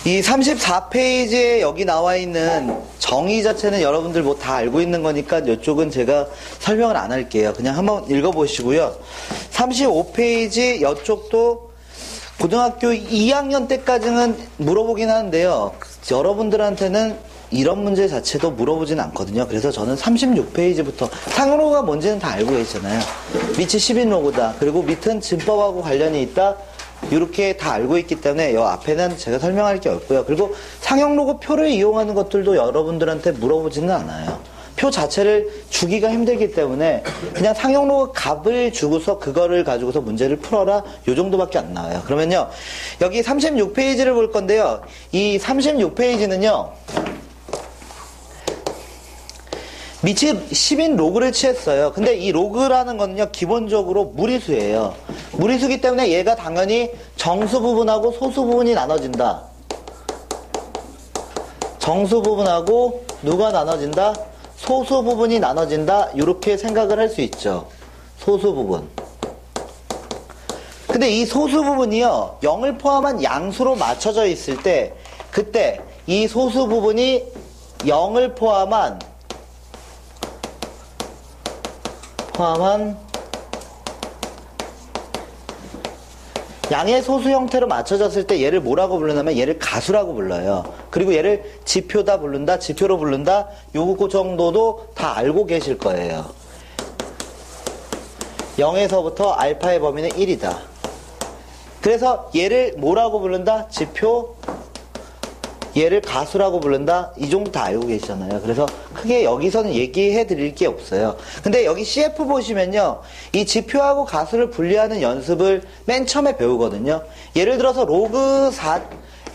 이 34페이지에 여기 나와 있는 정의 자체는 여러분들 뭐 다 알고 있는 거니까 이쪽은 제가 설명을 안 할게요. 그냥 한번 읽어보시고요. 35페이지 이쪽도 고등학교 2학년 때까지는 물어보긴 하는데요. 여러분들한테는 이런 문제 자체도 물어보진 않거든요. 그래서 저는 36페이지부터 상로가 뭔지는 다 알고 계시잖아요. 밑이 10인 로그다. 그리고 밑은 진법하고 관련이 있다. 이렇게 다 알고 있기 때문에 이 앞에는 제가 설명할 게 없고요. 그리고 상형 로그 표를 이용하는 것들도 여러분들한테 물어보지는 않아요. 표 자체를 주기가 힘들기 때문에 그냥 상형 로그 값을 주고서 그거를 가지고서 문제를 풀어라 요 정도밖에 안 나와요. 그러면요 여기 36페이지를 볼 건데요. 이 36페이지는요 밑이 10인 로그를 취했어요. 근데 이 로그라는 거는요 기본적으로 무리수예요. 무리수기 때문에 얘가 당연히 정수 부분하고 소수 부분이 나눠진다. 정수 부분하고 누가 나눠진다? 소수 부분이 나눠진다. 이렇게 생각을 할 수 있죠. 소수 부분. 근데 이 소수 부분이요 0을 포함한 양수로 맞춰져 있을 때 그때 이 소수 부분이 0을 포함한 양의 소수 형태로 맞춰졌을 때 얘를 뭐라고 부르냐면 얘를 가수라고 불러요. 그리고 얘를 지표다 부른다, 지표로 부른다. 요거 정도도 다 알고 계실 거예요. 0에서부터 알파의 범위는 1이다. 그래서 얘를 뭐라고 부른다? 지표, 얘를 가수라고 부른다. 이 정도 다 알고 계시잖아요. 그래서 크게 여기서는 얘기해 드릴 게 없어요. 근데 여기 CF 보시면요. 이 지표하고 가수를 분리하는 연습을 맨 처음에 배우거든요. 예를 들어서 로그 4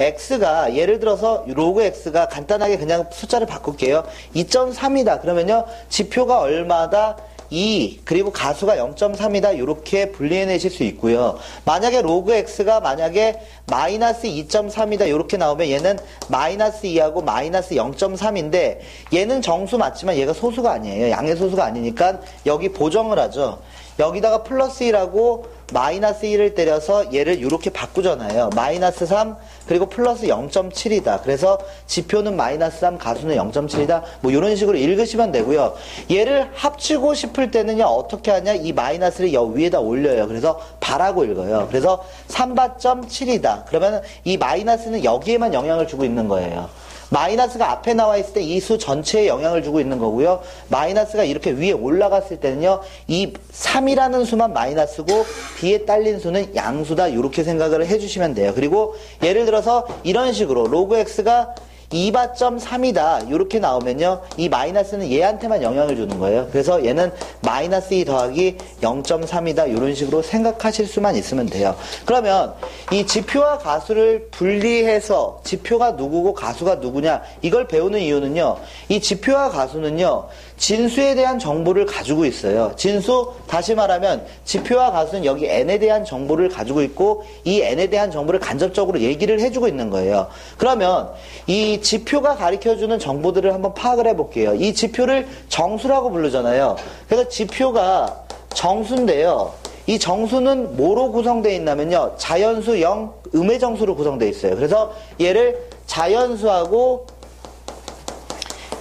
x가 예를 들어서 로그 x가 간단하게 그냥 숫자를 바꿀게요. 2.3이다. 그러면요. 지표가 얼마다? 2 그리고 가수가 0.3이다 이렇게 분리해내실 수 있고요. 만약에 로그 x가 만약에 마이너스 2.3이다 이렇게 나오면 얘는 마이너스 2하고 마이너스 0.3인데 얘는 정수 맞지만 얘가 소수가 아니에요. 양의 소수가 아니니까 여기 보정을 하죠. 여기다가 플러스 1하고 마이너스 1을 때려서 얘를 이렇게 바꾸잖아요. 마이너스 3 그리고 플러스 0.7이다. 그래서 지표는 마이너스 3 가수는 0.7이다. 뭐 이런 식으로 읽으시면 되고요. 얘를 합치고 싶을 때는요. 어떻게 하냐. 이 마이너스를 여기 위에다 올려요. 그래서 바라고 읽어요. 그래서 3바.7이다. 그러면 이 마이너스는 여기에만 영향을 주고 있는 거예요. 마이너스가 앞에 나와 있을 때 이 수 전체에 영향을 주고 있는 거고요. 마이너스가 이렇게 위에 올라갔을 때는요. 이 3이라는 수만 마이너스고 뒤에 딸린 수는 양수다. 이렇게 생각을 해주시면 돼요. 그리고 예를 들어서 이런 식으로 로그 x가 2바.3이다. 이렇게 나오면요. 이 마이너스는 얘한테만 영향을 주는 거예요. 그래서 얘는 마이너스 2 더하기 0.3이다. 이런 식으로 생각하실 수만 있으면 돼요. 그러면 이 지표와 가수를 분리해서 지표가 누구고 가수가 누구냐 이걸 배우는 이유는요. 이 지표와 가수는요. 진수에 대한 정보를 가지고 있어요. 진수 다시 말하면 지표와 가수는 여기 n에 대한 정보를 가지고 있고 이 n에 대한 정보를 간접적으로 얘기를 해주고 있는 거예요. 그러면 이 지표가 가르쳐주는 정보들을 한번 파악을 해볼게요. 이 지표를 정수라고 부르잖아요. 그래서 지표가 정수인데요. 이 정수는 뭐로 구성되어 있냐면요. 자연수 0, 음의 정수로 구성되어 있어요. 그래서 얘를 자연수하고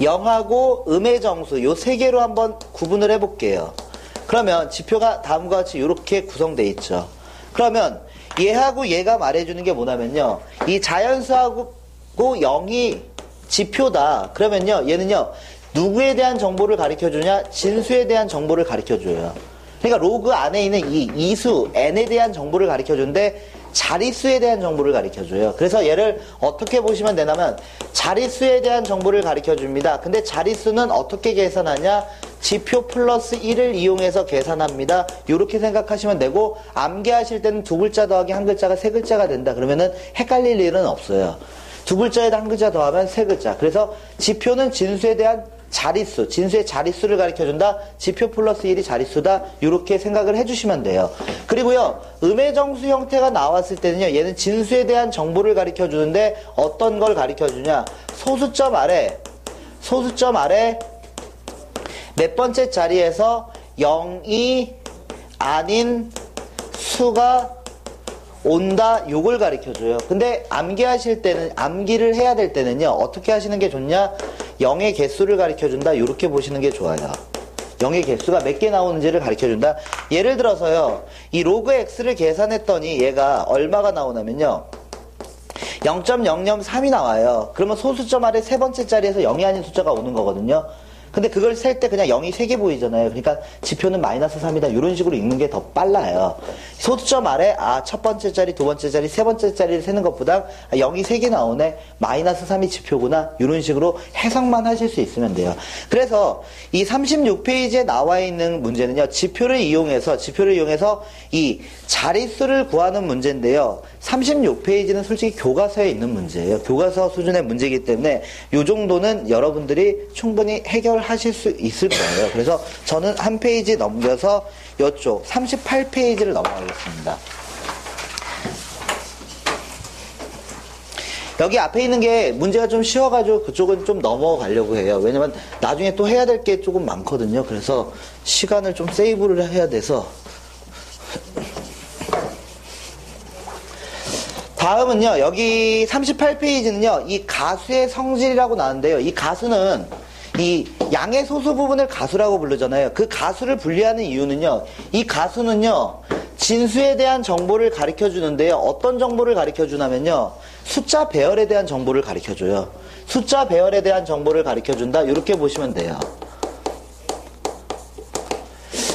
0하고 음의 정수 요 세 개로 한번 구분을 해볼게요. 그러면 지표가 다음과 같이 이렇게 구성되어 있죠. 그러면 얘하고 얘가 말해주는 게 뭐냐면요. 이 자연수하고 0이 지표다. 그러면요. 얘는요. 누구에 대한 정보를 가르쳐주냐? 진수에 대한 정보를 가르쳐줘요. 그러니까 로그 안에 있는 이 이수 n에 대한 정보를 가르쳐주는데 자릿수에 대한 정보를 가르쳐줘요. 그래서 얘를 어떻게 보시면 되냐면 자릿수에 대한 정보를 가르쳐줍니다. 근데 자릿수는 어떻게 계산하냐? 지표 플러스 1을 이용해서 계산합니다. 이렇게 생각하시면 되고 암기하실 때는 두 글자 더하기 한 글자가 세 글자가 된다. 그러면은 헷갈릴 일은 없어요. 두 글자에다 한 글자 더하면 세 글자. 그래서 지표는 진수에 대한 자릿수, 진수의 자릿수를 가르쳐준다. 지표 플러스 1이 자릿수다. 이렇게 생각을 해주시면 돼요. 그리고요. 음의 정수 형태가 나왔을 때는요. 얘는 진수에 대한 정보를 가르쳐주는데 어떤 걸 가르쳐주냐. 소수점 아래 몇 번째 자리에서 0이 아닌 수가 온다 요걸 가르쳐줘요. 근데 암기하실 때는 암기를 해야 될 때는요 어떻게 하시는 게 좋냐 0의 개수를 가르쳐준다 이렇게 보시는 게 좋아요. 0의 개수가 몇 개 나오는지를 가르쳐준다. 예를 들어서요 이 로그 x를 계산했더니 얘가 얼마가 나오냐면요 0.003이 나와요. 그러면 소수점 아래 세 번째 자리에서 0이 아닌 숫자가 오는 거거든요. 근데 그걸 셀 때 그냥 0이 3개 보이잖아요. 그러니까 지표는 마이너스 3이다. 이런 식으로 읽는 게 더 빨라요. 소수점 아래 첫 번째 자리, 두 번째 자리, 세 번째 자리를 세는 것보다 0이 3개 나오네. 마이너스 3이 지표구나. 이런 식으로 해석만 하실 수 있으면 돼요. 그래서 이 36페이지에 나와 있는 문제는요. 지표를 이용해서 이 자릿수를 구하는 문제인데요. 36페이지는 솔직히 교과서에 있는 문제예요. 교과서 수준의 문제이기 때문에 이 정도는 여러분들이 충분히 해결하실 수 있을 거예요. 그래서 저는 한 페이지 넘겨서 이쪽 38페이지를 넘어가겠습니다. 여기 앞에 있는 게 문제가 좀 쉬워가지고 그쪽은 좀 넘어가려고 해요. 왜냐면 나중에 또 해야 될 게 조금 많거든요. 그래서 시간을 좀 세이브를 해야 돼서. 다음은요, 여기 38페이지는요, 이 가수의 성질이라고 나왔는데요. 이 가수는 이 양의 소수 부분을 가수라고 부르잖아요. 그 가수를 분리하는 이유는요, 이 가수는요, 진수에 대한 정보를 가르쳐 주는데요. 어떤 정보를 가르쳐 주냐면요, 숫자 배열에 대한 정보를 가르쳐 줘요. 숫자 배열에 대한 정보를 가르쳐 준다. 이렇게 보시면 돼요.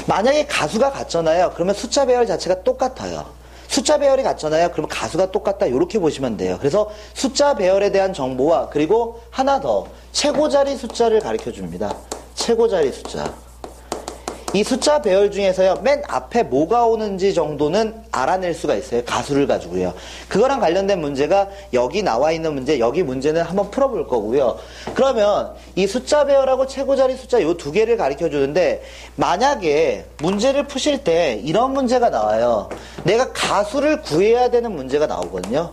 만약에 가수가 같잖아요. 그러면 숫자 배열 자체가 똑같아요. 숫자 배열이 같잖아요. 그러면 가수가 똑같다. 이렇게 보시면 돼요. 그래서 숫자 배열에 대한 정보와 그리고 하나 더 최고자리 숫자를 가르쳐 줍니다. 최고자리 숫자. 이 숫자 배열 중에서요. 맨 앞에 뭐가 오는지 정도는 알아낼 수가 있어요. 가수를 가지고요. 그거랑 관련된 문제가 여기 나와 있는 문제, 여기 문제는 한번 풀어볼 거고요. 그러면 이 숫자 배열하고 최고자리 숫자 요 두 개를 가르쳐 주는데 만약에 문제를 푸실 때 이런 문제가 나와요. 내가 가수를 구해야 되는 문제가 나오거든요.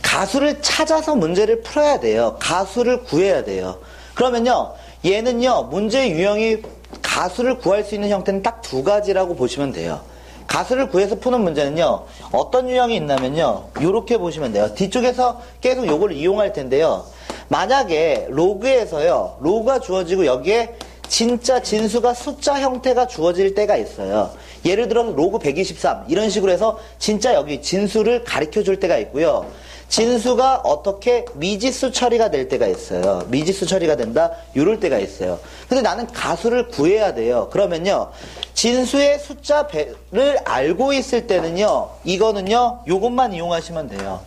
가수를 찾아서 문제를 풀어야 돼요. 가수를 구해야 돼요. 그러면요, 얘는요, 문제 유형이 가수를 구할 수 있는 형태는 딱 두 가지라고 보시면 돼요. 가수를 구해서 푸는 문제는요, 어떤 유형이 있냐면요, 요렇게 보시면 돼요. 뒤쪽에서 계속 요걸 이용할 텐데요. 만약에 로그에서요, 로그가 주어지고 여기에 진짜 진수가 숫자 형태가 주어질 때가 있어요. 예를 들어 로그 123 이런 식으로 해서 진짜 여기 진수를 가르쳐 줄 때가 있고요. 진수가 어떻게 미지수 처리가 될 때가 있어요. 미지수 처리가 된다? 이럴 때가 있어요. 근데 나는 가수를 구해야 돼요. 그러면요. 진수의 숫자 배를 알고 있을 때는요. 이거는요. 요것만 이용하시면 돼요.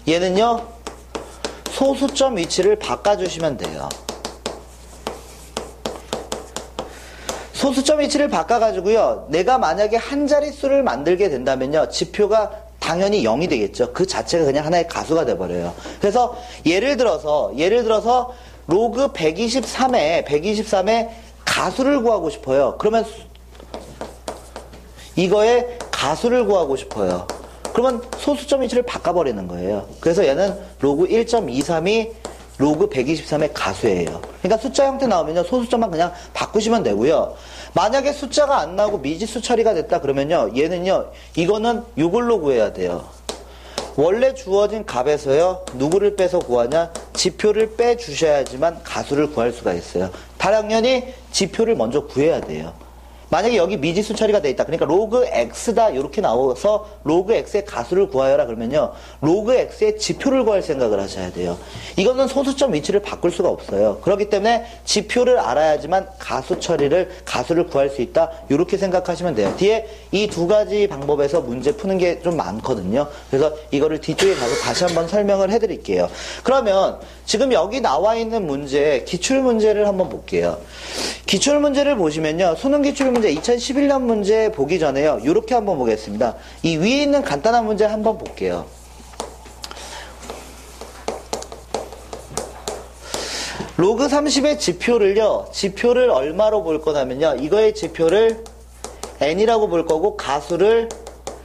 얘는요. 소수점 위치를 바꿔주시면 돼요. 소수점 위치를 바꿔가지고요. 내가 만약에 한 자릿수를 만들게 된다면요. 지표가 당연히 0이 되겠죠. 그 자체가 그냥 하나의 가수가 돼버려요. 그래서 예를 들어서 로그 123에 가수를 구하고 싶어요. 그러면 이거에 가수를 구하고 싶어요. 그러면 소수점 위치를 바꿔버리는 거예요. 그래서 얘는 로그 1.23이 로그 123의 가수예요. 그러니까 숫자 형태 나오면요. 소수점만 그냥 바꾸시면 되고요. 만약에 숫자가 안 나오고 미지수 처리가 됐다 그러면요. 얘는요. 이거는 이걸로 구해야 돼요. 원래 주어진 값에서요. 누구를 빼서 구하냐? 지표를 빼주셔야지만 가수를 구할 수가 있어요. 당연히 지표를 먼저 구해야 돼요. 만약에 여기 미지수 처리가 돼 있다. 그러니까 로그 x다 이렇게 나와서 로그 x의 가수를 구하여라 그러면요. 로그 x의 지표를 구할 생각을 하셔야 돼요. 이거는 소수점 위치를 바꿀 수가 없어요. 그렇기 때문에 지표를 알아야지만 가수를 구할 수 있다. 이렇게 생각하시면 돼요. 뒤에 이 두 가지 방법에서 문제 푸는 게 좀 많거든요. 그래서 이거를 뒤쪽에 가서 다시 한번 설명을 해드릴게요. 그러면 지금 여기 나와 있는 문제, 기출문제를 한번 볼게요. 기출문제를 보시면요. 수능 기출문제 2011년 문제 보기 전에요. 이렇게 한번 보겠습니다. 이 위에 있는 간단한 문제 한번 볼게요. 로그 30의 지표를 얼마로 볼 거냐면요. 이거의 지표를 n이라고 볼 거고 가수를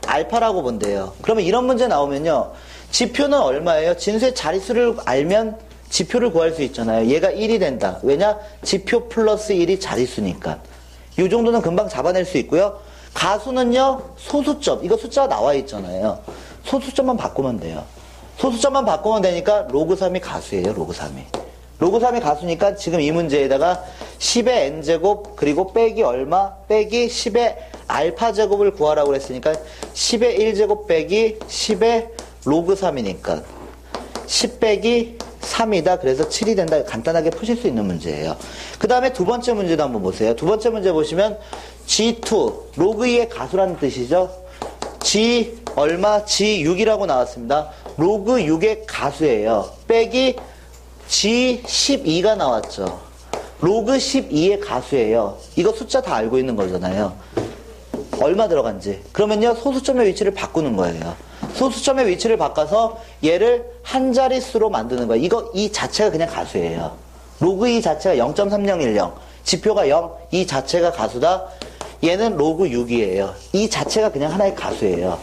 알파라고 본대요. 그러면 이런 문제 나오면요. 지표는 얼마예요? 진수의 자릿수를 알면 지표를 구할 수 있잖아요. 얘가 1이 된다. 왜냐? 지표 플러스 1이 자릿수니까. 이 정도는 금방 잡아낼 수 있고요. 가수는요, 소수점. 이거 숫자가 나와 있잖아요. 소수점만 바꾸면 돼요. 소수점만 바꾸면 되니까 로그 3이 가수예요, 로그 3이. 로그 3이 가수니까 지금 이 문제에다가 10의 n제곱 그리고 빼기 얼마 빼기 10의 알파 제곱을 구하라고 그랬으니까 10의 1제곱 빼기 10의 로그 3이니까 10 빼기 3이다. 그래서 7이 된다. 간단하게 푸실 수 있는 문제예요. 그 다음에 두 번째 문제도 한번 보세요. 두 번째 문제 보시면 G2 로그 2의 가수라는 뜻이죠. G 얼마? G6이라고 나왔습니다. 로그 6의 가수예요. 빼기 G12가 나왔죠. 로그 12의 가수예요. 이거 숫자 다 알고 있는 거잖아요. 얼마 들어간지. 그러면요, 소수점의 위치를 바꾸는 거예요. 소수점의 위치를 바꿔서 얘를 한 자릿수로 만드는 거예요. 이 자체가 그냥 가수예요. 로그 2 자체가 0.3010. 지표가 0. 이 자체가 가수다. 얘는 로그 6이에요. 이 자체가 그냥 하나의 가수예요.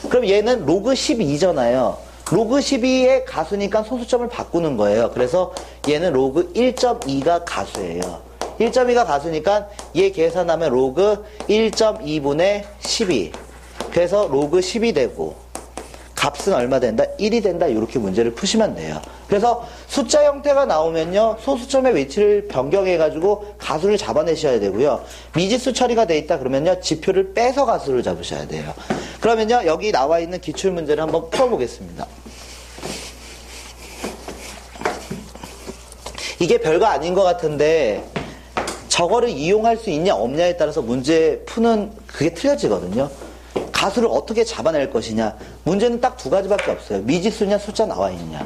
그럼 얘는 로그 12잖아요. 로그 12의 가수니까 소수점을 바꾸는 거예요. 그래서 얘는 로그 1.2가 가수예요. 1.2가 가수니까 얘 계산하면 로그 1.2분의 12. 그래서 로그 10이 되고 값은 얼마 된다? 1이 된다. 이렇게 문제를 푸시면 돼요. 그래서 숫자 형태가 나오면요, 소수점의 위치를 변경해가지고 가수를 잡아내셔야 되고요. 미지수 처리가 돼 있다 그러면요, 지표를 빼서 가수를 잡으셔야 돼요. 그러면요, 여기 나와 있는 기출문제를 한번 풀어보겠습니다. 이게 별거 아닌 것 같은데 저거를 이용할 수 있냐 없냐에 따라서 문제 푸는 그게 틀려지거든요. 가수를 어떻게 잡아낼 것이냐. 문제는 딱 두 가지밖에 없어요. 미지수냐 숫자 나와 있냐.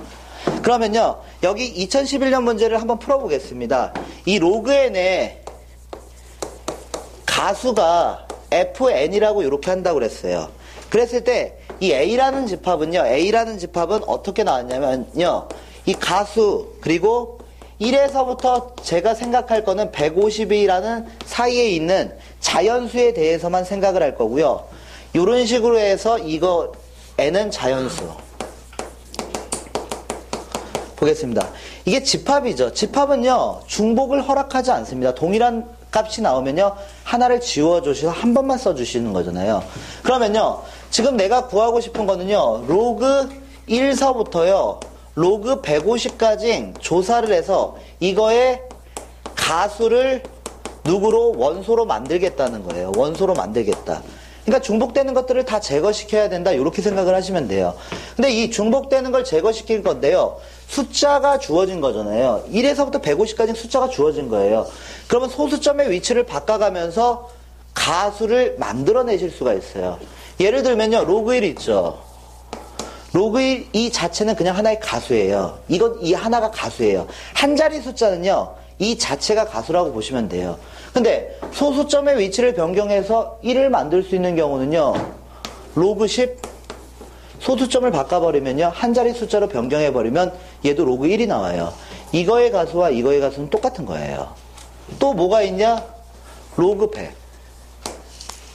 그러면요, 여기 2011년 문제를 한번 풀어보겠습니다. 이 로그 n의 가수가 fn이라고 이렇게 한다고 그랬어요. 그랬을 때 이 a라는 집합은 어떻게 나왔냐면요, 이 가수 그리고 1에서부터 제가 생각할 거는 150이라는 사이에 있는 자연수에 대해서만 생각을 할 거고요. 이런 식으로 해서 이거 n은 자연수 보겠습니다. 이게 집합이죠. 집합은요, 중복을 허락하지 않습니다. 동일한 값이 나오면요, 하나를 지워주셔서 한 번만 써주시는 거잖아요. 그러면요, 지금 내가 구하고 싶은 거는요, 로그 1서부터요 로그 150까지 조사를 해서 이거의 가수를 누구로? 원소로 만들겠다는 거예요. 원소로 만들겠다. 그러니까 중복되는 것들을 다 제거시켜야 된다. 이렇게 생각을 하시면 돼요. 근데 이 중복되는 걸 제거시킬 건데요, 숫자가 주어진 거잖아요. 1에서부터 150까지 숫자가 주어진 거예요. 그러면 소수점의 위치를 바꿔가면서 가수를 만들어내실 수가 있어요. 예를 들면요, 로그 1 있죠. 로그 1, 이 자체는 그냥 하나의 가수예요. 이 하나가 가수예요. 한 자리 숫자는요, 이 자체가 가수라고 보시면 돼요. 근데 소수점의 위치를 변경해서 1을 만들 수 있는 경우는요, 로그 10, 소수점을 바꿔버리면요, 한 자리 숫자로 변경해버리면 얘도 로그 1이 나와요. 이거의 가수와 이거의 가수는 똑같은 거예요. 또 뭐가 있냐? 로그 100.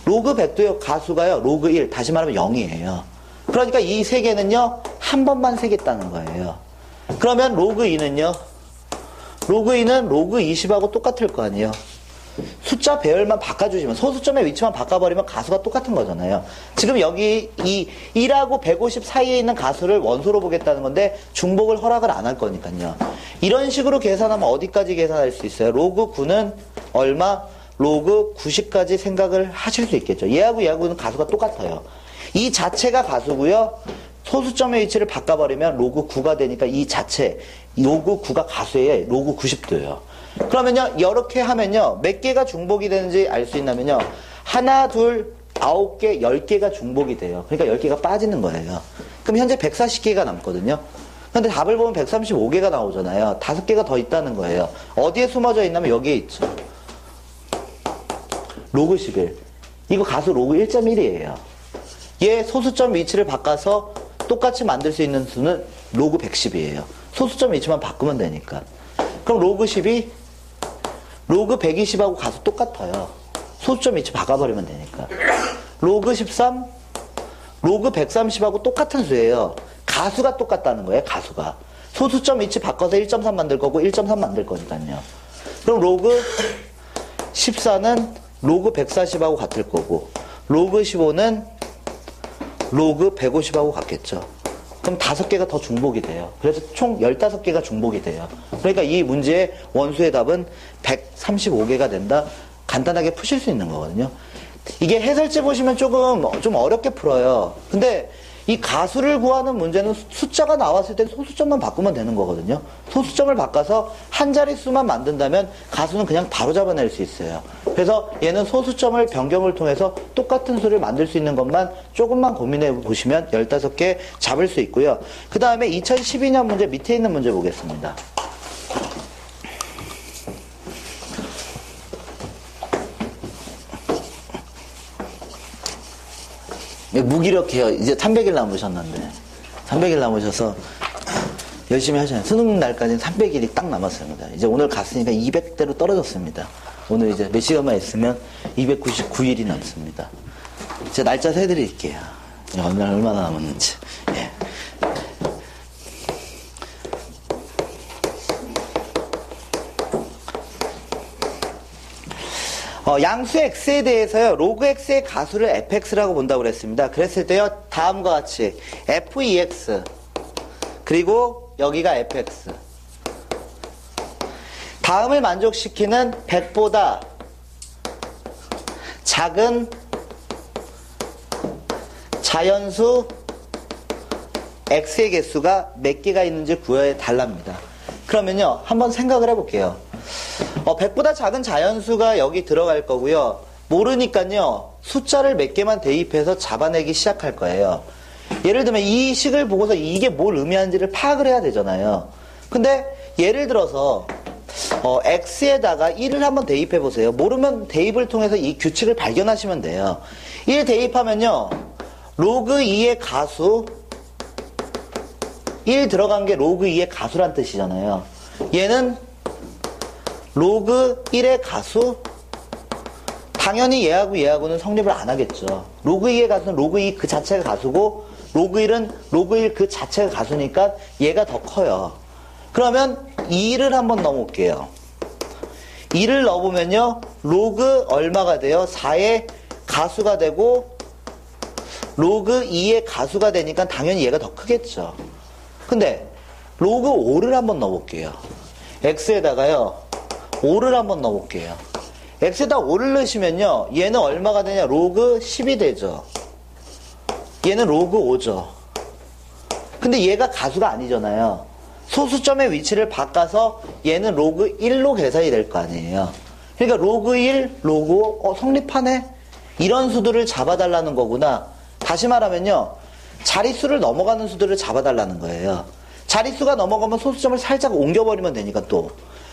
로그 100도요, 가수가요, 로그 1, 다시 말하면 0이에요. 그러니까 이 세 개는요, 한 번만 세겠다는 거예요. 그러면 로그 2는요, 로그 2는 로그 20하고 똑같을 거 아니에요. 숫자 배열만 바꿔주시면, 소수점의 위치만 바꿔버리면 가수가 똑같은 거잖아요. 지금 여기 이 1하고 150 사이에 있는 가수를 원소로 보겠다는 건데 중복을 허락을 안 할 거니까요. 이런 식으로 계산하면 어디까지 계산할 수 있어요? 로그 9는 얼마? 로그 90까지 생각을 하실 수 있겠죠. 얘하고는 가수가 똑같아요. 이 자체가 가수고요, 소수점의 위치를 바꿔버리면 로그 9가 되니까 이 자체, 로그 9가 가수예요. 로그 90도예요. 그러면요, 이렇게 하면요, 몇 개가 중복이 되는지 알 수 있냐면요, 하나, 둘, 9개, 10개가 중복이 돼요. 그러니까 10개가 빠지는 거예요. 그럼 현재 140개가 남거든요. 근데 답을 보면 135개가 나오잖아요. 5개가 더 있다는 거예요. 어디에 숨어져 있냐면 여기에 있죠. 로그 11. 이거 가수 로그 1.1이에요. 얘 소수점 위치를 바꿔서 똑같이 만들 수 있는 수는 로그 110이에요. 소수점 위치만 바꾸면 되니까. 그럼 로그 10이 로그 120하고 가수 똑같아요. 소수점 위치 바꿔버리면 되니까. 로그 13, 로그 130하고 똑같은 수예요. 가수가 똑같다는 거예요, 가수가. 소수점 위치 바꿔서 1.3 만들 거고 1.3 만들 거니까요. 그럼 로그 14는 로그 140하고 같을 거고, 로그 15는 로그 150하고 같겠죠. 그럼 5개가 더 중복이 돼요. 그래서 총 15개가 중복이 돼요. 그러니까 이 문제의 원수의 답은 135개가 된다. 간단하게 푸실 수 있는 거거든요. 이게 해설지 보시면 좀 어렵게 풀어요. 근데 이 가수를 구하는 문제는 숫자가 나왔을 때 소수점만 바꾸면 되는 거거든요. 소수점을 바꿔서 한 자릿수만 만든다면 가수는 그냥 바로 잡아낼 수 있어요. 그래서 얘는 소수점을 변경을 통해서 똑같은 수를 만들 수 있는 것만 조금만 고민해 보시면 15개 잡을 수 있고요. 그 다음에 2012년 문제 밑에 있는 문제 보겠습니다. 무기력해요. 이제 300일 남으셨는데 300일 남으셔서 열심히 하셔야 돼요. 수능 날까지는 300일이 딱 남았습니다. 이제 오늘 갔으니까 200대로 떨어졌습니다. 오늘 이제 몇 시간만 있으면 299일이 남습니다. 제가 날짜 세드릴게요. 얼마나 남았는지. 예. 양수 x에 대해서요, 로그 x의 가수를 fx라고 본다고 그랬습니다. 그랬을 때요, 다음과 같이 f2x 그리고 여기가 fx, 다음을 만족시키는 100보다 작은 자연수 x의 개수가 몇 개가 있는지 구해야 달랍니다. 그러면요, 한번 생각을 해볼게요. 100보다 작은 자연수가 여기 들어갈 거고요. 모르니까요, 숫자를 몇 개만 대입해서 잡아내기 시작할 거예요. 예를 들면 이 식을 보고서 이게 뭘 의미하는지를 파악을 해야 되잖아요. 근데 예를 들어서 x에다가 1을 한번 대입해 보세요. 모르면 대입을 통해서 이 규칙을 발견하시면 돼요. 1 대입하면요, 로그 2의 가수, 1 들어간 게 로그 2의 가수란 뜻이잖아요. 얘는 로그 1의 가수, 당연히 얘하고는 성립을 안 하겠죠. 로그 2의 가수는 로그 2 그 자체가 가수고, 로그 1은 로그 1 그 자체가 가수니까 얘가 더 커요. 그러면 2를 한번 넣어볼게요. 2를 넣어보면요, 로그 얼마가 돼요? 4의 가수가 되고, 로그 2의 가수가 되니까 당연히 얘가 더 크겠죠. 근데 로그 5를 한번 넣어볼게요. x에다가요, 5를 한번 넣어볼게요. x에다 5를 넣으시면요, 얘는 얼마가 되냐? 로그 10이 되죠. 얘는 로그 5죠. 근데 얘가 가수가 아니잖아요. 소수점의 위치를 바꿔서 얘는 로그 1로 계산이 될 거 아니에요. 그러니까 로그 1, 로그 5, 성립하네? 이런 수들을 잡아달라는 거구나. 다시 말하면요, 자릿수를 넘어가는 수들을 잡아달라는 거예요. 자릿수가 넘어가면 소수점을 살짝 옮겨버리면 되니까 또.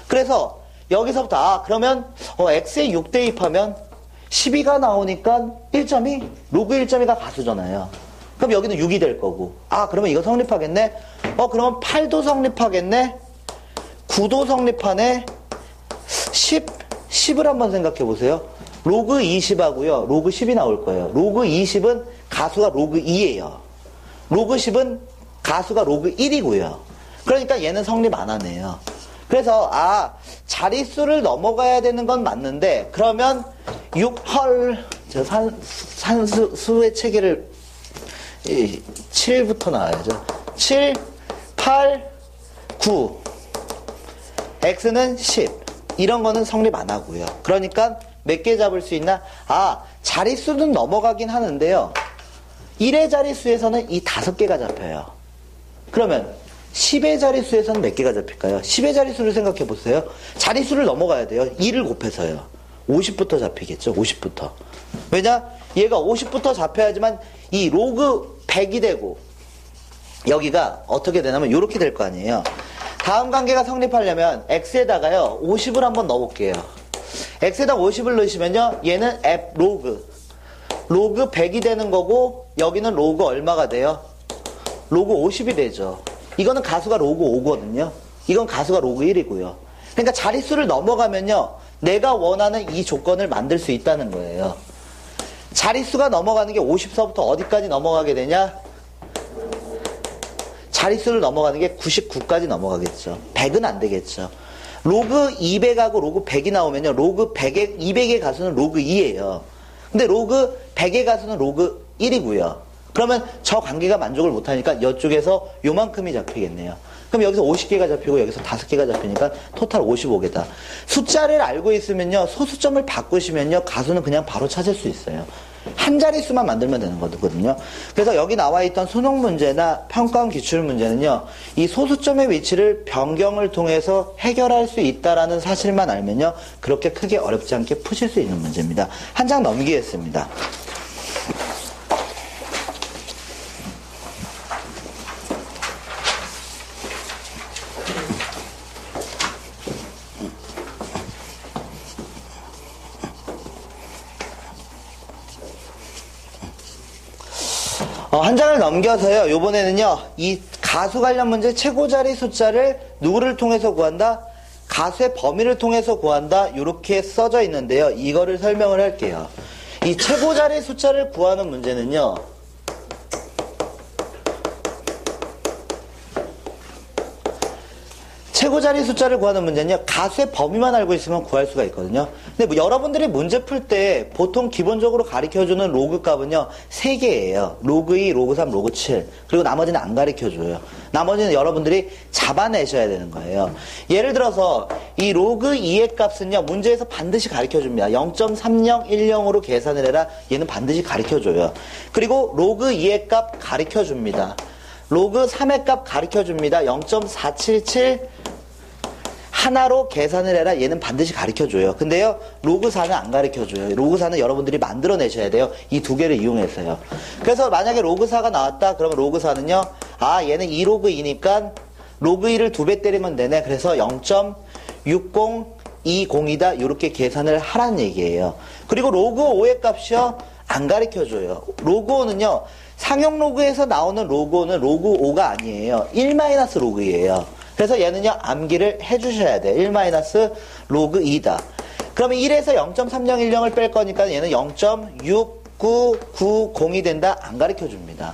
그래서 여기서부터 그러면 x에 6 대입하면 12가 나오니까 1.2? 로그 1.2가 가수잖아요. 그럼 여기는 6이 될 거고, 그러면 이거 성립하겠네? 그러면 8도 성립하겠네? 9도 성립하네? 10을 한번 생각해 보세요. 로그 20하고요, 로그 10이 나올 거예요. 로그 20은 가수가 로그 2예요. 로그 10은 가수가 로그 1이고요. 그러니까 얘는 성립 안 하네요. 그래서 자릿수를 넘어가야 되는 건 맞는데, 그러면 제가 산수의 체계를 7부터 나와야죠. 7, 8, 9, x는 10, 이런 거는 성립 안 하고요. 그러니까 몇 개 잡을 수 있나? 자릿수는 넘어가긴 하는데요, 1의 자릿수에서는 이 5개가 잡혀요. 그러면 10의 자릿수에서는 몇 개가 잡힐까요? 10의 자릿수를 생각해 보세요. 자릿수를 넘어가야 돼요. 2를 곱해서요. 50부터 잡히겠죠. 50부터. 왜냐? 얘가 50부터 잡혀야지만 이 로그 100이 되고, 여기가 어떻게 되냐면 이렇게 될 거 아니에요. 다음 관계가 성립하려면 x에다가요, 50을 한번 넣어볼게요. x에다 50을 넣으시면요, 얘는 로그 100이 되는 거고, 여기는 로그 얼마가 돼요? 로그 50이 되죠. 이거는 가수가 로그 5거든요. 이건 가수가 로그 1이고요. 그러니까 자릿수를 넘어가면요, 내가 원하는 이 조건을 만들 수 있다는 거예요. 자릿수가 넘어가는 게 50서부터 어디까지 넘어가게 되냐? 자릿수를 넘어가는 게 99까지 넘어가겠죠. 100은 안 되겠죠. 로그 200하고 로그 100이 나오면요. 로그 100의, 200의 가수는 로그 2예요. 근데 로그 100의 가수는 로그 1이고요. 그러면 저 관계가 만족을 못하니까 이쪽에서 요만큼이 잡히겠네요. 그럼 여기서 50개가 잡히고 여기서 5개가 잡히니까 토탈 55개다. 숫자를 알고 있으면요. 소수점을 바꾸시면요. 가수는 그냥 바로 찾을 수 있어요. 한 자릿수만 만들면 되는 거거든요. 그래서 여기 나와 있던 수능 문제나 평가원 기출 문제는요. 이 소수점의 위치를 변경을 통해서 해결할 수 있다라는 사실만 알면요. 그렇게 크게 어렵지 않게 푸실 수 있는 문제입니다. 한 장 넘기겠습니다. 한 장을 넘겨서요. 요번에는요. 이 가수 관련 문제 최고 자리 숫자를 누구를 통해서 구한다? 가수의 범위를 통해서 구한다. 이렇게 써져 있는데요. 이거를 설명을 할게요. 이 최고 자리 숫자를 구하는 문제는요. 최고 자리 숫자를 구하는 문제는요. 가수의 범위만 알고 있으면 구할 수가 있거든요. 근데 뭐 여러분들이 문제 풀 때 보통 기본적으로 가르쳐주는 로그 값은요. 3개예요. 로그 2, 로그 3, 로그 7. 그리고 나머지는 안 가르쳐줘요. 나머지는 여러분들이 잡아내셔야 되는 거예요. 예를 들어서 이 로그 2의 값은요. 문제에서 반드시 가르쳐줍니다. 0.3010으로 계산을 해라. 얘는 반드시 가르쳐줘요. 그리고 로그 2의 값 가르쳐줍니다. 로그 3의 값 가르쳐줍니다. 0.477 하나로 계산을 해라. 얘는 반드시 가르쳐줘요. 근데요, 로그 4는 안 가르쳐줘요. 로그 4는 여러분들이 만들어내셔야 돼요. 이 두 개를 이용해서요. 그래서 만약에 로그 4가 나왔다. 그러면 로그 4는요, 아, 얘는 2로그 2니까 로그 2를 2배 때리면 되네. 그래서 0.6020이다. 이렇게 계산을 하라는 얘기예요. 그리고 로그 5의 값이요, 안 가르쳐줘요. 로그 5는요, 상용 로그에서 나오는 로그 5는 로그 5가 아니에요. 1-로그예요. 그래서 얘는요, 암기를 해주셔야 돼요. 1-로그 2다. 그러면 1에서 0.3010을 뺄 거니까 얘는 0.6990이 된다? 안 가르쳐 줍니다.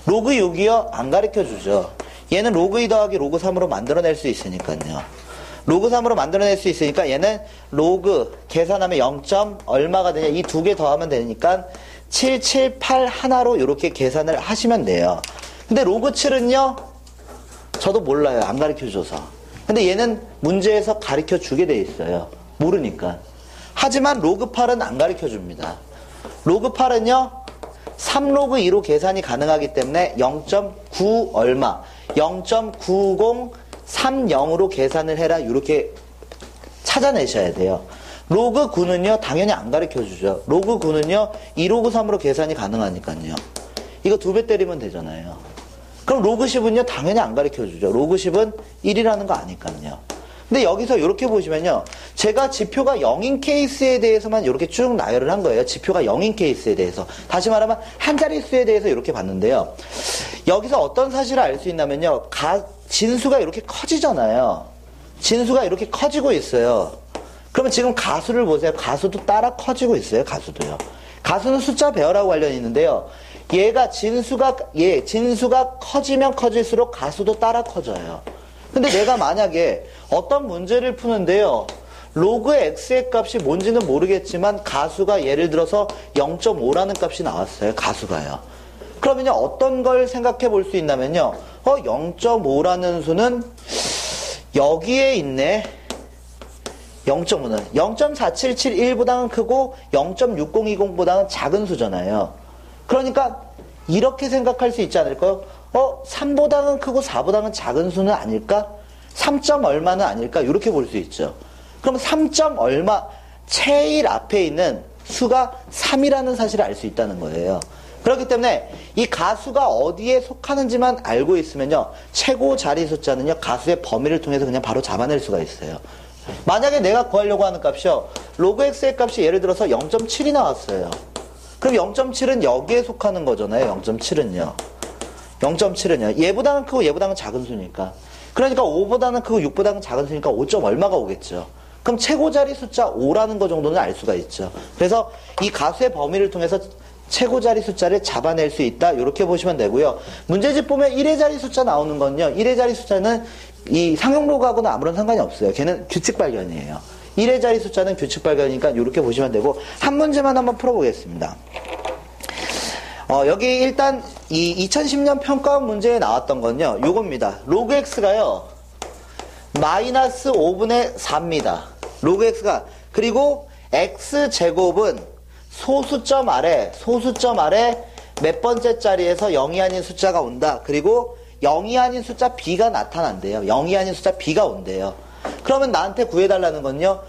로그 6이요? 안 가르쳐 주죠. 얘는 로그 2 더하기 로그 3으로 만들어낼 수 있으니까요. 로그 3으로 만들어낼 수 있으니까 얘는 로그 계산하면 0. 얼마가 되냐? 이 두 개 더하면 되니까 778 하나로 이렇게 계산을 하시면 돼요. 근데 로그 7은요? 저도 몰라요. 안 가르쳐줘서. 근데 얘는 문제에서 가르쳐주게 돼 있어요. 모르니까. 하지만 로그 8은 안 가르쳐줍니다. 로그 8은요. 3로그 2로 계산이 가능하기 때문에 0.9 얼마 0.9030으로 계산을 해라. 이렇게 찾아내셔야 돼요. 로그 9는요. 당연히 안 가르쳐주죠. 로그 9는요. 2로그 3으로 계산이 가능하니까요. 이거 2배 때리면 되잖아요. 그럼 로그 10은요, 당연히 안 가르쳐 주죠. 로그 10은 1이라는 거 아니까요. 근데 여기서 이렇게 보시면요, 제가 지표가 0인 케이스에 대해서만 이렇게 쭉 나열을 한 거예요. 지표가 0인 케이스에 대해서. 다시 말하면 한 자릿수에 대해서 이렇게 봤는데요. 여기서 어떤 사실을 알 수 있냐면요, 진수가 이렇게 커지잖아요. 진수가 이렇게 커지고 있어요. 그러면 지금 가수를 보세요. 가수도 따라 커지고 있어요. 가수도요. 가수는 숫자 배열하고 관련이 있는데요. 얘가 진수가 커지면 커질수록 가수도 따라 커져요. 근데 내가 만약에 어떤 문제를 푸는데요. 로그 x의 값이 뭔지는 모르겠지만 가수가 예를 들어서 0.5라는 값이 나왔어요. 가수가요. 그러면요. 어떤 걸 생각해 볼 수 있냐면요. 0.5라는 수는 여기에 있네. 0.5는 0.4771보다는 크고 0.6020보다는 작은 수잖아요. 그러니까 이렇게 생각할 수 있지 않을까요? 3보다는 크고 4보다는 작은 수는 아닐까? 3점 얼마는 아닐까? 이렇게 볼 수 있죠. 그럼 3점 얼마 제일 앞에 있는 수가 3이라는 사실을 알 수 있다는 거예요. 그렇기 때문에 이 가수가 어디에 속하는지만 알고 있으면요. 최고 자리 숫자는요. 가수의 범위를 통해서 그냥 바로 잡아낼 수가 있어요. 만약에 내가 구하려고 하는 값이요. 로그 x의 값이 예를 들어서 0.7이 나왔어요. 그럼 0.7은 여기에 속하는 거잖아요. 0.7은요. 0.7은요. 얘보다는 크고 얘보다는 작은 수니까. 그러니까 5보다는 크고 6보다는 작은 수니까 5점 얼마가 오겠죠. 그럼 최고 자리 숫자 5라는 거 정도는 알 수가 있죠. 그래서 이 가수의 범위를 통해서 최고 자리 숫자를 잡아낼 수 있다. 이렇게 보시면 되고요. 문제집 보면 1의 자리 숫자 나오는 건요. 1의 자리 숫자는 이 상용로그하고는 아무런 상관이 없어요. 걔는 규칙 발견이에요. 1의 자리 숫자는 규칙 발견이니까 이렇게 보시면 되고, 한 문제만 한번 풀어보겠습니다. 여기 일단 이 2010년 평가원 문제에 나왔던 건요, 요겁니다. 로그 x가요, 마이너스 5분의 4입니다. 로그 x가, 그리고 x제곱은 소수점 아래 몇 번째 자리에서 0이 아닌 숫자가 온다. 그리고 0이 아닌 숫자 b가 나타난대요. 0이 아닌 숫자 b가 온대요. 그러면 나한테 구해달라는 건요,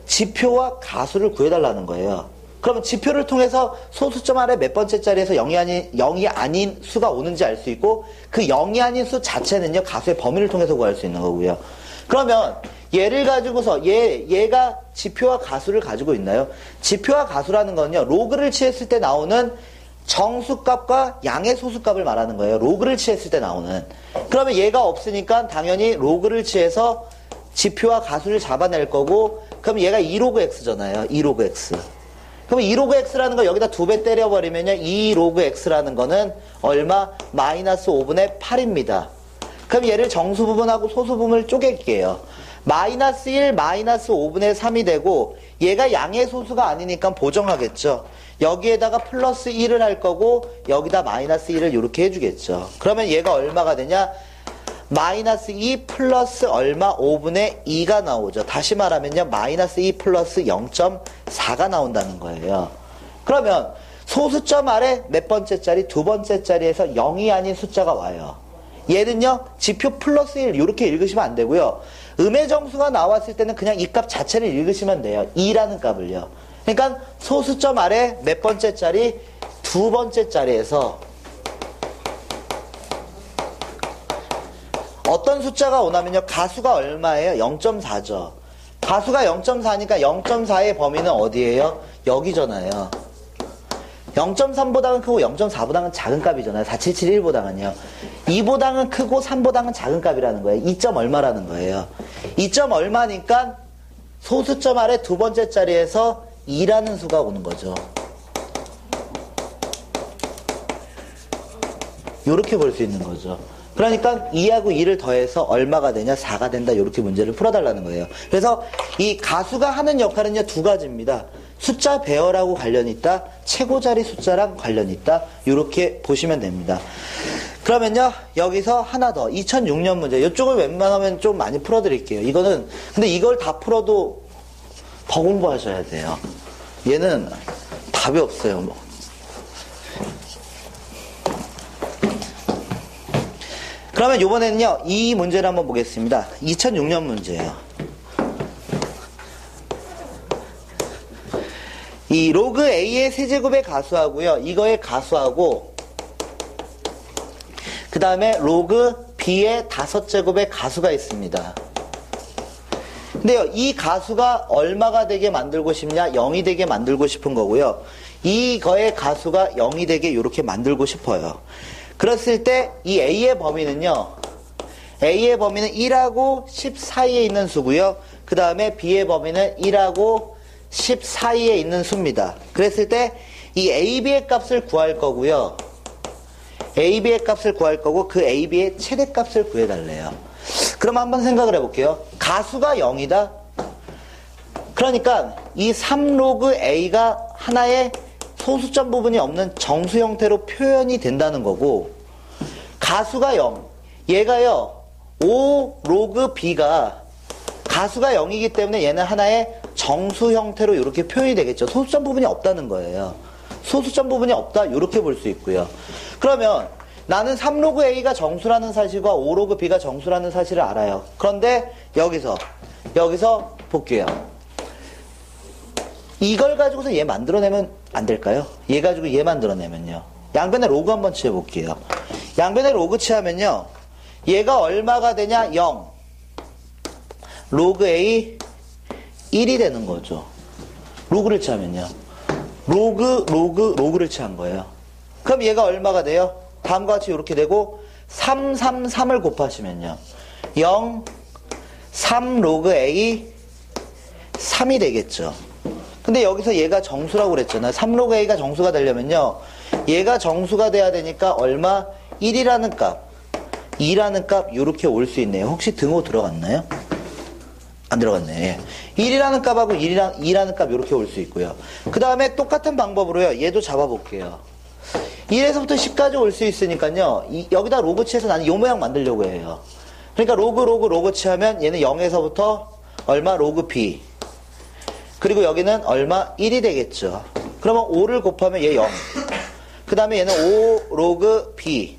지표와 가수를 구해달라는 거예요. 그러면 지표를 통해서 소수점 아래 몇 번째 자리에서 0이 아닌 수가 오는지 알 수 있고, 그 0이 아닌 수 자체는요, 가수의 범위를 통해서 구할 수 있는 거고요. 그러면 얘를 가지고서 얘가 지표와 가수를 가지고 있나요? 지표와 가수라는 건요, 로그를 취했을 때 나오는 정수값과 양의 소수값을 말하는 거예요. 로그를 취했을 때 나오는. 그러면 얘가 없으니까 당연히 로그를 취해서 지표와 가수를 잡아낼 거고, 그럼 얘가 2로그 x잖아요. 2로그 x. 그럼 2로그 x라는 거 여기다 2배 때려버리면요, 2로그 x라는 거는 얼마? 마이너스 5분의 8입니다. 그럼 얘를 정수 부분하고 소수 부분을 쪼갤게요. 마이너스 1, 마이너스 5분의 3이 되고, 얘가 양의 소수가 아니니까 보정하겠죠. 여기에다가 플러스 1을 할 거고, 여기다 마이너스 1을 이렇게 해주겠죠. 그러면 얘가 얼마가 되냐? 마이너스 2 플러스 얼마? 5분의 2가 나오죠. 다시 말하면요, 마이너스 2 플러스 0.4가 나온다는 거예요. 그러면 소수점 아래 몇 번째 자리? 두 번째 자리에서 0이 아닌 숫자가 와요. 얘는요, 지표 플러스 1 이렇게 읽으시면 안 되고요, 음의 정수가 나왔을 때는 그냥 이 값 자체를 읽으시면 돼요. 2라는 값을요. 그러니까 소수점 아래 몇 번째 자리? 두 번째 자리에서 어떤 숫자가 오냐면요, 가수가 얼마예요? 0.4죠. 가수가 0.4니까 0.4의 범위는 어디예요? 여기잖아요. 0.3보다는 크고 0.4보다는 작은 값이잖아요. 4771보다는요. 2보다는 크고 3보다는 작은 값이라는 거예요. 2점 얼마라는 거예요. 2점 얼마니까 소수점 아래 두 번째 자리에서 2라는 수가 오는 거죠. 이렇게 볼 수 있는 거죠. 그러니까 2하고 2를 더해서 얼마가 되냐? 4가 된다. 이렇게 문제를 풀어달라는 거예요. 그래서 이 가수가 하는 역할은요, 두 가지입니다. 숫자 배열하고 관련이 있다, 최고자리 숫자랑 관련이 있다. 이렇게 보시면 됩니다. 그러면요, 여기서 하나 더, 2006년 문제. 이쪽을 웬만하면 좀 많이 풀어드릴게요. 이거는, 근데 이걸 다 풀어도 더 공부하셔야 돼요. 얘는 답이 없어요, 뭐. 그러면 이번에는요, 이 문제를 한번 보겠습니다. 2006년 문제예요. 이 로그 A의 세제곱의 가수하고요, 이거의 가수하고, 그 다음에 로그 B의 5제곱의 가수가 있습니다. 근데요, 이 가수가 얼마가 되게 만들고 싶냐? 0이 되게 만들고 싶은 거고요. 이거의 가수가 0이 되게 이렇게 만들고 싶어요. 그랬을 때 이 A의 범위는요, A의 범위는 1하고 10 사이에 있는 수고요. 그 다음에 B의 범위는 1하고 10 사이에 있는 수입니다. 그랬을 때 이 AB의 값을 구할 거고요. AB의 값을 구할 거고, 그 AB의 최대값을 구해달래요. 그럼 한번 생각을 해볼게요. 가수가 0이다. 그러니까 이 3로그 A가 하나의 소수점 부분이 없는 정수 형태로 표현이 된다는 거고, 가수가 0, 얘가요 5로그 B가 가수가 0이기 때문에 얘는 하나의 정수 형태로 이렇게 표현이 되겠죠. 소수점 부분이 없다는 거예요. 소수점 부분이 없다, 이렇게 볼 수 있고요. 그러면 나는 3로그 A가 정수라는 사실과 5로그 B가 정수라는 사실을 알아요. 그런데 여기서 볼게요. 이걸 가지고서 얘 만들어내면 안 될까요? 얘 가지고 얘 만들어내면요, 양변에 로그 한번 취해볼게요. 양변에 로그 취하면요, 얘가 얼마가 되냐? 0. 로그 A 1이 되는 거죠. 로그를 취하면요. 로그를 취한 거예요. 그럼 얘가 얼마가 돼요? 다음과 같이 이렇게 되고, 3을 곱하시면요, 0, 3 로그 A 3이 되겠죠. 근데 여기서 얘가 정수라고 그랬잖아요. 3로그 A가 정수가 되려면요, 얘가 정수가 돼야 되니까 얼마? 1이라는 값. 2라는 값 이렇게 올 수 있네요. 혹시 등호 들어갔나요? 안 들어갔네. 예. 1이라는 값하고 2라는 값 이렇게 올 수 있고요. 그 다음에 똑같은 방법으로요. 얘도 잡아볼게요. 1에서부터 10까지 올 수 있으니까요. 여기다 로그 치해서 나는 이 모양 만들려고 해요. 그러니까 로그 치하면 얘는 0에서부터 얼마? 로그 b. 그리고 여기는 얼마? 1이 되겠죠. 그러면 5를 곱하면 얘 0. 그 다음에 얘는 5 로그 b.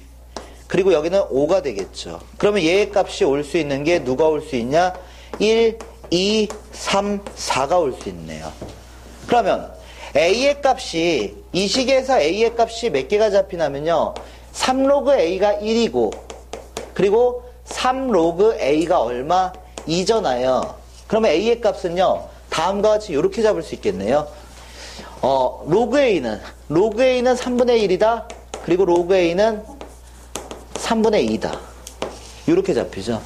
그리고 여기는 5가 되겠죠. 그러면 얘의 값이 올 수 있는 게 누가 올 수 있냐? 1, 2, 3, 4가 올 수 있네요. 그러면 a의 값이 이 식에서 a의 값이 몇 개가 잡히냐면요. 3로그 a가 1이고 그리고 3로그 a가 얼마? 2잖아요. 그러면 a의 값은요. 다음과 같이 이렇게 잡을 수 있겠네요. 로그 a는 3분의 1이다. 그리고 로그 a는 3분의 2다. 이렇게 잡히죠.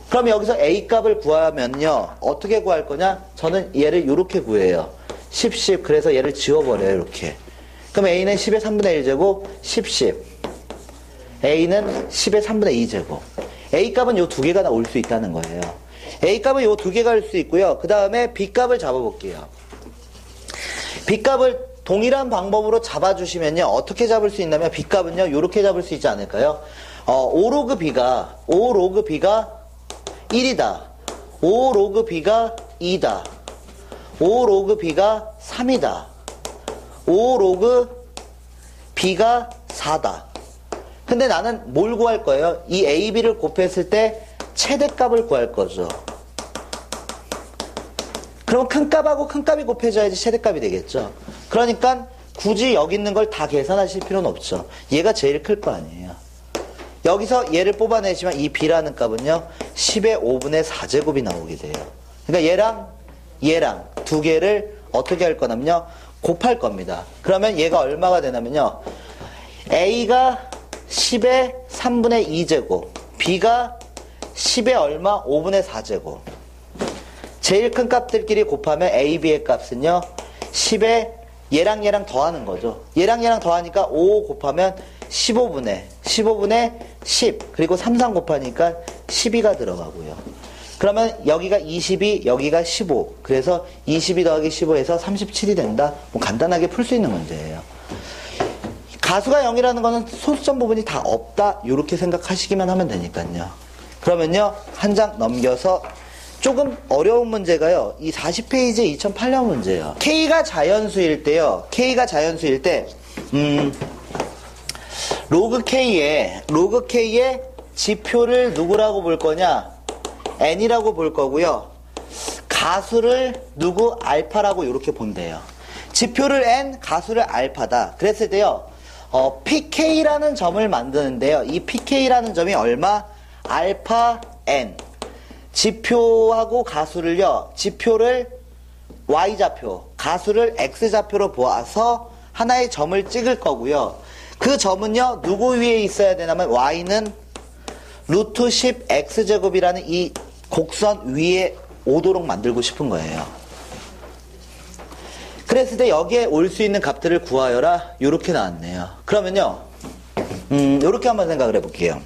그럼 여기서 a 값을 구하면요. 어떻게 구할 거냐? 저는 얘를 이렇게 구해요. 10, 10. 그래서 얘를 지워버려요. 이렇게. 그럼 a는 10의 3분의 1제곱, 10, 10. a는 10의 3분의 2제곱. a 값은 요 두 개가 올 수 있다는 거예요. a 값은 요 두 개가 올 수 있고요. 그 다음에 b 값을 잡아볼게요. b 값을 동일한 방법으로 잡아주시면요. 어떻게 잡을 수 있냐면 b 값은요. 요렇게 잡을 수 있지 않을까요? 5 로그 b가 1이다. 5 로그 b가 2다. 5 로그 b가 3이다. 5 로그 b가 4다. 근데 나는 뭘 구할 거예요? 이 a, b를 곱했을 때 최대값을 구할 거죠. 그럼 큰 값하고 큰 값이 곱해져야지 최대값이 되겠죠. 그러니까 굳이 여기 있는 걸 다 계산하실 필요는 없죠. 얘가 제일 클 거 아니에요. 여기서 얘를 뽑아내시면 이 b라는 값은요. 10의 5분의 4제곱이 나오게 돼요. 그러니까 얘랑 두 개를 어떻게 할 거냐면요. 곱할 겁니다. 그러면 얘가 얼마가 되냐면요. a가 10의 3분의 2제곱, b가 10의 얼마? 5분의 4제곱. 제일 큰 값들끼리 곱하면 a, b의 값은요. 10의 얘랑 더하는 거죠. 얘랑 더하니까 5 곱하면 15분의 10 그리고 3, 3 곱하니까 12가 들어가고요. 그러면 여기가 22 여기가 15 그래서 22 더하기 15해서 37이 된다. 뭐 간단하게 풀 수 있는 문제예요. 가수가 0이라는 거는 소수점 부분이 다 없다 이렇게 생각하시기만 하면 되니까요. 그러면요 한 장 넘겨서 조금 어려운 문제가요. 이 40페이지 2008년 문제예요. K가 자연수일 때요. 로그 K의 지표를 누구라고 볼 거냐? N이라고 볼 거고요. 가수를 누구? 알파라고 이렇게 본대요. 지표를 N, 가수를 알파다. 그랬을 때요. PK라는 점을 만드는데요. 이 PK라는 점이 얼마? 알파 N. 지표하고 가수를요. 지표를 Y좌표, 가수를 X좌표로 보아서 하나의 점을 찍을 거고요. 그 점은요. 누구 위에 있어야 되냐면 Y는 루트 10 X제곱이라는 이 곡선 위에 오도록 만들고 싶은 거예요. 그랬을 때 여기에 올 수 있는 값들을 구하여라. 요렇게 나왔네요. 그러면요. 요렇게 한번 생각을 해볼게요.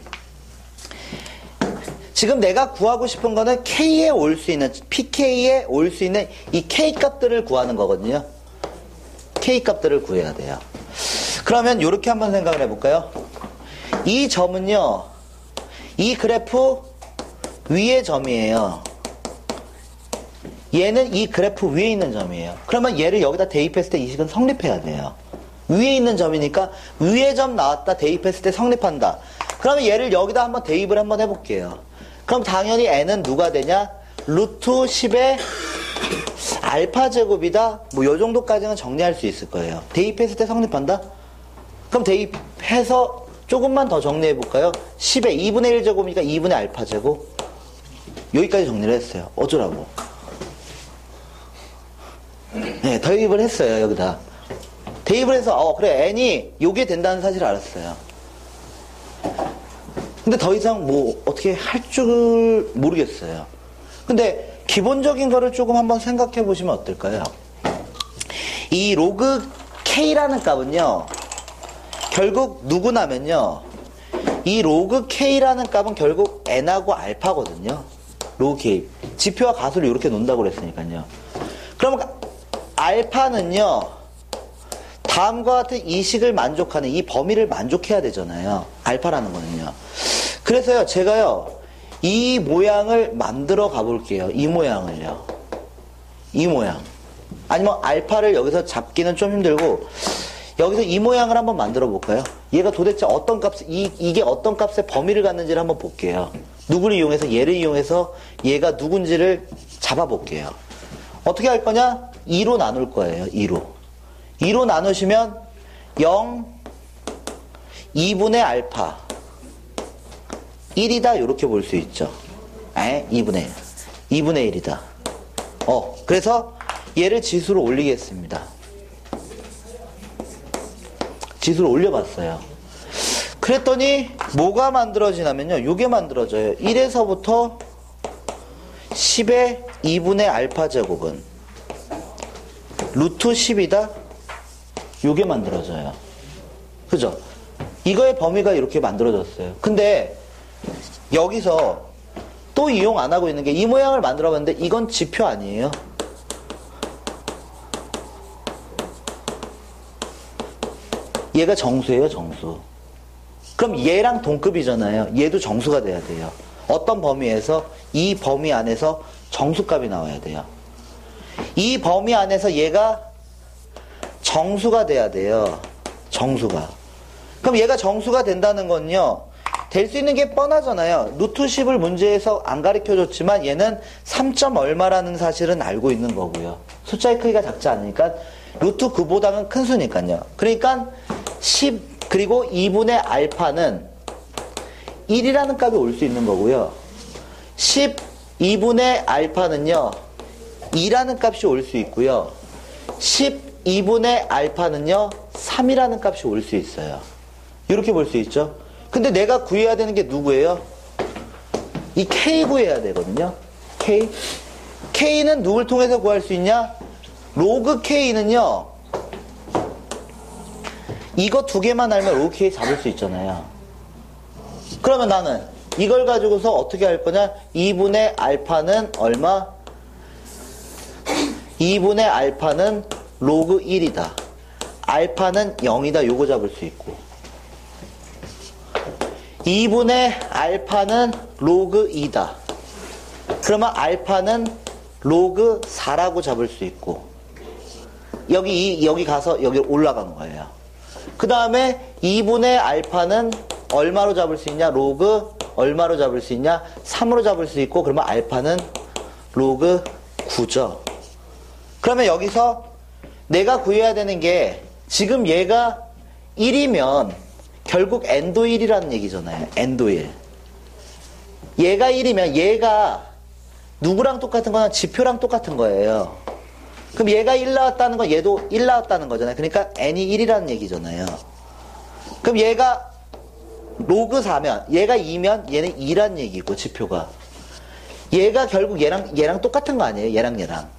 지금 내가 구하고 싶은 거는 K에 올 수 있는, PK에 올 수 있는 이 K 값들을 구하는 거거든요. K 값들을 구해야 돼요. 그러면 요렇게 한번 생각을 해볼까요? 이 점은요, 이 그래프 위의 점이에요. 얘는 이 그래프 위에 있는 점이에요. 그러면 얘를 여기다 대입했을 때 이 식은 성립해야 돼요. 위에 있는 점이니까 위의 점 나왔다 대입했을 때 성립한다. 그러면 얘를 여기다 한번 대입을 한번 해볼게요. 그럼 당연히 n은 누가 되냐? 루트 10의 알파 제곱이다. 뭐 요 정도까지는 정리할 수 있을 거예요. 대입했을 때 성립한다? 그럼 대입해서 조금만 더 정리해 볼까요? 10의 2분의 1 제곱이니까 2분의 알파 제곱. 여기까지 정리를 했어요. 어쩌라고? 네, 대입을 했어요. 여기다. 대입을 해서 그래 n이 요게 된다는 사실을 알았어요. 근데 더 이상 뭐 어떻게 할 줄 모르겠어요. 근데 기본적인 거를 조금 한번 생각해 보시면 어떨까요? 이 로그 K라는 값은요. 결국 누구냐면요. 이 로그 K라는 값은 결국 N하고 알파거든요. 로그 K. 지표와 가수를 이렇게 놓는다고 그랬으니까요. 그러면 알파는요, 다음과 같은 이 식을 만족하는 이 범위를 만족해야 되잖아요. 알파라는 거는요. 그래서요, 제가요, 이 모양을 만들어 가볼게요. 이 모양을요. 이 모양. 아니면 알파를 여기서 잡기는 좀 힘들고, 여기서 이 모양을 한번 만들어 볼까요? 얘가 도대체 어떤 값, 이게 어떤 값의 범위를 갖는지를 한번 볼게요. 누구를 이용해서, 얘를 이용해서 얘가 누군지를 잡아볼게요. 어떻게 할 거냐? 2로 나눌 거예요. 2로. 2로 나누시면 0, 2분의 알파, 1이다. 이렇게 볼 수 있죠. 2분의 1이다. 그래서 얘를 지수로 올리겠습니다. 지수를 올려봤어요. 그랬더니 뭐가 만들어지냐면요. 요게 만들어져요. 1에서부터 10의 2분의 알파 제곱은 루트 10이다. 요게 만들어져요. 그죠? 이거의 범위가 이렇게 만들어졌어요. 근데 여기서 또 이용 안 하고 있는 게 이 모양을 만들어 봤는데 이건 지표 아니에요. 얘가 정수예요, 정수. 그럼 얘랑 동급이잖아요. 얘도 정수가 돼야 돼요. 어떤 범위에서? 이 범위 안에서 정수값이 나와야 돼요. 이 범위 안에서 얘가 정수가 돼야 돼요. 정수가. 그럼 얘가 정수가 된다는 건요, 될 수 있는 게 뻔하잖아요. 루트 10을 문제에서 안 가르쳐줬지만 얘는 3점 얼마라는 사실은 알고 있는 거고요. 숫자의 크기가 작지 않으니까 루트 9보다는 큰 수니까요. 그러니까 10 그리고 2분의 알파는 1이라는 값이 올 수 있는 거고요. 10 2분의 알파는요 2라는 값이 올 수 있고요. 10 2분의 알파는요 3이라는 값이 올 수 있어요. 이렇게 볼 수 있죠. 근데 내가 구해야 되는 게 누구예요? 이 K 구해야 되거든요. K. K는 누굴 통해서 구할 수 있냐? 로그 K는요, 이거 두 개만 알면 로그 K 잡을 수 있잖아요. 그러면 나는 이걸 가지고서 어떻게 할 거냐? 2분의 알파는 얼마? 2분의 알파는 로그 1이다. 알파는 0이다. 요거 잡을 수 있고. 2분의 알파는 로그 2다. 그러면 알파는 로그 4라고 잡을 수 있고. 여기 가서 여기 올라간 거예요. 그 다음에 2분의 알파는 얼마로 잡을 수 있냐? 로그 얼마로 잡을 수 있냐? 3으로 잡을 수 있고, 그러면 알파는 로그 9죠. 그러면 여기서 내가 구해야 되는 게, 지금 얘가 1이면 결국 n도 1이라는 얘기잖아요. n도 1. 얘가 1이면 얘가 누구랑 똑같은 거냐? 지표랑 똑같은 거예요. 그럼 얘가 1 나왔다는 건 얘도 1 나왔다는 거잖아요. 그러니까 n이 1이라는 얘기잖아요. 그럼 얘가 로그 4면, 얘가 2면 얘는 2라는 얘기고, 지표가. 얘가 결국 얘랑 똑같은 거 아니에요? 얘랑.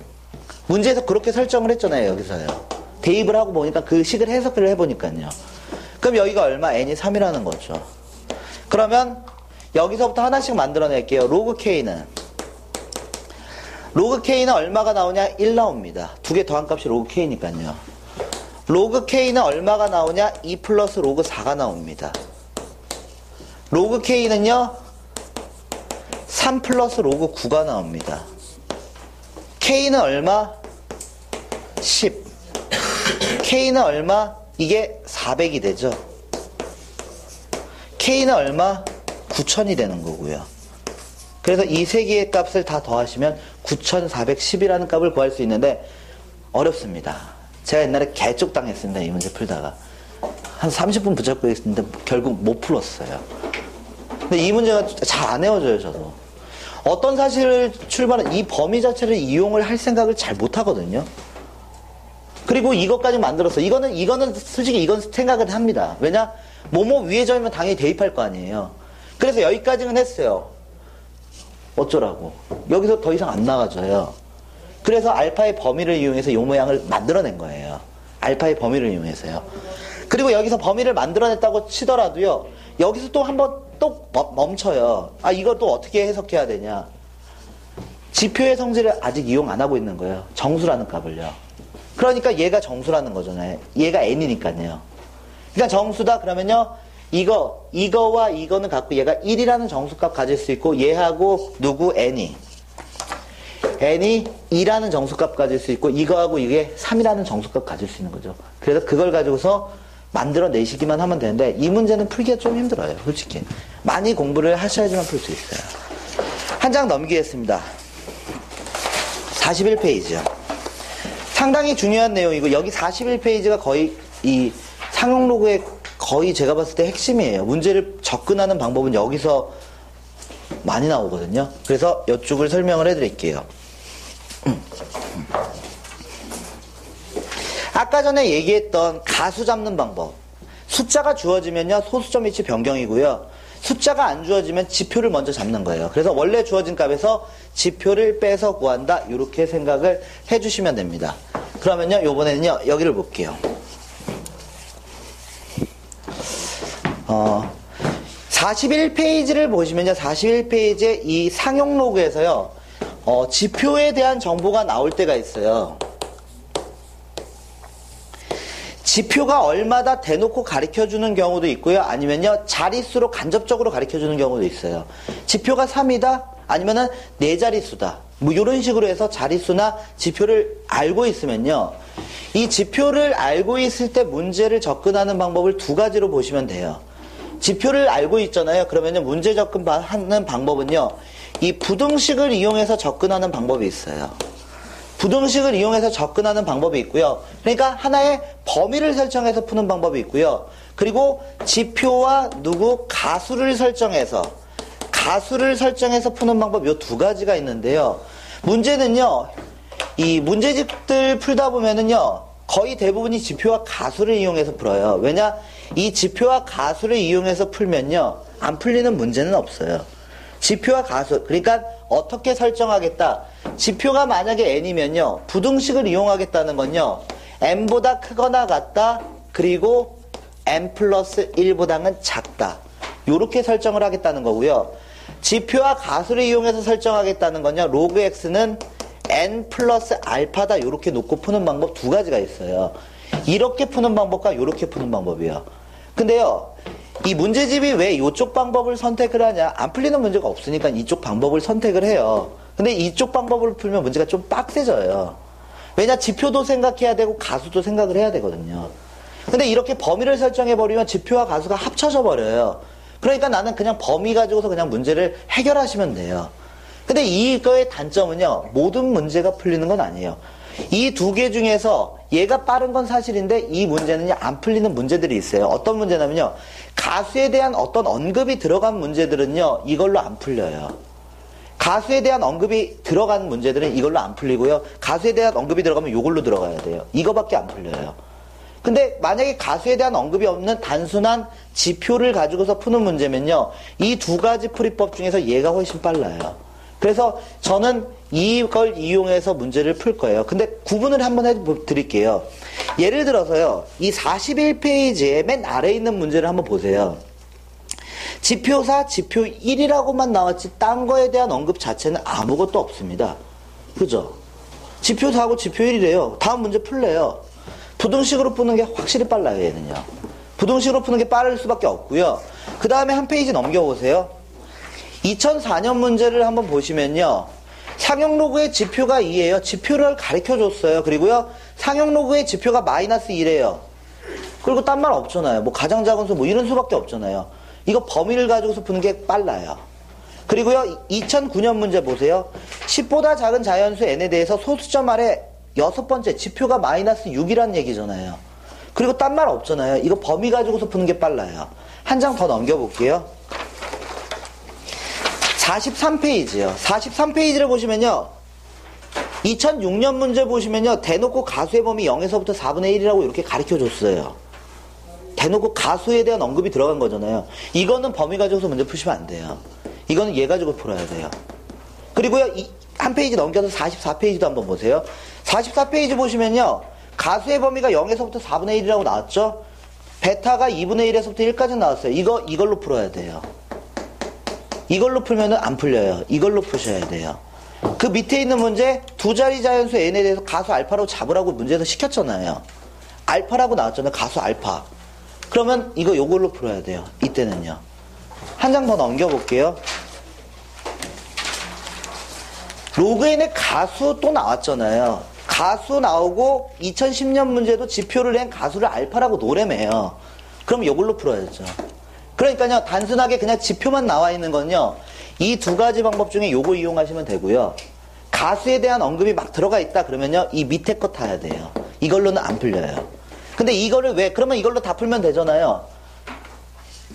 문제에서 그렇게 설정을 했잖아요, 여기서요. 대입을 하고 보니까 그 식을 해석을 해보니까요. 그럼 여기가 얼마? n이 3이라는 거죠. 그러면 여기서부터 하나씩 만들어낼게요. 로그 k는 얼마가 나오냐? 1 나옵니다. 두 개 더한 값이 로그 k니까요. 로그 k는 얼마가 나오냐? 2 플러스 로그 4가 나옵니다. 로그 k는요 3 플러스 로그 9가 나옵니다. k는 얼마? 10. k는 얼마? 이게 400이 되죠. k는 얼마? 9000이 되는 거고요. 그래서 이 세 개의 값을 다 더하시면 9410이라는 값을 구할 수 있는데 어렵습니다. 제가 옛날에 개쪽 당했습니다. 이 문제 풀다가 한 30분 붙잡고 있었는데 결국 못 풀었어요. 근데 이 문제가 잘 안 외워져요. 저도 어떤 사실을 출발한 이 범위 자체를 이용을 할 생각을 잘 못하거든요. 그리고 이것까지 만들었어. 이거는 솔직히 이건 생각을 합니다. 왜냐? 뭐뭐 위에 점이면 당연히 대입할 거 아니에요. 그래서 여기까지는 했어요. 어쩌라고. 여기서 더 이상 안 나가져요. 그래서 알파의 범위를 이용해서 이 모양을 만들어낸 거예요. 알파의 범위를 이용해서요. 그리고 여기서 범위를 만들어냈다고 치더라도요. 여기서 또 한번 또 멈춰요. 아, 이걸 또 어떻게 해석해야 되냐. 지표의 성질을 아직 이용 안 하고 있는 거예요. 정수라는 값을요. 그러니까 얘가 정수라는 거잖아요. 얘가 n이니까요. 그러니까 정수다 그러면요. 이거와 이거는 갖고 얘가 1이라는 정수값 가질 수 있고 얘하고 누구 n이 2라는 정수값 가질 수 있고 이거하고 이게 3이라는 정수값 가질 수 있는 거죠. 그래서 그걸 가지고서 만들어내시기만 하면 되는데 이 문제는 풀기가 좀 힘들어요. 솔직히. 많이 공부를 하셔야지만 풀 수 있어요. 한 장 넘기겠습니다. 41페이지요. 상당히 중요한 내용이고 여기 41페이지가 거의 이 상용 로그의 거의 제가 봤을 때 핵심이에요. 문제를 접근하는 방법은 여기서 많이 나오거든요. 그래서 이쪽을 설명을 해드릴게요. 아까 전에 얘기했던 가수 잡는 방법. 숫자가 주어지면요. 소수점 위치 변경이고요. 숫자가 안 주어지면 지표를 먼저 잡는 거예요. 그래서 원래 주어진 값에서 지표를 빼서 구한다. 이렇게 생각을 해주시면 됩니다. 그러면요. 요번에는요. 여기를 볼게요. 41페이지를 보시면요. 41페이지에 이 상용 로그에서요. 지표에 대한 정보가 나올 때가 있어요. 지표가 얼마다 대놓고 가르쳐주는 경우도 있고요. 아니면요. 자릿수로 간접적으로 가르쳐주는 경우도 있어요. 지표가 3이다? 아니면은 4자릿수다. 뭐 이런 식으로 해서 자릿수나 지표를 알고 있으면요. 이 지표를 알고 있을 때 문제를 접근하는 방법을 두 가지로 보시면 돼요. 지표를 알고 있잖아요. 그러면요. 문제 접근하는 방법은요. 이 부등식을 이용해서 접근하는 방법이 있어요. 부등식을 이용해서 접근하는 방법이 있고요. 그러니까 하나의 범위를 설정해서 푸는 방법이 있고요. 그리고 지표와 가수를 설정해서 푸는 방법 요 두 가지가 있는데요. 문제는요. 이 문제집들 풀다 보면은요. 거의 대부분이 지표와 가수를 이용해서 풀어요. 왜냐? 이 지표와 가수를 이용해서 풀면요. 안 풀리는 문제는 없어요. 지표와 가수, 그러니까 어떻게 설정하겠다. 지표가 만약에 n이면요. 부등식을 이용하겠다는 건요. n보다 크거나 같다. 그리고 n 플러스 1보다는 작다. 요렇게 설정을 하겠다는 거고요. 지표와 가수를 이용해서 설정하겠다는 건요. 로그 x는 n 플러스 알파다. 요렇게 놓고 푸는 방법 두 가지가 있어요. 이렇게 푸는 방법과 요렇게 푸는 방법이요. 근데요. 이 문제집이 왜 이쪽 방법을 선택을 하냐? 안 풀리는 문제가 없으니까 이쪽 방법을 선택을 해요. 근데 이쪽 방법을 풀면 문제가 좀 빡세져요. 왜냐? 지표도 생각해야 되고 가수도 생각을 해야 되거든요. 근데 이렇게 범위를 설정해버리면 지표와 가수가 합쳐져 버려요. 그러니까 나는 그냥 범위 가지고서 그냥 문제를 해결하시면 돼요. 근데 이거의 단점은요. 모든 문제가 풀리는 건 아니에요. 이 두 개 중에서 얘가 빠른 건 사실인데 이 문제는 안 풀리는 문제들이 있어요. 어떤 문제냐면요. 가수에 대한 어떤 언급이 들어간 문제들은요. 이걸로 안 풀려요. 가수에 대한 언급이 들어간 문제들은 이걸로 안 풀리고요. 가수에 대한 언급이 들어가면 이걸로 들어가야 돼요. 이거밖에 안 풀려요. 근데 만약에 가수에 대한 언급이 없는 단순한 지표를 가지고서 푸는 문제면요. 이 두 가지 풀이법 중에서 얘가 훨씬 빨라요. 그래서 저는 이걸 이용해서 문제를 풀 거예요. 근데 구분을 한번 해드릴게요. 예를 들어서요. 이 41페이지에 맨 아래에 있는 문제를 한번 보세요. 지표 4, 지표 1이라고만 나왔지 딴 거에 대한 언급 자체는 아무것도 없습니다. 그죠? 지표 4하고 지표 1이래요. 다음 문제 풀래요. 부등식으로 푸는 게 확실히 빨라요. 얘는요. 부등식으로 푸는 게 빠를 수밖에 없고요. 그 다음에 한 페이지 넘겨보세요. 2004년 문제를 한번 보시면요. 상용 로그의 지표가 2예요. 지표를 가르쳐줬어요. 그리고요. 상용 로그의 지표가 마이너스 2래요. 그리고 딴 말 없잖아요. 뭐 가장 작은 수 뭐 이런 수밖에 없잖아요. 이거 범위를 가지고서 푸는 게 빨라요. 그리고요. 2009년 문제 보세요. 10보다 작은 자연수 n에 대해서 소수점 아래 6번째 지표가 마이너스 6이란 얘기잖아요. 그리고 딴 말 없잖아요. 이거 범위 가지고서 푸는 게 빨라요. 한 장 더 넘겨볼게요. 43페이지요. 43페이지를 보시면요. 2006년 문제 보시면요. 대놓고 가수의 범위 0에서부터 4분의 1이라고 이렇게 가르쳐줬어요. 대놓고 가수에 대한 언급이 들어간 거잖아요. 이거는 범위 가지고서 문제 푸시면 안 돼요. 이거는 얘 가지고 풀어야 돼요. 그리고요. 한 페이지 넘겨서 44페이지도 한번 보세요. 44페이지 보시면요. 가수의 범위가 0에서부터 4분의 1이라고 나왔죠? 베타가 2분의 1에서부터 1까지 나왔어요. 이걸로 풀어야 돼요. 이걸로 풀면은 안 풀려요. 이걸로 푸셔야 돼요. 그 밑에 있는 문제 두 자리 자연수 n에 대해서 가수 알파라고 잡으라고 문제에서 시켰잖아요. 알파라고 나왔잖아요. 가수 알파. 그러면 요걸로 풀어야 돼요. 이때는요. 한 장 더 넘겨볼게요. 로그 n의 가수 또 나왔잖아요. 가수 나오고 2010년 문제도 지표를 낸 가수를 알파라고 노래매요. 그럼 요걸로 풀어야죠. 그러니까요, 단순하게 그냥 지표만 나와 있는 건요, 이 두 가지 방법 중에 요거 이용하시면 되고요. 가수에 대한 언급이 막 들어가 있다 그러면요, 이 밑에 거 타야 돼요. 이걸로는 안 풀려요. 근데 이거를 그러면 이걸로 다 풀면 되잖아요.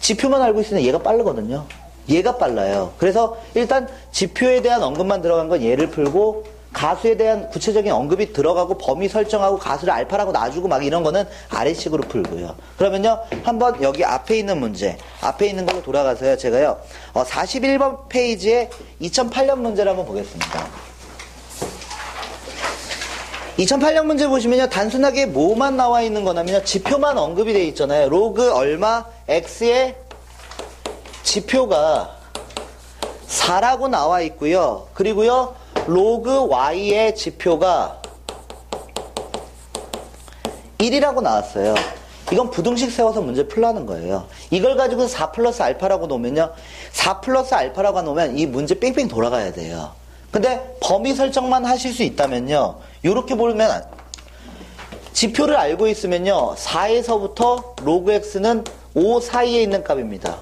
지표만 알고 있으면 얘가 빠르거든요. 얘가 빨라요. 그래서 일단 지표에 대한 언급만 들어간 건 얘를 풀고, 가수에 대한 구체적인 언급이 들어가고 범위 설정하고 가수를 알파라고 놔주고 막 이런 거는 아래식으로 풀고요. 그러면요, 한번 여기 앞에 있는 문제, 앞에 있는 걸로 돌아가서요, 제가요, 41번 페이지에 2008년 문제를 한번 보겠습니다. 2008년 문제 보시면요, 단순하게 뭐만 나와 있는 거냐면요, 지표만 언급이 되어 있잖아요. 로그 얼마 x의 지표가 4라고 나와 있고요. 그리고요, 로그 y의 지표가 1이라고 나왔어요. 이건 부등식 세워서 문제 풀라는 거예요. 이걸 가지고 4 플러스 알파라고 놓으면요, 4 플러스 알파라고 놓으면 이 문제 뺑뺑 돌아가야 돼요. 근데 범위 설정만 하실 수 있다면요, 요렇게 보면 지표를 알고 있으면요, 4에서부터 로그 x는 5 사이에 있는 값입니다.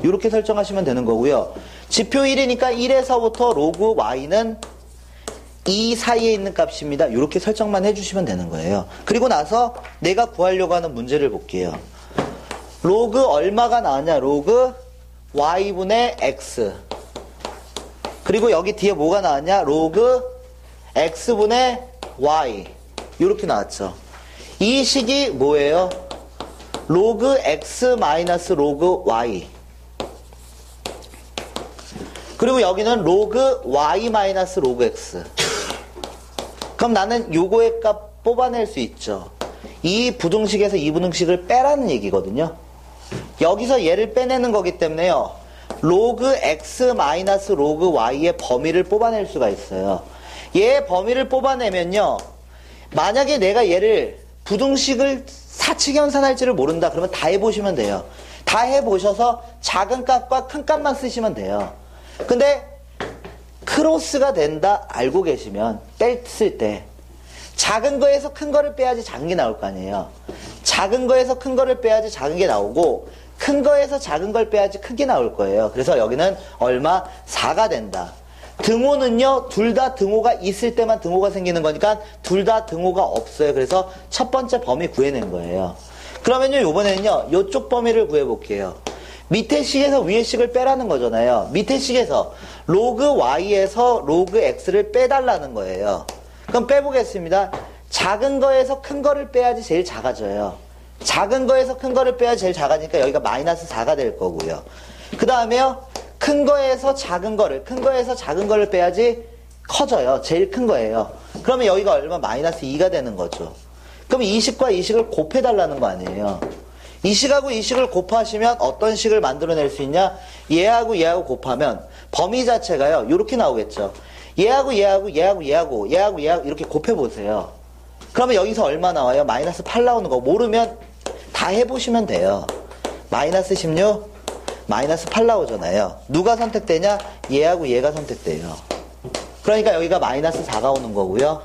요렇게 설정하시면 되는 거고요. 지표 1이니까 1에서부터 로그 y는 2 사이에 있는 값입니다. 이렇게 설정만 해주시면 되는 거예요. 그리고 나서 내가 구하려고 하는 문제를 볼게요. 로그 얼마가 나왔냐? 로그 y분의 x. 그리고 여기 뒤에 뭐가 나왔냐? 로그 x분의 y. 이렇게 나왔죠. 이 식이 뭐예요? 로그 x 마이너스 로그 y. 그리고 여기는 로그 y 마이너스 로그 x. 그럼 나는 요거의 값 뽑아낼 수 있죠. 이 부등식에서 이 부등식을 빼라는 얘기거든요. 여기서 얘를 빼내는 거기 때문에요, 로그 x 마이너스 로그 y의 범위를 뽑아낼 수가 있어요. 얘의 범위를 뽑아내면요, 만약에 내가 얘를 부등식을 사칙연산할지를 모른다 그러면 다 해보시면 돼요. 다 해보셔서 작은 값과 큰 값만 쓰시면 돼요. 근데 크로스가 된다 알고 계시면 뺐을 때 작은 거에서 큰 거를 빼야지 작은 게 나올 거 아니에요. 작은 거에서 큰 거를 빼야지 작은 게 나오고, 큰 거에서 작은 걸 빼야지 큰 게 나올 거예요. 그래서 여기는 얼마? 4가 된다. 등호는요, 둘 다 등호가 있을 때만 등호가 생기는 거니까 둘 다 등호가 없어요. 그래서 첫 번째 범위 구해낸 거예요. 그러면요, 요번에는요, 요쪽 범위를 구해볼게요. 밑에 식에서 위에 식을 빼라는 거잖아요. 밑에 식에서 로그 y에서 로그 x를 빼달라는 거예요. 그럼 빼보겠습니다. 작은 거에서 큰 거를 빼야지 제일 작아져요. 작은 거에서 큰 거를 빼야지 제일 작아지니까 여기가 마이너스 4가 될 거고요. 그 다음에요, 큰 거에서 작은 거를 빼야지 커져요. 제일 큰 거예요. 그러면 여기가 얼마? 마이너스 2가 되는 거죠. 그럼 이 식과 이 식을 곱해달라는 거 아니에요. 이 식하고 이 식을 곱하시면 어떤 식을 만들어낼 수 있냐? 얘하고 얘하고 곱하면 범위 자체가요, 이렇게 나오겠죠. 얘하고 이렇게 곱해보세요. 그러면 여기서 얼마 나와요? 마이너스 8 나오는 거. 모르면 다 해보시면 돼요. 마이너스 16, 마이너스 8 나오잖아요. 누가 선택되냐? 얘하고 얘가 선택돼요. 그러니까 여기가 마이너스 4가 오는 거고요.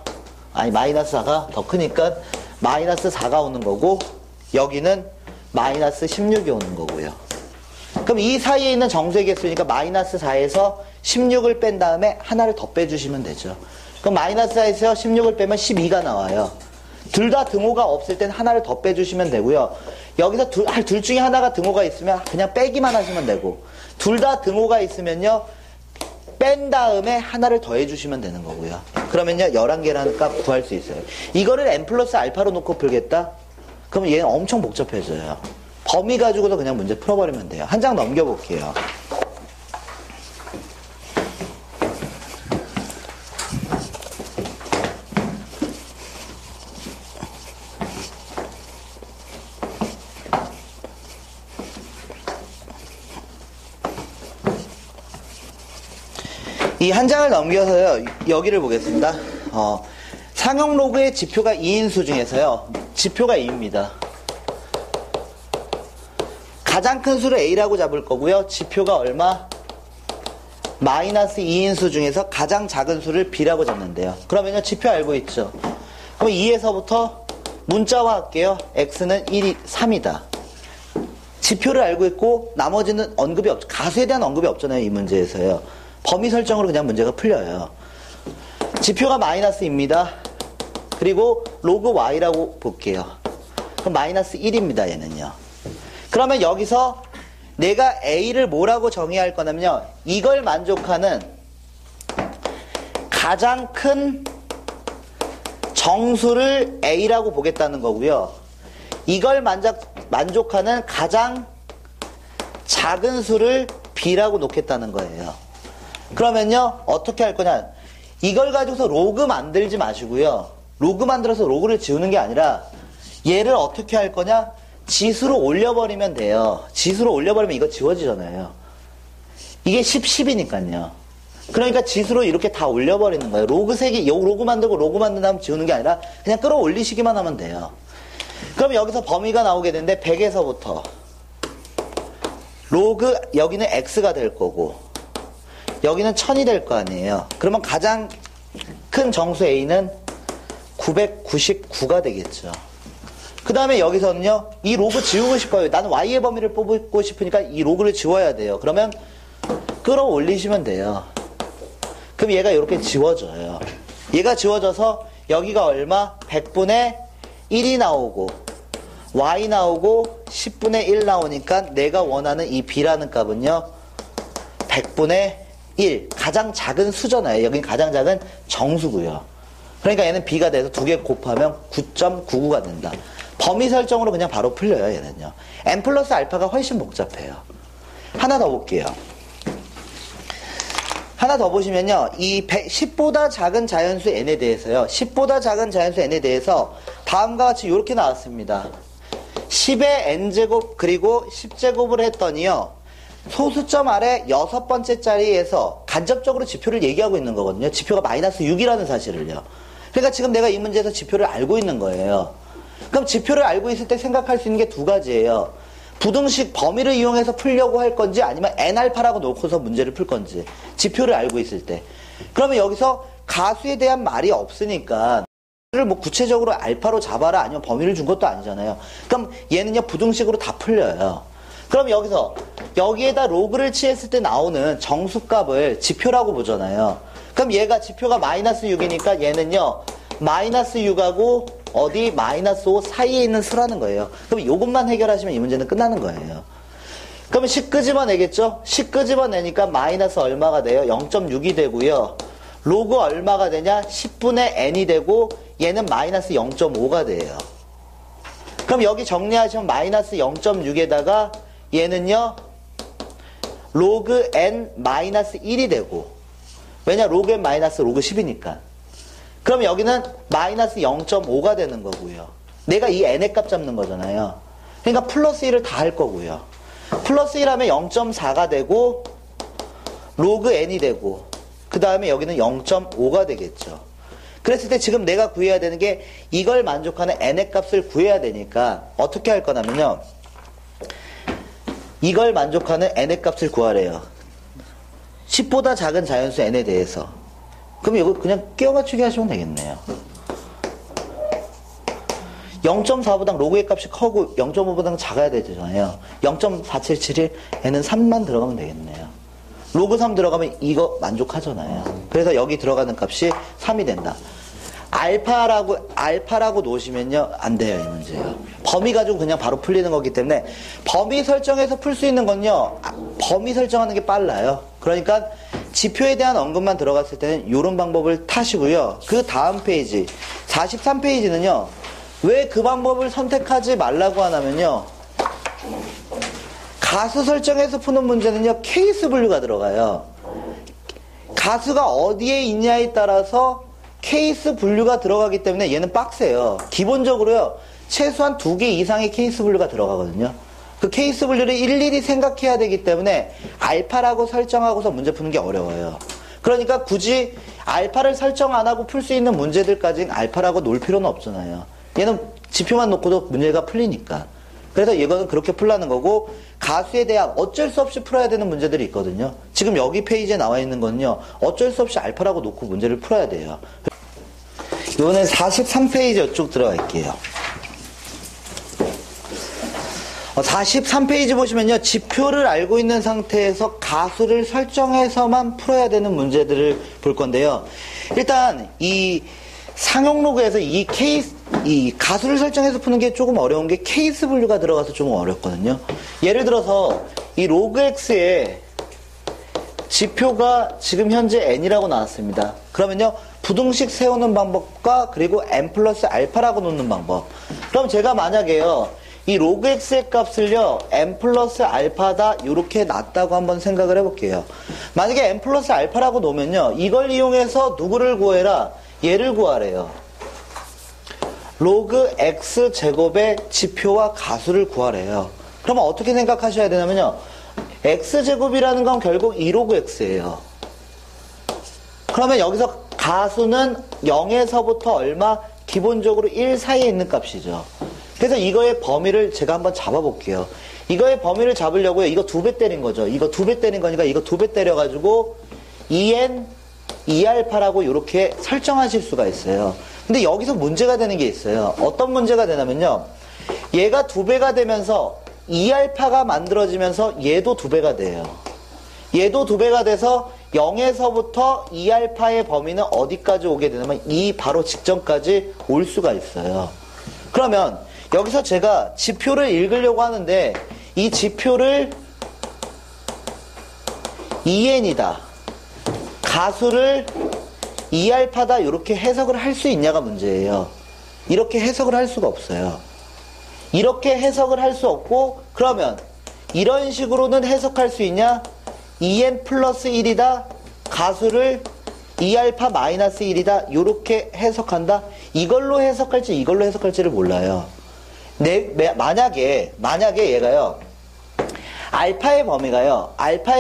아니, 마이너스 4가 더 크니까 마이너스 4가 오는 거고, 여기는 마이너스 16이 오는 거고요. 그럼 이 사이에 있는 정수의 개수니까 마이너스 4에서 16을 뺀 다음에 하나를 더 빼주시면 되죠. 그럼 마이너스 4에서 16을 빼면 12가 나와요. 둘 다 등호가 없을 땐 하나를 더 빼주시면 되고요. 여기서 둘 중에 하나가 등호가 있으면 그냥 빼기만 하시면 되고, 둘 다 등호가 있으면요, 뺀 다음에 하나를 더 해주시면 되는 거고요. 그러면요, 11개라는 값 구할 수 있어요. 이거를 n 플러스 알파로 놓고 풀겠다? 그럼 얘는 엄청 복잡해져요. 범위 가지고도 그냥 문제 풀어버리면 돼요. 한 장 넘겨볼게요. 이 한 장을 넘겨서요, 여기를 보겠습니다. 상형 로그의 지표가 2인수 중에서요, 지표가 A입니다. 가장 큰 수를 A라고 잡을 거고요, 지표가 얼마? 마이너스 2인수 중에서 가장 작은 수를 B라고 잡는데요. 그러면요, 지표 알고 있죠? 그럼 2에서부터 문자화 할게요. X는 1이 3이다. 지표를 알고 있고 나머지는 언급이 없죠. 가수에 대한 언급이 없잖아요, 이 문제에서요. 범위 설정으로 그냥 문제가 풀려요. 지표가 마이너스입니다. 그리고 로그 Y라고 볼게요. 그럼 마이너스 1입니다, 얘는요. 그러면 여기서 내가 A를 뭐라고 정의할 거냐면요, 이걸 만족하는 가장 큰 정수를 A라고 보겠다는 거고요. 이걸 만족하는 가장 작은 수를 B라고 놓겠다는 거예요. 그러면요, 어떻게 할 거냐. 이걸 가지고서 로그 만들지 마시고요. 로그 만들어서 로그를 지우는 게 아니라 얘를 어떻게 할 거냐. 지수로 올려버리면 돼요. 지수로 올려버리면 이거 지워지잖아요. 이게 10, 10이니까요. 그러니까 지수로 이렇게 다 올려버리는 거예요. 로그 색이, 로그 만들고 로그 만든 다음 지우는 게 아니라 그냥 끌어올리시기만 하면 돼요. 그럼 여기서 범위가 나오게 되는데 100에서부터 로그, 여기는 X가 될 거고 여기는 1000이 될 거 아니에요. 그러면 가장 큰 정수 A는 999가 되겠죠. 그 다음에 여기서는요, 이 로그 지우고 싶어요. 나는 Y의 범위를 뽑고 싶으니까 이 로그를 지워야 돼요. 그러면 끌어올리시면 돼요. 그럼 얘가 이렇게 지워져요. 얘가 지워져서 여기가 얼마? 100분의 1이 나오고 Y 나오고 10분의 1 나오니까 내가 원하는 이 B라는 값은요, 100분의 1. 가장 작은 수잖아요. 여긴 가장 작은 정수고요. 그러니까 얘는 B가 돼서 두 개 곱하면 9.99가 된다. 범위 설정으로 그냥 바로 풀려요, 얘는요. N 플러스 알파가 훨씬 복잡해요. 하나 더 볼게요. 하나 더 보시면요, 이 10보다 작은 자연수 N에 대해서요, 10보다 작은 자연수 N에 대해서 다음과 같이 이렇게 나왔습니다. 10의 N제곱 그리고 10제곱을 했더니요, 소수점 아래 6번째 자리에서 간접적으로 지표를 얘기하고 있는 거거든요. 지표가 마이너스 6이라는 사실을요. 그러니까 지금 내가 이 문제에서 지표를 알고 있는 거예요. 그럼 지표를 알고 있을 때 생각할 수 있는 게 두 가지예요. 부등식 범위를 이용해서 풀려고 할 건지 아니면 N알파라고 놓고서 문제를 풀 건지. 지표를 알고 있을 때. 그러면 여기서 가수에 대한 말이 없으니까 를 뭐 구체적으로 알파로 잡아라 아니면 범위를 준 것도 아니잖아요. 그럼 얘는요, 부등식으로 다 풀려요. 그럼 여기서 여기에다 로그를 취했을 때 나오는 정수값을 지표라고 보잖아요. 그럼 얘가 지표가 마이너스 6이니까 얘는요, 마이너스 6하고 어디 마이너스 5 사이에 있는 수라는 거예요. 그럼 이것만 해결하시면 이 문제는 끝나는 거예요. 그러면 10 끄집어내겠죠? 10 끄집어내니까 마이너스 얼마가 돼요? 0.6이 되고요. 로그 얼마가 되냐? 10분의 n이 되고 얘는 마이너스 0.5가 돼요. 그럼 여기 정리하시면 마이너스 0.6에다가 얘는요, 로그 n 마이너스 1이 되고, 왜냐? 로그 n 마이너스 로그 10이니까. 그럼 여기는 마이너스 0.5가 되는 거고요. 내가 이 n의 값 잡는 거잖아요. 그러니까 플러스 1을 다 할 거고요. 플러스 1 하면 0.4가 되고 로그 n이 되고 그 다음에 여기는 0.5가 되겠죠. 그랬을 때 지금 내가 구해야 되는 게 이걸 만족하는 n의 값을 구해야 되니까 어떻게 할 거냐면요, 이걸 만족하는 n의 값을 구하래요. 10보다 작은 자연수 n에 대해서. 그럼 이거 그냥 끼워 맞추기 하시면 되겠네요. 0.4보다 로그의 값이 커고 0.5보다 작아야 되잖아요. 0.4771 n은 3만 들어가면 되겠네요. 로그 3 들어가면 이거 만족하잖아요. 그래서 여기 들어가는 값이 3이 된다. 알파라고 놓으시면요, 안 돼요, 이 문제요. 범위 가지고 그냥 바로 풀리는 거기 때문에 범위 설정해서 풀 수 있는 건요, 범위 설정하는 게 빨라요. 그러니까 지표에 대한 언급만 들어갔을 때는 이런 방법을 타시고요. 그 다음 페이지 43페이지는요 왜 그 방법을 선택하지 말라고 하냐면요, 가수 설정해서 푸는 문제는요, 케이스 분류가 들어가요. 가수가 어디에 있냐에 따라서 케이스 분류가 들어가기 때문에 얘는 빡세요. 기본적으로요, 최소한 2개 이상의 케이스 분류가 들어가거든요. 그 케이스 분류를 일일이 생각해야 되기 때문에 알파라고 설정하고서 문제 푸는 게 어려워요. 그러니까 굳이 알파를 설정 안 하고 풀 수 있는 문제들까지 알파라고 놓을 필요는 없잖아요. 얘는 지표만 놓고도 문제가 풀리니까. 그래서 이거는 그렇게 풀라는 거고, 가수에 대한 어쩔 수 없이 풀어야 되는 문제들이 있거든요. 지금 여기 페이지에 나와 있는 거는요, 어쩔 수 없이 알파라고 놓고 문제를 풀어야 돼요. 이번엔 43페이지 이쪽 들어갈게요. 43페이지 보시면요, 지표를 알고 있는 상태에서 가수를 설정해서만 풀어야 되는 문제들을 볼 건데요. 일단 이 상용 로그에서 이 가수를 설정해서 푸는 게 조금 어려운 게 케이스 분류가 들어가서 좀 어렵거든요. 예를 들어서 이 로그 x에 지표가 지금 현재 n이라고 나왔습니다. 그러면요, 부등식 세우는 방법과 그리고 n 플러스 알파라고 놓는 방법. 그럼 제가 만약에요, 이 로그 x의 값을요, n 플러스 알파다 이렇게 놨다고 한번 생각을 해볼게요. 만약에 n 플러스 알파라고 놓으면요, 이걸 이용해서 누구를 구해라? 얘를 구하래요. 로그 x 제곱의 지표와 가수를 구하래요. 그러면 어떻게 생각하셔야 되냐면요, x 제곱이라는 건 결국 2로그 x예요. 그러면 여기서 가수는 0에서부터 얼마? 기본적으로 1 사이에 있는 값이죠. 그래서 이거의 범위를 제가 한번 잡아볼게요. 이거의 범위를 잡으려고요, 이거 2배 때린 거죠. 이거 2배 때린 거니까 이거 2배 때려가지고 2n 2알파라고 이렇게 설정하실 수가 있어요. 근데 여기서 문제가 되는 게 있어요. 어떤 문제가 되냐면요, 얘가 2배가 되면서 2알파가 만들어지면서 얘도 2배가 돼요. 얘도 2배가 돼서 0에서부터 2알파의 범위는 어디까지 오게 되냐면 이 바로 직전까지 올 수가 있어요. 그러면 여기서 제가 지표를 읽으려고 하는데 이 지표를 2n이다, 가수를 2알파다 이렇게 해석을 할 수 있냐가 문제예요. 이렇게 해석을 할 수가 없어요. 이렇게 해석을 할 수 없고, 그러면 이런 식으로는 해석할 수 있냐? 2n 플러스 1이다, 가수를 2알파 마이너스 1이다 이렇게 해석한다? 이걸로 해석할지 이걸로 해석할지를 몰라요. 만약에 얘가요, 알파의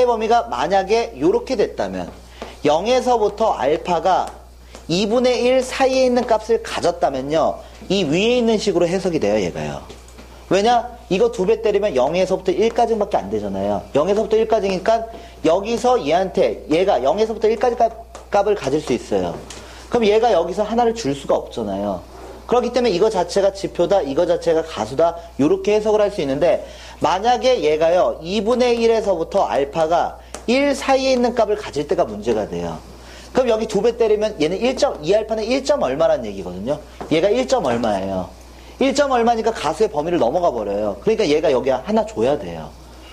범위가 만약에 이렇게 됐다면 0에서부터 알파가 2분의 1 사이에 있는 값을 가졌다면요, 이 위에 있는 식으로 해석이 돼요, 얘가요. 왜냐? 이거 2배 때리면 0에서부터 1까지밖에 안 되잖아요. 0에서부터 1까지니까 여기서 얘가 0에서부터 1까지 값을 가질 수 있어요. 그럼 얘가 여기서 하나를 줄 수가 없잖아요. 그렇기 때문에 이거 자체가 지표다, 이거 자체가 가수다 이렇게 해석을 할 수 있는데, 만약에 얘가요 2분의 1에서부터 알파가 1 사이에 있는 값을 가질 때가 문제가 돼요. 그럼 여기 2배 때리면 얘는 2알파는 1점 얼마란 얘기거든요. 얘가 1점 얼마예요. 1점 얼마니까 가수의 범위를 넘어가 버려요. 그러니까 얘가 여기 하나 줘야 돼요.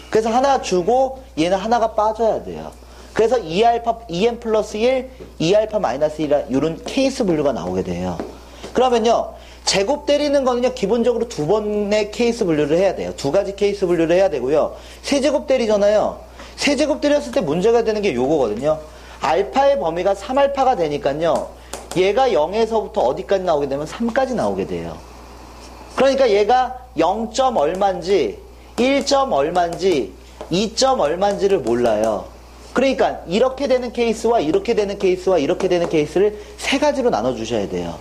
그래서 하나 주고 얘는 하나가 빠져야 돼요. 그래서 2n 플러스 1, 2알파 마이너스 1 이런 케이스 분류가 나오게 돼요. 그러면요, 제곱 때리는 거는요, 기본적으로 2번의 케이스 분류를 해야 돼요. 2가지 케이스 분류를 해야 되고요. 세제곱 때리잖아요. 세제곱 때렸을 때 문제가 되는 게 요거거든요. 알파의 범위가 3알파가 되니까요, 얘가 0에서부터 어디까지 나오게 되면 3까지 나오게 돼요. 그러니까 얘가 0점 얼마인지 1점 얼마인지 2점 얼마인지를 몰라요. 그러니까 이렇게 되는 케이스와 이렇게 되는 케이스와 이렇게 되는 케이스를 세 가지로 나눠 주셔야 돼요.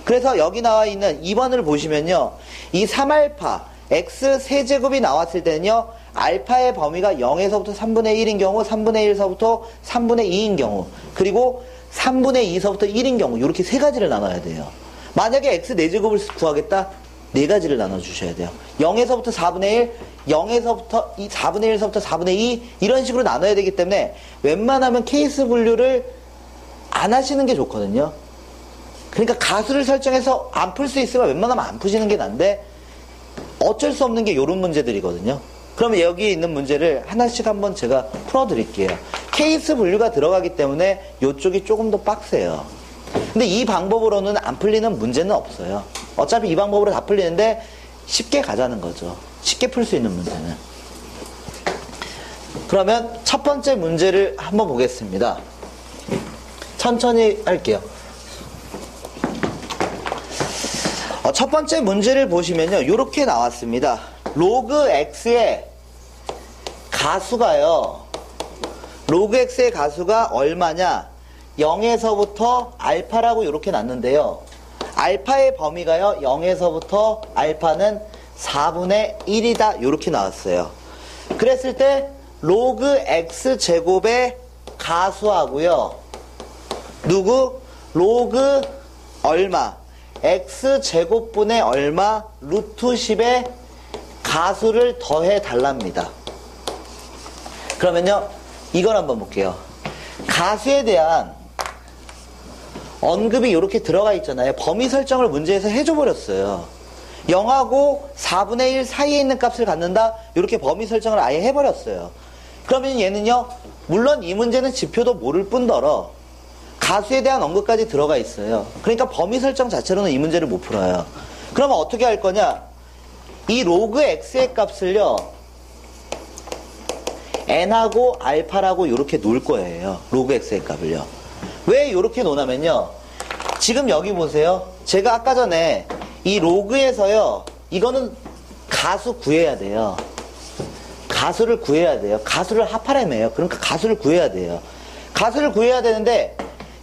그래서 여기 나와 있는 2번을 보시면요, 이 3알파 x 세제곱이 나왔을 때는요, 알파의 범위가 0에서부터 3분의 1인 경우, 3분의 1서부터 3분의 2인 경우, 그리고 3분의 2서부터 1인 경우, 이렇게 세 가지를 나눠야 돼요. 만약에 x 4제곱을 구하겠다? 네 가지를 나눠 주셔야 돼요. 0에서부터 4분의 1, 0에서부터 4분의 1서부터 4분의 2 이런 식으로 나눠야 되기 때문에 웬만하면 케이스 분류를 안 하시는 게 좋거든요. 그러니까 가수를 설정해서 안 풀 수 있으면 웬만하면 안 푸시는 게 난데, 어쩔 수 없는 게 이런 문제들이거든요. 그러면 여기 있는 문제를 하나씩 한번 제가 풀어드릴게요. 케이스 분류가 들어가기 때문에 이쪽이 조금 더 빡세요. 근데 이 방법으로는 안 풀리는 문제는 없어요. 어차피 이 방법으로 다 풀리는데 쉽게 가자는 거죠. 쉽게 풀 수 있는 문제는. 그러면 첫 번째 문제를 한번 보겠습니다. 천천히 할게요. 첫 번째 문제를 보시면요, 이렇게 나왔습니다. 로그 x의 가수가요, 로그 x의 가수가 얼마냐? 0에서부터 알파라고 이렇게 놨는데요. 알파의 범위가요, 0에서부터 알파는 4분의 1이다. 이렇게 나왔어요. 그랬을 때, 로그 x 제곱의 가수하고요. 누구? 로그 얼마? x 제곱분의 얼마? 루트 10의 가수를 더해 달랍니다. 그러면요, 이걸 한번 볼게요. 가수에 대한 언급이 이렇게 들어가 있잖아요. 범위 설정을 문제에서 해줘버렸어요. 0하고 4분의 1 사이에 있는 값을 갖는다? 이렇게 범위 설정을 아예 해버렸어요. 그러면 얘는요, 물론 이 문제는 지표도 모를 뿐더러 가수에 대한 언급까지 들어가 있어요. 그러니까 범위 설정 자체로는 이 문제를 못 풀어요. 그러면 어떻게 할 거냐? 이 로그 x의 값을요, n하고 알파라고 이렇게 놓을 거예요. 로그 x의 값을요. 왜 이렇게 놓냐면요, 지금 여기 보세요. 제가 아까 전에 이 로그에서요, 이거는 가수 구해야 돼요. 가수를 구해야 돼요. 가수를 합하려면요. 그러니까 가수를 구해야 돼요. 가수를 구해야 되는데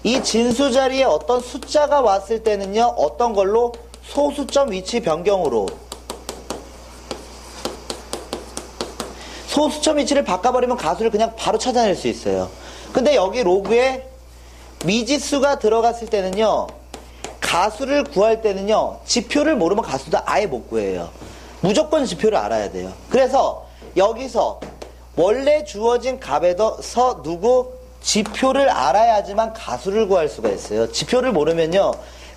이 진수 자리에 어떤 숫자가 왔을 때는요, 어떤 걸로? 소수점 위치 변경으로 소수점 위치를 바꿔버리면 가수를 그냥 바로 찾아낼 수 있어요. 근데 여기 로그에 미지수가 들어갔을 때는요, 가수를 구할 때는요, 지표를 모르면 가수도 아예 못 구해요. 무조건 지표를 알아야 돼요. 그래서 여기서 원래 주어진 값에서 누구? 지표를 알아야지만 가수를 구할 수가 있어요. 지표를 모르면요,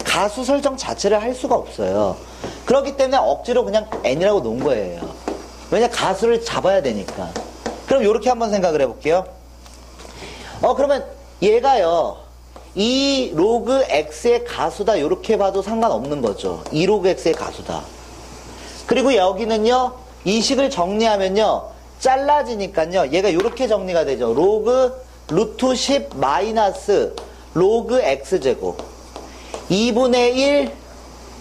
가수 설정 자체를 할 수가 없어요. 그렇기 때문에 억지로 그냥 n이라고 놓은 거예요. 왜냐, 가수를 잡아야 되니까. 그럼 이렇게 한번 생각을 해볼게요. 그러면 얘가요, 이 로그 x의 가수다 이렇게 봐도 상관없는 거죠. 이 로그 x의 가수다. 그리고 여기는요, 이 식을 정리하면요, 잘라지니까요, 얘가 이렇게 정리가 되죠. 로그 루트 10 마이너스 로그 x제곱 2분의 1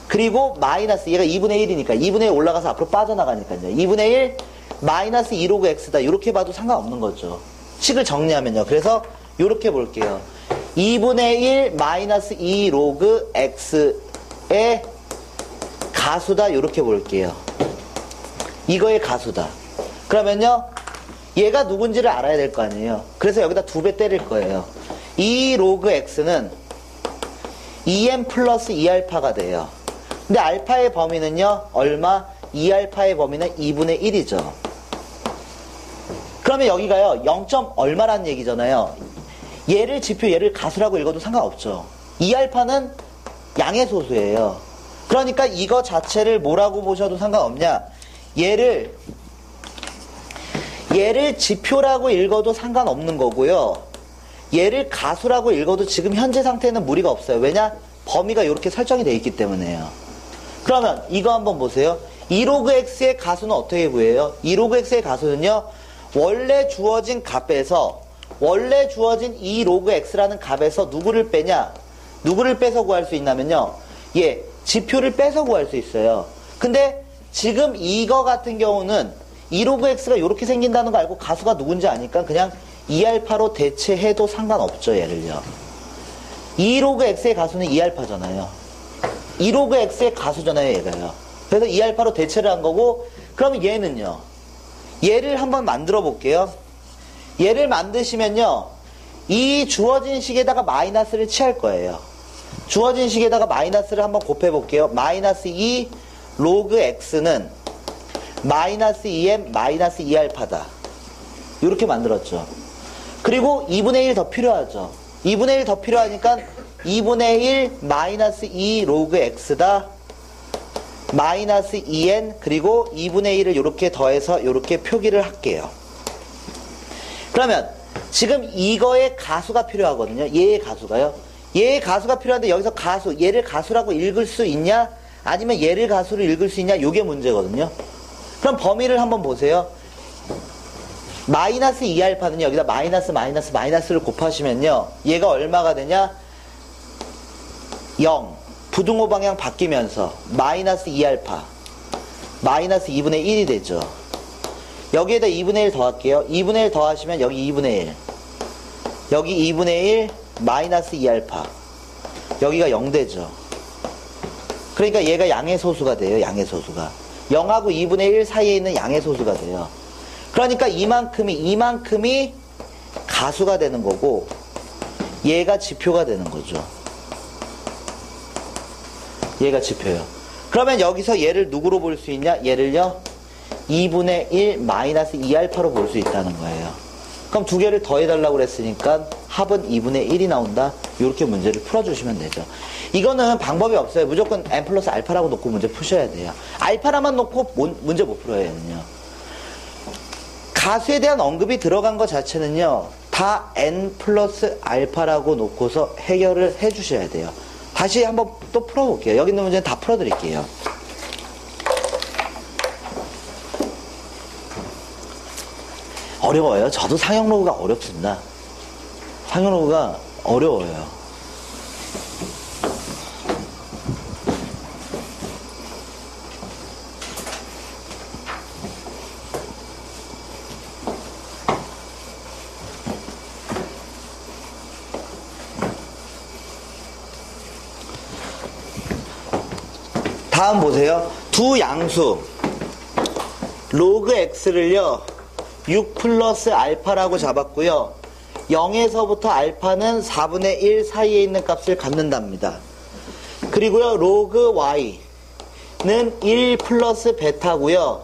그리고 마이너스, 얘가 2분의 1이니까 2분의 1 올라가서 앞으로 빠져나가니까요. 2분의 1 마이너스 2 로그 x다. 이렇게 봐도 상관없는 거죠. 식을 정리하면요. 그래서 이렇게 볼게요. 2분의 1 마이너스 2 로그 x의 가수다. 이렇게 볼게요. 이거의 가수다. 그러면요, 얘가 누군지를 알아야 될 거 아니에요. 그래서 여기다 2배 때릴 거예요. 이 로그 x는 2n 플러스 2알파가 돼요. 근데 알파의 범위는요, 얼마? 2알파의 범위는 2분의 1이죠. 그러면 여기가요, 0. 얼마라는 얘기잖아요. 얘를 지표, 얘를 가수라고 읽어도 상관없죠. 2알파는 양의 소수예요. 그러니까 이거 자체를 뭐라고 보셔도 상관없냐? 얘를 지표라고 읽어도 상관없는 거고요. 얘를 가수라고 읽어도 지금 현재 상태는 무리가 없어요. 왜냐? 범위가 이렇게 설정이 되어 있기 때문에요. 그러면 이거 한번 보세요. 2로그 x의 가수는 어떻게 구해요? 2로그 x의 가수는요, 원래 주어진 값에서, 원래 주어진 2로그 x라는 값에서 누구를 빼냐? 누구를 빼서 구할 수 있냐면요, 지표를 빼서 구할 수 있어요. 근데 지금 이거 같은 경우는 2로그 x가 이렇게 생긴다는 거 알고 가수가 누군지 아니까 그냥 2알파로 대체해도 상관없죠, 얘를요. 2로그 x의 가수는 2알파잖아요. 2로그 x의 가수잖아요, 얘가요. 그래서 2알파로 대체를 한 거고, 그럼 얘는요, 얘를 한번 만들어 볼게요. 얘를 만드시면요, 이 주어진 식에다가 마이너스를 취할 거예요. 주어진 식에다가 마이너스를 한번 곱해 볼게요. 마이너스 2 로그 x는 마이너스 2m 마이너스 2알파다. 이렇게 만들었죠. 그리고 2분의 1 더 필요하죠. 2분의 1 더 필요하니까 2분의 1 마이너스 2 로그 x다. 마이너스 2n 그리고 2분의 1을 이렇게 더해서 이렇게 표기를 할게요. 그러면 지금 이거의 가수가 필요하거든요. 얘의 가수가요. 얘의 가수가 필요한데 여기서 가수, 얘를 가수라고 읽을 수 있냐? 아니면 얘를 가수로 읽을 수 있냐? 요게 문제거든요. 그럼 범위를 한번 보세요. 마이너스 2알파는 여기다 마이너스를 곱하시면요, 얘가 얼마가 되냐? 0 부등호 방향 바뀌면서 마이너스 2알파 마이너스 2분의 1이 되죠. 여기에다 2분의 1 더할게요. 2분의 1 더하시면 여기 2분의 1 여기 2분의 1 마이너스 2알파. 여기가 0되죠. 그러니까 얘가 양의 소수가 돼요. 양의 소수가. 0하고 2분의 1 사이에 있는 양의 소수가 돼요. 그러니까 이만큼이 가수가 되는 거고 얘가 지표가 되는 거죠. 얘가 지표예요. 그러면 여기서 얘를 누구로 볼 수 있냐? 얘를요 2분의 1 마이너스 2알파로 볼 수 있다는 거예요. 그럼 두 개를 더해달라고 그랬으니까 합은 2분의 1이 나온다. 이렇게 문제를 풀어주시면 되죠. 이거는 방법이 없어요. 무조건 n 플러스 알파라고 놓고 문제 푸셔야 돼요. 알파라만 놓고 문제 못 풀어요. 얘는요. 가수에 대한 언급이 들어간 것 자체는요. 다 n 플러스 알파라고 놓고서 해결을 해 주셔야 돼요. 다시 한번 또 풀어볼게요. 여기 있는 문제는 다 풀어드릴게요. 어려워요. 저도 상형로그가 어렵습니다. 상형로그가 어려워요. 다음 보세요. 두 양수 로그 x를요 6 플러스 알파라고 잡았고요. 0에서부터 알파는 4분의 1 사이에 있는 값을 갖는답니다. 그리고요 로그 y는 1 플러스 베타고요.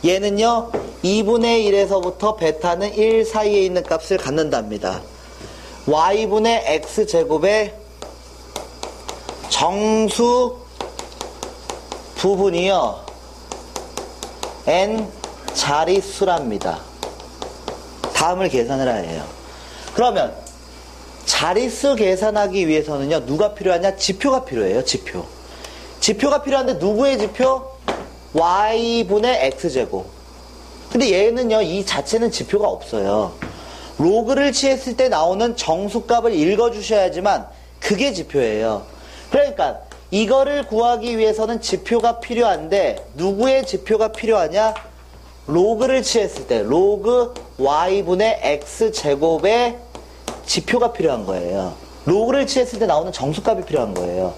얘는요 2분의 1에서부터 베타는 1 사이에 있는 값을 갖는답니다. y분의 x제곱의 정수 부분이요 n 자릿수랍니다. 다음을 계산을 해야 해요. 그러면 자릿수 계산하기 위해서는요 누가 필요하냐? 지표가 필요해요. 지표가 필요한데 누구의 지표? y분의 x제곱. 근데 얘는요 이 자체는 지표가 없어요. 로그를 취했을 때 나오는 정수값을 읽어주셔야지만 그게 지표예요. 그러니까 이거를 구하기 위해서는 지표가 필요한데 누구의 지표가 필요하냐? 로그를 취했을 때 로그 y분의 x제곱의 지표가 필요한 거예요. 로그를 취했을 때 나오는 정수값이 필요한 거예요.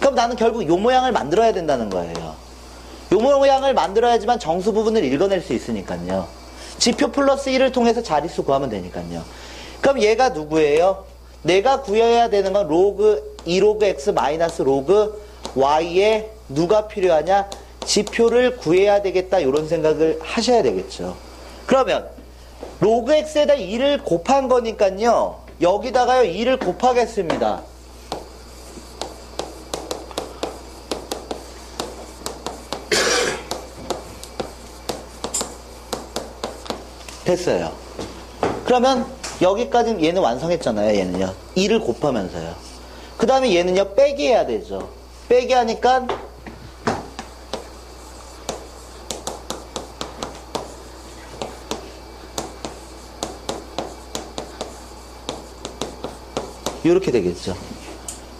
그럼 나는 결국 요 모양을 만들어야 된다는 거예요. 요 모양을 만들어야지만 정수 부분을 읽어낼 수 있으니까요. 지표 플러스 1을 통해서 자릿수 구하면 되니까요. 그럼 얘가 누구예요? 내가 구해야 되는 건 로그 2로그 x 마이너스 로그 y에 누가 필요하냐? 지표를 구해야 되겠다. 이런 생각을 하셔야 되겠죠. 그러면 로그 x에다 2를 곱한 거니까요. 여기다가요 2를 곱하겠습니다. 됐어요. 그러면 여기까지는 얘는 완성했잖아요. 얘는요 2를 곱하면서요. 그 다음에 얘는요 빼기 해야 되죠. 빼기 하니까 이렇게 되겠죠.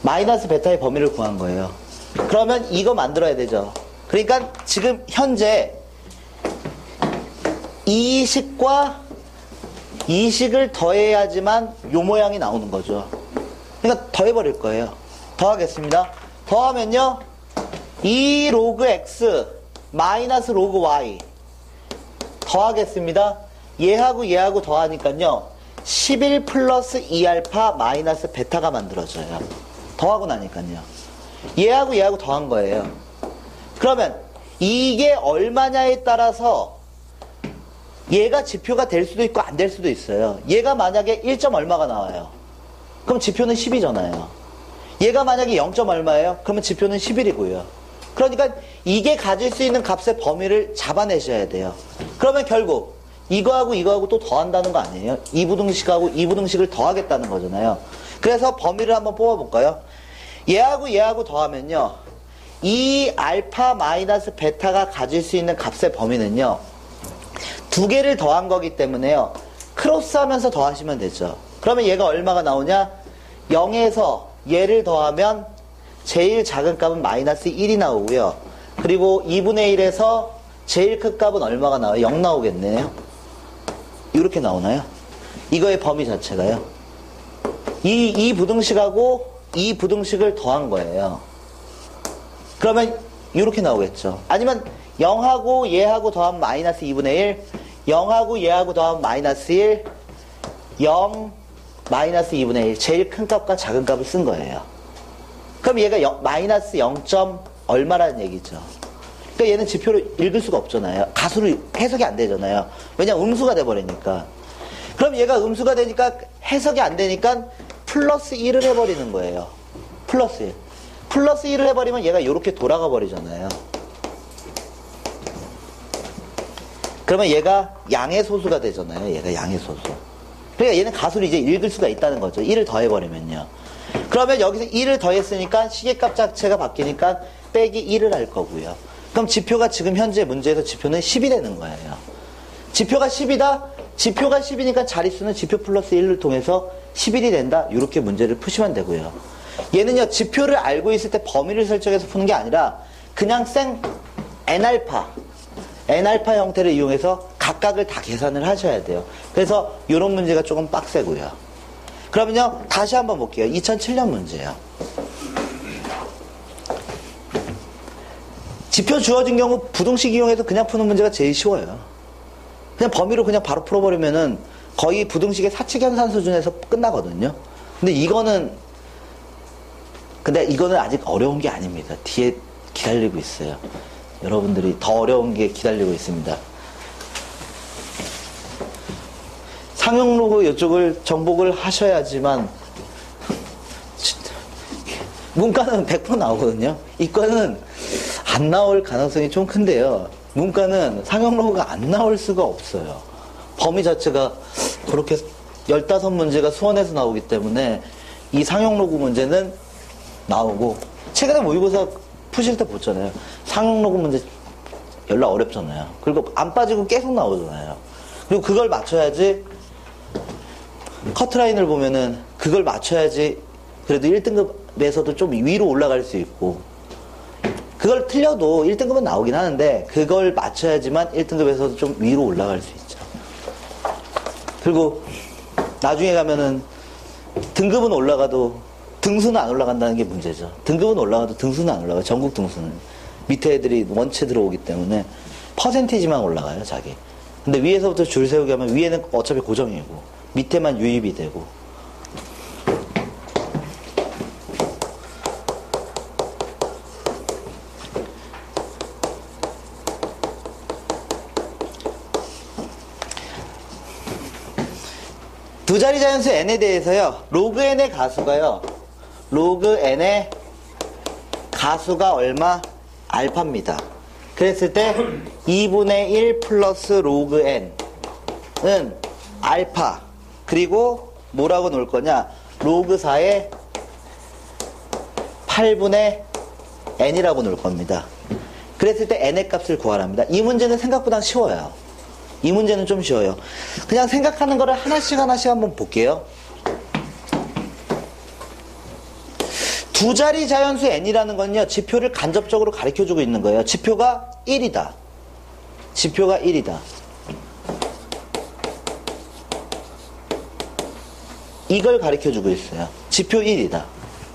마이너스 베타의 범위를 구한 거예요. 그러면 이거 만들어야 되죠. 그러니까 지금 현재 이 식과 이 식을 더해야지만 요 모양이 나오는 거죠. 그러니까 더해버릴 거예요. 더하겠습니다. 더하면요 2 로그 x 마이너스 로그 y 더하겠습니다. 얘하고 더하니까요 11 플러스 2알파 마이너스 베타가 만들어져요. 더하고 나니까요. 얘하고 더한 거예요. 그러면 이게 얼마냐에 따라서 얘가 지표가 될 수도 있고 안 될 수도 있어요. 얘가 만약에 1점 얼마가 나와요. 그럼 지표는 10이잖아요. 얘가 만약에 0점 얼마예요? 그러면 지표는 11이고요. 그러니까 이게 가질 수 있는 값의 범위를 잡아내셔야 돼요. 그러면 결국 이거하고 또 더한다는 거 아니에요? 이부등식하고 이부등식을 더하겠다는 거잖아요. 그래서 범위를 한번 뽑아볼까요? 얘하고 더하면요. 이 알파 마이너스 베타가 가질 수 있는 값의 범위는요. 두 개를 더한 거기 때문에요. 크로스하면서 더하시면 되죠. 그러면 얘가 얼마가 나오냐? 0에서 얘를 더하면 제일 작은 값은 마이너스 1이 나오고요. 그리고 2분의 1에서 제일 큰 값은 얼마가 나와요? 0 나오겠네요. 이렇게 나오나요? 이거의 범위 자체가요. 이 부등식하고 이 부등식을 더한 거예요. 그러면 이렇게 나오겠죠. 아니면 0하고 얘하고 더하면 마이너스 2분의 1, 0하고 얘하고 더하면 마이너스 1, 0, 마이너스 2분의 1. 제일 큰 값과 작은 값을 쓴 거예요. 그럼 얘가 마이너스 0. 얼마라는 얘기죠. 그러니까 얘는 지표로 읽을 수가 없잖아요. 가수로 해석이 안 되잖아요. 왜냐면 음수가 돼버리니까. 그럼 얘가 음수가 되니까 해석이 안 되니까 플러스 1을 해버리는 거예요. 플러스 1. 플러스 1을 해버리면 얘가 이렇게 돌아가 버리잖아요. 그러면 얘가 양의 소수가 되잖아요. 얘가 양의 소수. 그러니까 얘는 가수를 이제 읽을 수가 있다는 거죠. 1을 더해버리면요. 그러면 여기서 1을 더했으니까 시계값 자체가 바뀌니까 빼기 1을 할 거고요. 그럼 지표가 지금 현재 문제에서 지표는 10이 되는 거예요. 지표가 10이다? 지표가 10이니까 자릿수는 지표 플러스 1을 통해서 11이 된다. 이렇게 문제를 푸시면 되고요. 얘는요, 지표를 알고 있을 때 범위를 설정해서 푸는 게 아니라 그냥 생 N알파 형태를 이용해서 각각을 다 계산을 하셔야 돼요. 그래서 이런 문제가 조금 빡세고요. 그러면요, 다시 한번 볼게요. 2007년 문제예요. 지표 주어진 경우 부등식 이용해서 그냥 푸는 문제가 제일 쉬워요. 그냥 범위로 그냥 바로 풀어버리면은 거의 부등식의 사칙연산 수준에서 끝나거든요. 근데 이거는 아직 어려운 게 아닙니다. 뒤에 기다리고 있어요. 여러분들이 더 어려운 게 기다리고 있습니다. 상용 로그 이쪽을 정복을 하셔야지만 문과는 100% 나오거든요. 이과는 안 나올 가능성이 좀 큰데요. 문과는 상용 로그가 안 나올 수가 없어요. 범위 자체가 그렇게 15문제가 수원에서 나오기 때문에 이 상용 로그 문제는 나오고, 최근에 모의고사 푸실 때 보잖아요. 상용 로그 문제 연락 어렵잖아요. 그리고 안 빠지고 계속 나오잖아요. 그리고 그걸 맞춰야지, 커트라인을 보면은 그걸 맞춰야지 그래도 1등급에서도 좀 위로 올라갈 수 있고, 그걸 틀려도 1등급은 나오긴 하는데 그걸 맞춰야지만 1등급에서도 좀 위로 올라갈 수 있죠. 그리고 나중에 가면은 등급은 올라가도 등수는 안 올라간다는 게 문제죠. 등급은 올라가도 등수는 안 올라가요. 전국 등수는. 밑에 애들이 원체 들어오기 때문에 퍼센티지만 올라가요, 자기. 근데 위에서부터 줄 세우게 하면 위에는 어차피 고정이고 밑에만 유입이 되고. 두 자리 자연수 n에 대해서요, 로그 n의 가수가요, 로그 n의 가수가 얼마? 알파입니다. 그랬을 때 2분의 1 플러스 로그 n은 알파, 그리고 뭐라고 놓을 거냐? 로그 4의 8분의 n이라고 놓을 겁니다. 그랬을 때 n의 값을 구하랍니다. 이 문제는 생각보다 쉬워요. 이 문제는 좀 쉬워요. 그냥 생각하는 거를 하나씩 한번 볼게요. 두 자리 자연수 n이라는 건요, 지표를 간접적으로 가르쳐주고 있는 거예요. 지표가 1이다. 지표가 1이다. 이걸 가르쳐주고 있어요. 지표 1이다.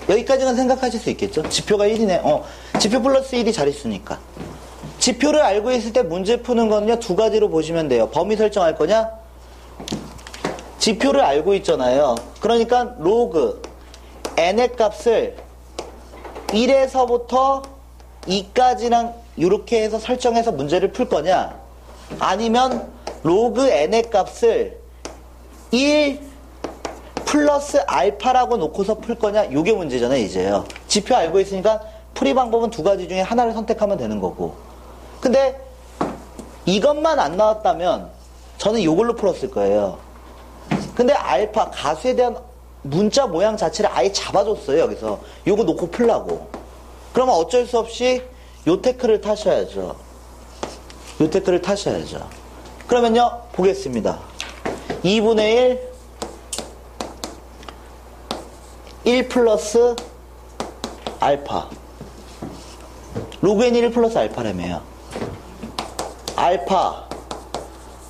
여기까지는 생각하실 수 있겠죠? 지표가 1이네. 지표 플러스 1이 자릿수니까. 지표를 알고 있을 때 문제 푸는 거는요, 두 가지로 보시면 돼요. 범위 설정할 거냐? 지표를 알고 있잖아요. 그러니까 로그 n의 값을 1에서부터 2까지랑 이렇게 해서 설정해서 문제를 풀 거냐? 아니면 로그 n의 값을 1 플러스 알파라고 놓고서 풀 거냐? 요게 문제잖아요, 이제요. 지표 알고 있으니까 풀이 방법은 두 가지 중에 하나를 선택하면 되는 거고. 근데 이것만 안 나왔다면 저는 이걸로 풀었을 거예요. 근데 알파, 가수에 대한 문자 모양 자체를 아예 잡아줬어요, 여기서. 요거 놓고 풀라고. 그러면 어쩔 수 없이 요 태클을 타셔야죠. 요 태클을 타셔야죠. 그러면요, 보겠습니다. 2분의 1 플러스 알파. 로그 n 1 플러스 알파라며요. 알파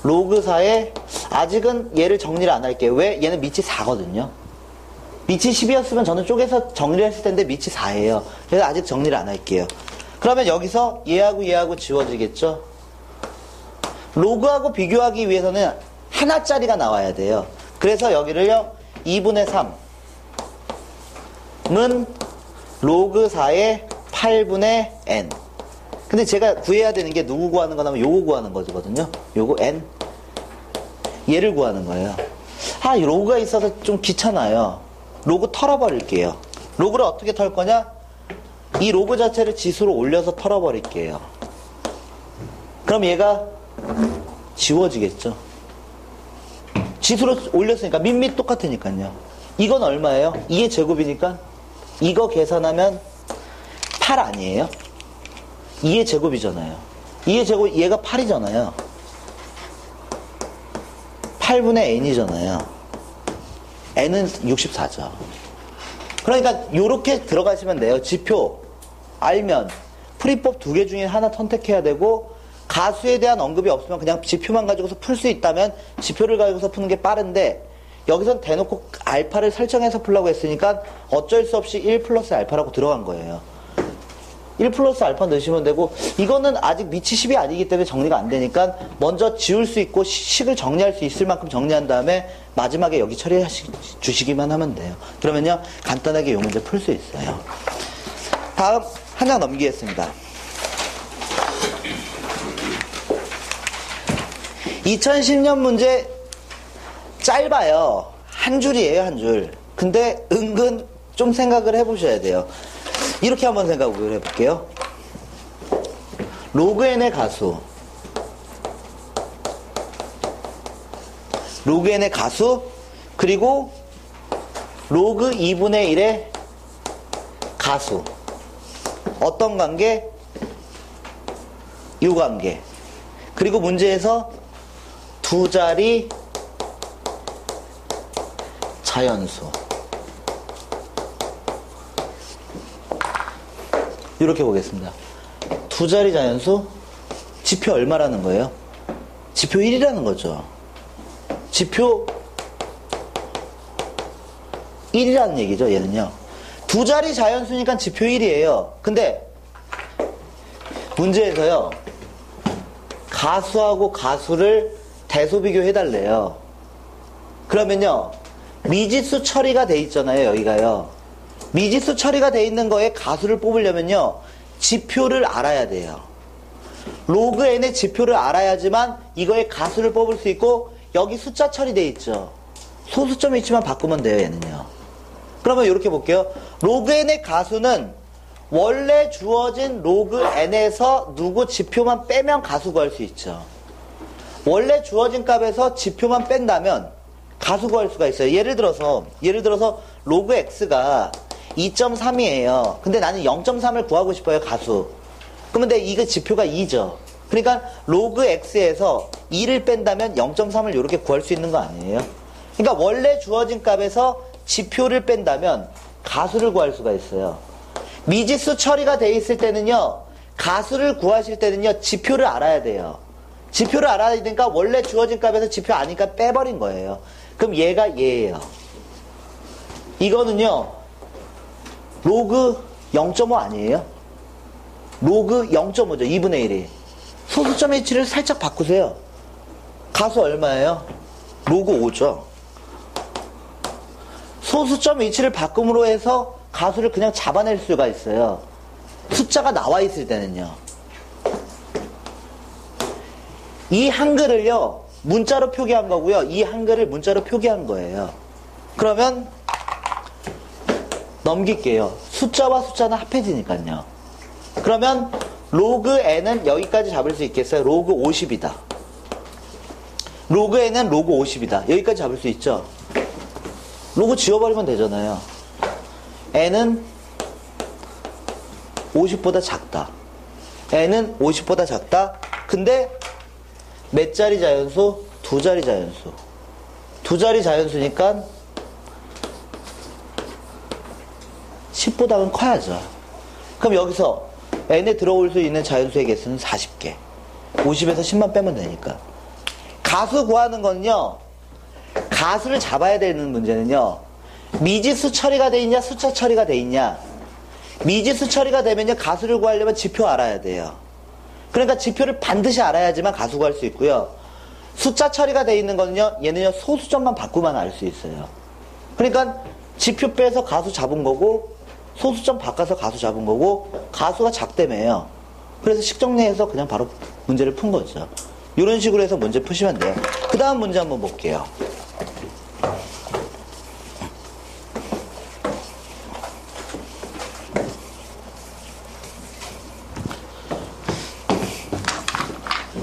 로그 4에, 아직은 얘를 정리를 안 할게요. 왜? 얘는 밑이 4거든요. 밑이 10이었으면 저는 쪼개서 정리를 했을 텐데 밑이 4예요. 그래서 아직 정리를 안 할게요. 그러면 여기서 얘하고 얘하고 지워지겠죠? 로그하고 비교하기 위해서는 하나짜리가 나와야 돼요. 그래서 여기를요 2분의 3은 로그 4의 8분의 n. 근데 제가 구해야 되는 게 누구 구하는 거냐면 요거 구하는 거거든요. 요거 n. 얘를 구하는 거예요. 아, 이 로그가 있어서 좀 귀찮아요. 로그 털어버릴게요. 로그를 어떻게 털 거냐? 이 로그 자체를 지수로 올려서 털어버릴게요. 그럼 얘가 지워지겠죠. 지수로 올렸으니까 밑 똑같으니까요. 이건 얼마예요? 2의 제곱이니까 이거 계산하면 8 아니에요? 2의 제곱이잖아요. 2의 제곱 얘가 8이잖아요. 8분의 n이잖아요. n은 64죠. 그러니까 요렇게 들어가시면 돼요. 지표 알면 풀이법 2개 중에 하나 선택해야 되고, 가수에 대한 언급이 없으면 그냥 지표만 가지고서 풀 수 있다면 지표를 가지고서 푸는 게 빠른데, 여기선 대놓고 알파를 설정해서 풀라고 했으니까 어쩔 수 없이 1 플러스 알파라고 들어간 거예요. 1 플러스 알파 넣으시면 되고, 이거는 아직 밑이 10이 아니기 때문에 정리가 안 되니까 먼저 지울 수 있고 식을 정리할 수 있을 만큼 정리한 다음에 마지막에 여기 처리해 주시기만 하면 돼요. 그러면요 간단하게 이 문제 풀 수 있어요. 다음 한 장 넘기겠습니다. 2010년 문제 짧아요. 한 줄이에요, 한 줄. 근데 은근 좀 생각을 해보셔야 돼요. 이렇게 한번 생각을 해볼게요. 로그 n의 가수, 로그 n의 가수, 그리고 로그 2분의 1의 가수. 어떤 관계? 이 관계. 그리고 문제에서 두 자리 자연수. 이렇게 보겠습니다. 두 자리 자연수, 지표 얼마라는 거예요? 지표 1이라는 거죠. 지표 1이라는 얘기죠, 얘는요. 두 자리 자연수니까 지표 1이에요. 근데 문제에서요, 가수하고 가수를 대소비교 해달래요. 그러면요, 미지수 처리가 돼 있잖아요, 여기가요. 미지수 처리가 돼 있는 거에 가수를 뽑으려면요, 지표를 알아야 돼요. 로그 n의 지표를 알아야지만 이거에 가수를 뽑을 수 있고, 여기 숫자 처리돼 있죠. 소수점 위치만 바꾸면 돼요, 얘는요. 그러면 이렇게 볼게요. 로그 n의 가수는 원래 주어진 로그 n에서 누구 지표만 빼면 가수 구할 수 있죠. 원래 주어진 값에서 지표만 뺀다면 가수 구할 수가 있어요. 예를 들어서 로그 x가 2.3이에요. 근데 나는 0.3을 구하고 싶어요, 가수. 그런데 이거 지표가 2죠. 그러니까 로그 x에서 2를 뺀다면 0.3을 이렇게 구할 수 있는 거 아니에요? 그러니까 원래 주어진 값에서 지표를 뺀다면 가수를 구할 수가 있어요. 미지수 처리가 돼 있을 때는요, 가수를 구하실 때는요, 지표를 알아야 돼요. 지표를 알아야 되니까 원래 주어진 값에서 지표 아니까 빼버린 거예요. 그럼 얘가 얘예요. 이거는요, 로그 0.5 아니에요? 로그 0.5죠. 2분의 1이. 소수점 위치를 살짝 바꾸세요. 가수 얼마예요? 로그 5죠. 소수점 위치를 바꿈으로 해서 가수를 그냥 잡아낼 수가 있어요. 숫자가 나와 있을 때는요. 이 한글을요, 문자로 표기한 거고요. 이 한글을 문자로 표기한 거예요. 그러면 넘길게요. 숫자와 숫자는 합해지니까요. 그러면 로그 n은 여기까지 잡을 수 있겠어요? 로그 50이다. 로그 n은 로그 50이다. 여기까지 잡을 수 있죠? 로그 지워버리면 되잖아요. n은 50보다 작다. n은 50보다 작다. 근데 몇 자리 자연수? 두 자리 자연수. 두 자리 자연수니까 10보다는 커야죠. 그럼 여기서 n에 들어올 수 있는 자연수의 개수는 40개. 50에서 10만 빼면 되니까. 가수 구하는 건요, 가수를 잡아야 되는 문제는요, 미지수 처리가 돼 있냐, 숫자 처리가 돼 있냐. 미지수 처리가 되면요, 가수를 구하려면 지표 알아야 돼요. 그러니까 지표를 반드시 알아야지만 가수 구할 수 있고요. 숫자 처리가 돼 있는 거는요, 얘는요, 소수점만 바꾸면 알 수 있어요. 그러니까 지표 빼서 가수 잡은 거고, 소수점 바꿔서 가수 잡은 거고, 가수가 작대매요. 그래서 식정리해서 그냥 바로 문제를 푼 거죠. 이런 식으로 해서 문제 푸시면 돼요. 그 다음 문제 한번 볼게요.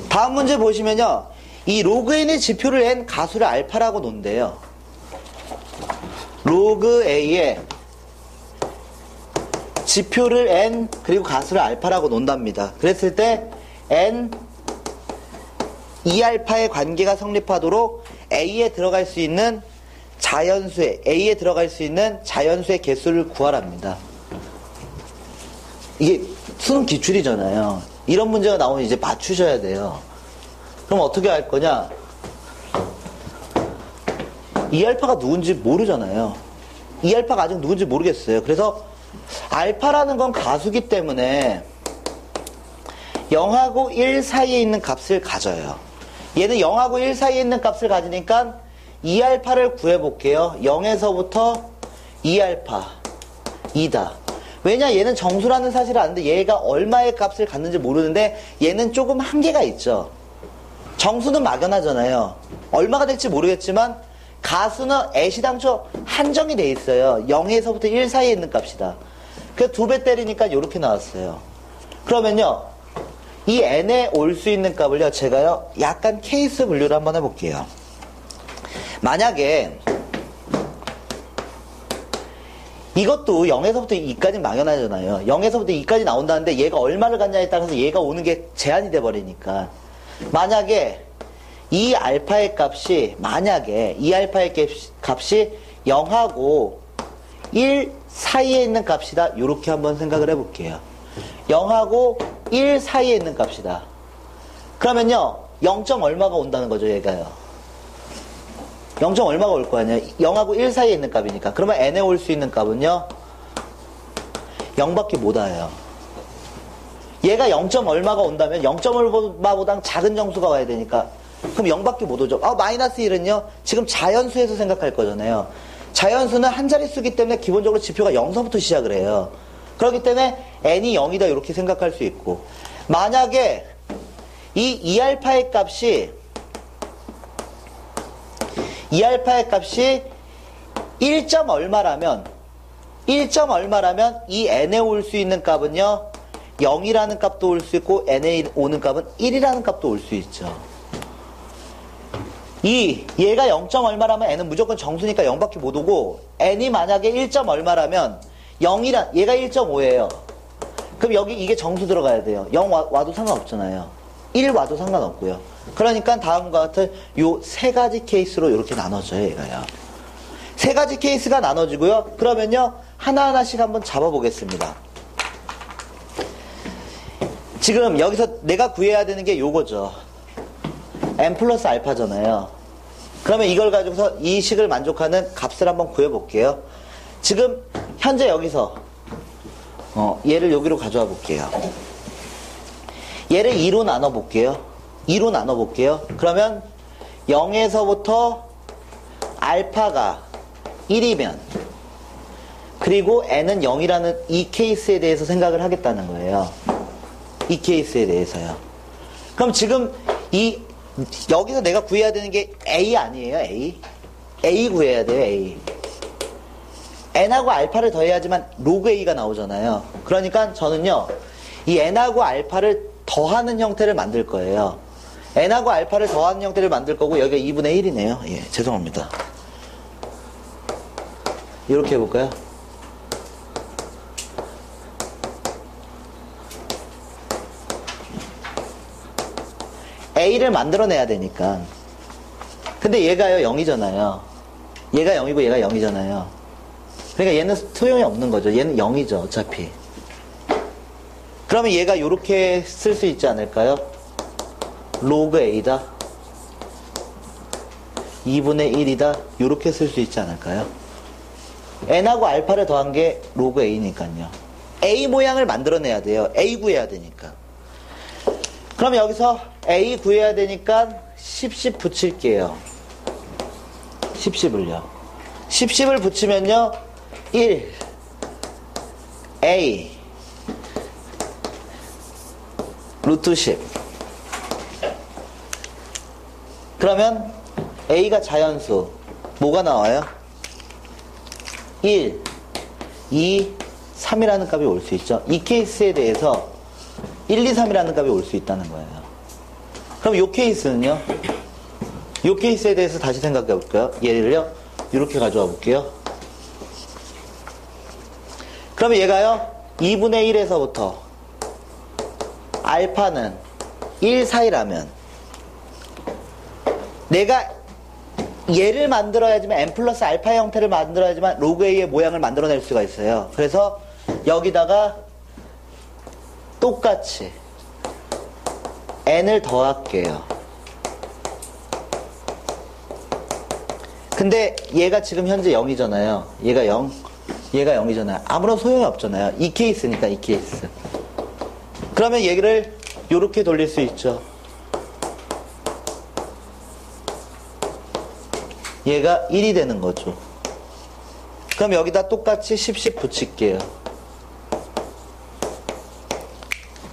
다음 문제 보시면요, 이 로그 n의 지표를 n 가수를 알파라고 놓은대요. 로그 a의 지표를 n 그리고 가수를 알파라고 놓는답니다. 그랬을 때 n 2알파의 관계가 성립하도록 a에 들어갈 수 있는 a에 들어갈 수 있는 자연수의 개수를 구하랍니다. 이게 수능 기출이잖아요. 이런 문제가 나오면 이제 맞추셔야 돼요. 그럼 어떻게 할 거냐? 2알파가 누군지 모르잖아요. 2알파가 아직 누군지 모르겠어요. 그래서 알파라는 건 가수기 때문에 0하고 1 사이에 있는 값을 가져요. 얘는 0하고 1 사이에 있는 값을 가지니까 2알파를 구해볼게요. 0에서부터 2알파 2다. 왜냐, 얘는 정수라는 사실을 아는데 얘가 얼마의 값을 갖는지 모르는데 얘는 조금 한계가 있죠. 정수는 막연하잖아요. 얼마가 될지 모르겠지만 가수는 애시당초 한정이 돼 있어요. 0에서부터 1 사이에 있는 값이다. 그래서 2배 때리니까 이렇게 나왔어요. 그러면요, 이 n에 올 수 있는 값을요, 제가요, 약간 케이스 분류를 한번 해볼게요. 만약에 이것도 0에서부터 2까지 막연하잖아요. 0에서부터 2까지 나온다는데 얘가 얼마를 갖냐에 따라서 얘가 오는 게 제한이 돼버리니까, 만약에 이 알파의 값이, 만약에 이 알파의 값이 0하고 1 사이에 있는 값이다. 이렇게 한번 생각을 해볼게요. 0하고 1 사이에 있는 값이다. 그러면요, 0. 얼마가 온다는 거죠, 얘가요. 0. 얼마가 올 거 아니에요. 0하고 1 사이에 있는 값이니까. 그러면 n에 올 수 있는 값은요, 0밖에 못 와요. 얘가 0. 얼마가 온다면 0. 얼마보다 작은 정수가 와야 되니까, 그럼 0밖에 못 오죠. 마이너스 1은요, 지금 자연수에서 생각할 거잖아요. 자연수는 한 자릿수기 때문에 기본적으로 지표가 0서부터 시작을 해요. 그렇기 때문에 n이 0이다 이렇게 생각할 수 있고, 만약에 이 2알파의 값이 1. 얼마라면 이 n에 올 수 있는 값은요, 0이라는 값도 올 수 있고 n에 오는 값은 1이라는 값도 올 수 있죠. 얘가 0. 얼마라면 n은 무조건 정수니까 0밖에 못 오고, n이 만약에 1. 얼마라면 얘가 1.5예요. 그럼 여기 이게 정수 들어가야 돼요. 0 와도 상관없잖아요. 1 와도 상관없고요. 그러니까 다음과 같은 요 세 가지 케이스로 이렇게 나눠져요, 얘가요. 세 가지 케이스가 나눠지고요. 그러면요, 하나하나씩 한번 잡아보겠습니다. 지금 여기서 내가 구해야 되는 게 요거죠. n 플러스 알파잖아요. 그러면 이걸 가지고서 이 식을 만족하는 값을 한번 구해볼게요. 지금 현재 여기서 얘를 여기로 가져와 볼게요. 얘를 2로 나눠볼게요. 2로 나눠볼게요. 그러면 0에서부터 알파가 1이면, 그리고 n은 0이라는 이 케이스에 대해서 생각을 하겠다는 거예요. 이 케이스에 대해서요. 그럼 지금 여기서 내가 구해야 되는 게 A 아니에요, A 구해야 돼요, A. n하고 알파를 더해야지만 로그 A가 나오잖아요. 그러니까 저는요, 이 n하고 알파를 더하는 형태를 만들 거예요. n하고 알파를 더하는 형태를 만들 거고, 여기가 2분의 1이네요. 예, 죄송합니다. 이렇게 해볼까요? A를 만들어내야 되니까. 근데 얘가요, 0이잖아요. 얘가 0이고 얘가 0이잖아요. 그러니까 얘는 소용이 없는 거죠. 얘는 0이죠, 어차피. 그러면 얘가 이렇게 쓸 수 있지 않을까요? 로그 A다. 2분의 1이다. 이렇게 쓸 수 있지 않을까요? n하고 알파를 더한 게 로그 a니까요. a 모양을 만들어내야 돼요. a 구해야 되니까. 그럼 여기서 a 구해야 되니까 10 붙일게요. 10을 10을 붙이면요 1 a 루트 10. 그러면 a가 자연수 뭐가 나와요? 1 2 3이라는 값이 올 수 있죠. 이 케이스에 대해서 1, 2, 3이라는 값이 올 수 있다는 거예요. 그럼 이 케이스는요? 이 케이스에 대해서 다시 생각해 볼까요? 얘를요, 이렇게 가져와 볼게요. 그러면 얘가요, 2분의 1에서부터 알파는 1 사이라면 내가 얘를 만들어야지만 n 플러스 알파 형태를 만들어야지만 로그 a의 모양을 만들어낼 수가 있어요. 그래서 여기다가 똑같이 n을 더할게요. 근데 얘가 지금 현재 0이잖아요. 얘가 0, 얘가 0이잖아요. 아무런 소용이 없잖아요. 이 케이스니까 이 케이스. 그러면 얘를 요렇게 돌릴 수 있죠. 얘가 1이 되는 거죠. 그럼 여기다 똑같이 10 붙일게요.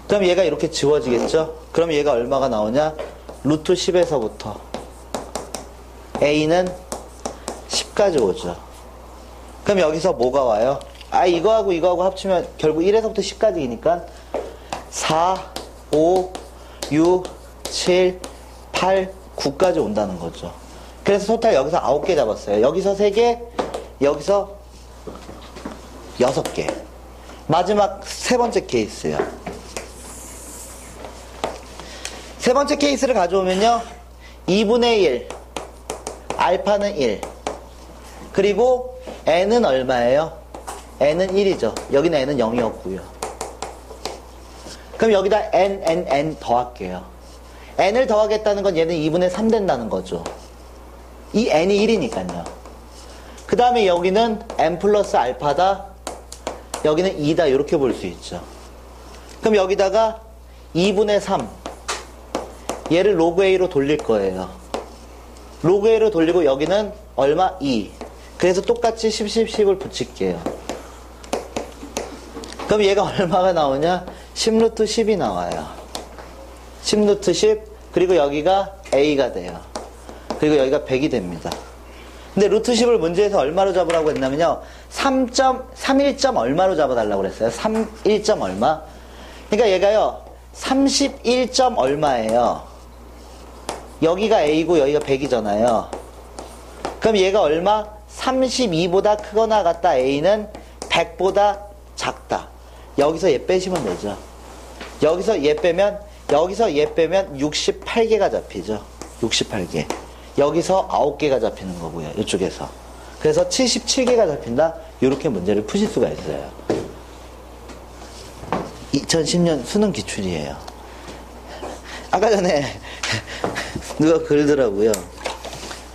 그럼 얘가 이렇게 지워지겠죠? 그럼 얘가 얼마가 나오냐? 루트 10에서부터 a는 10까지 오죠. 그럼 여기서 뭐가 와요? 이거하고 합치면 결국 1에서부터 10까지이니까 4, 5, 6, 7, 8, 9까지 온다는 거죠. 그래서 토탈 여기서 9개 잡았어요. 여기서 3개, 여기서 6개. 마지막 세 번째 케이스요. 세 번째 케이스를 가져오면요. 2분의 1, 알파는 1. 그리고 n은 얼마예요? n은 1이죠. 여기는 n은 0이었고요. 그럼 여기다 n 더할게요. n을 더하겠다는 건 얘는 2분의 3 된다는 거죠. 이 n이 1이니까요. 그 다음에 여기는 n 플러스 알파다. 여기는 2다. 이렇게 볼 수 있죠. 그럼 여기다가 2분의 3. 얘를 로그 a로 돌릴 거예요. 로그 a로 돌리고 여기는 얼마? 2. 그래서 똑같이 10을 붙일게요. 그럼 얘가 얼마가 나오냐? 10루트 10이 나와요. 10루트 10. 그리고 여기가 a가 돼요. 그리고 여기가 100이 됩니다. 근데 루트 10을 문제에서 얼마로 잡으라고 했냐면요. 31점 얼마로 잡아달라고 그랬어요. 31점 얼마? 그러니까 얘가요. 31점 얼마예요. 여기가 a고 여기가 100이잖아요. 그럼 얘가 얼마? 32보다 크거나 같다. a는 100보다 작다. 여기서 얘 빼시면 되죠. 여기서 얘 빼면 68개가 잡히죠. 68개. 여기서 9개가 잡히는 거고요. 이쪽에서. 그래서 77개가 잡힌다. 이렇게 문제를 푸실 수가 있어요. 2010년 수능 기출이에요. 아까 전에 누가 그러더라고요.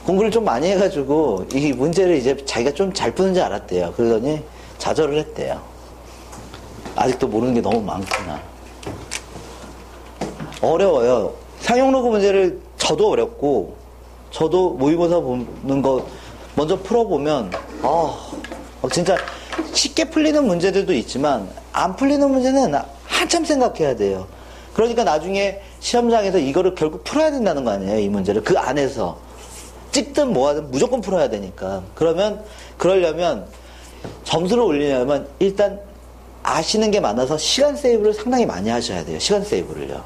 공부를 좀 많이 해가지고 이 문제를 이제 자기가 좀 잘 푸는 줄 알았대요. 그러더니 좌절을 했대요. 아직도 모르는 게 너무 많구나. 어려워요. 상용로그 문제를 저도 어렵고 저도 모의고사 보는 거 먼저 풀어보면 진짜 쉽게 풀리는 문제들도 있지만 안 풀리는 문제는 한참 생각해야 돼요. 그러니까 나중에 시험장에서 이거를 결국 풀어야 된다는 거 아니에요. 이 문제를 그 안에서 찍든 뭐하든 무조건 풀어야 되니까. 그러려면 점수를 올리려면 일단 아시는 게 많아서 시간 세이브를 상당히 많이 하셔야 돼요. 시간 세이브를요.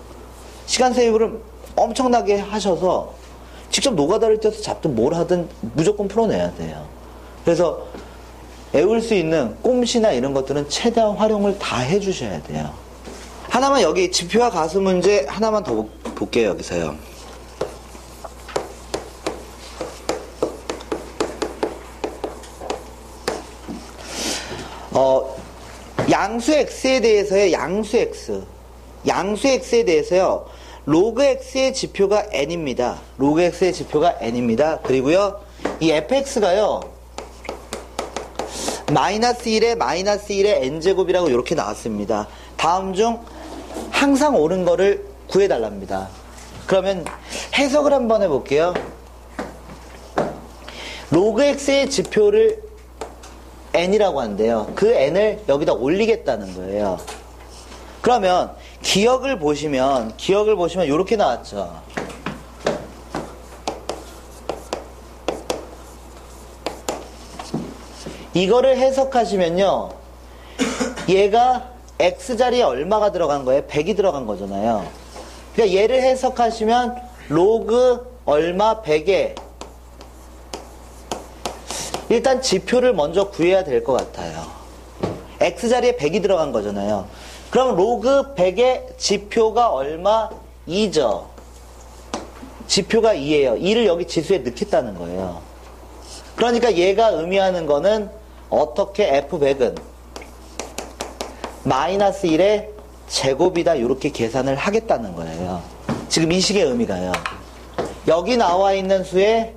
시간 세이브를 엄청나게 하셔서 직접 노가다를 떼서 잡든 뭘 하든 무조건 풀어내야 돼요. 그래서 외울 수 있는 꼼시나 이런 것들은 최대한 활용을 다 해주셔야 돼요. 하나만 여기 지표와 가수 문제 하나만 더 볼게요. 여기서요. 양수 x에 대해서의 양수 x에 대해서요. 로그 x의 지표가 n입니다. 로그 x의 지표가 n입니다. 그리고요, 이 fx가요, 마이너스 1에 마이너스 1의 n제곱이라고 이렇게 나왔습니다. 다음 중 항상 옳은 거를 구해달랍니다. 그러면 해석을 한번 해볼게요. 로그 x의 지표를 n이라고 한대요. 그 n을 여기다 올리겠다는 거예요. 그러면 기억을 보시면 이렇게 나왔죠. 이거를 해석하시면요, 얘가 x자리에 얼마가 들어간 거예요? 100이 들어간 거잖아요. 그러니까 얘를 해석하시면 로그 얼마 100에 일단 지표를 먼저 구해야 될 것 같아요. x자리에 100이 들어간 거잖아요. 그럼 로그 100의 지표가 얼마? 2죠. 지표가 2예요. 2를 여기 지수에 넣겠다는 거예요. 그러니까 얘가 의미하는 거는 어떻게 f100은 마이너스 1의 제곱이다, 이렇게 계산을 하겠다는 거예요. 지금 이 식의 의미가요. 여기 나와 있는 수의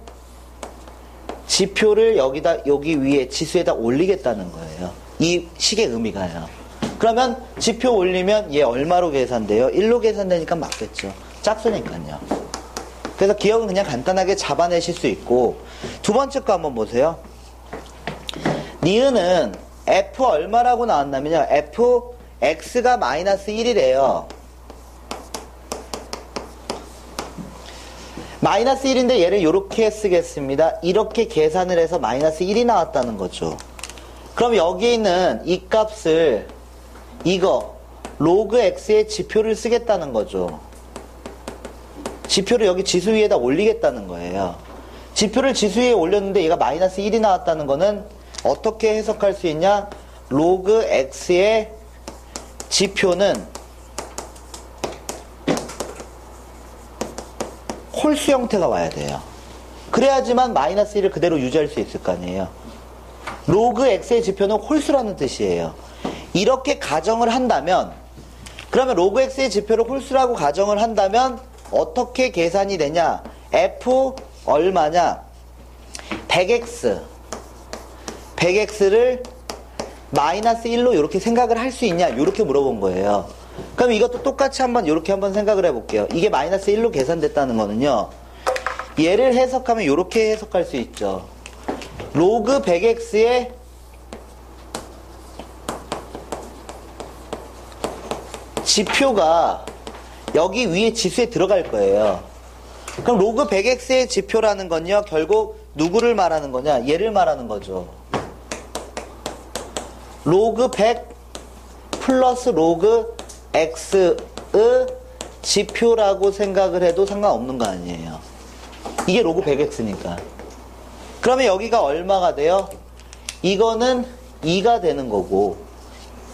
지표를 여기 위에 지수에다 올리겠다는 거예요. 이 식의 의미가요. 그러면 지표 올리면 얘 얼마로 계산돼요? 1로 계산되니까 맞겠죠. 짝수니까요. 그래서 기억은 그냥 간단하게 잡아내실 수 있고, 두 번째 거 한번 보세요. 니은은 f 얼마라고 나왔냐면요, f x가 마이너스 1이래요. 마이너스 1인데 얘를 이렇게 쓰겠습니다. 이렇게 계산을 해서 마이너스 1이 나왔다는 거죠. 그럼 여기에 있는 이 값을 이거 로그 x의 지표를 쓰겠다는 거죠. 지표를 여기 지수 위에다 올리겠다는 거예요. 지표를 지수 위에 올렸는데 얘가 마이너스 1이 나왔다는 거는 어떻게 해석할 수 있냐? 로그 x의 지표는 홀수 형태가 와야 돼요. 그래야지만 마이너스 1을 그대로 유지할 수 있을 거 아니에요. 로그 x의 지표는 홀수라는 뜻이에요. 이렇게 가정을 한다면, 그러면 로그 x의 지표를 홀수라고 가정을 한다면 어떻게 계산이 되냐? f 얼마냐? 100x를 마이너스 1로 이렇게 생각을 할 수 있냐? 이렇게 물어본 거예요. 그럼 이것도 똑같이 이렇게 한번 생각을 해볼게요. 이게 마이너스 1로 계산됐다는 거는요, 얘를 해석하면 이렇게 해석할 수 있죠. 로그 100x의 지표가 여기 위에 지수에 들어갈 거예요. 그럼 로그 100x의 지표라는 건요, 결국 누구를 말하는 거냐? 얘를 말하는 거죠. 로그 100 플러스 로그 x의 지표라고 생각을 해도 상관없는 거 아니에요. 이게 로그 100x니까. 그러면 여기가 얼마가 돼요? 이거는 2가 되는 거고,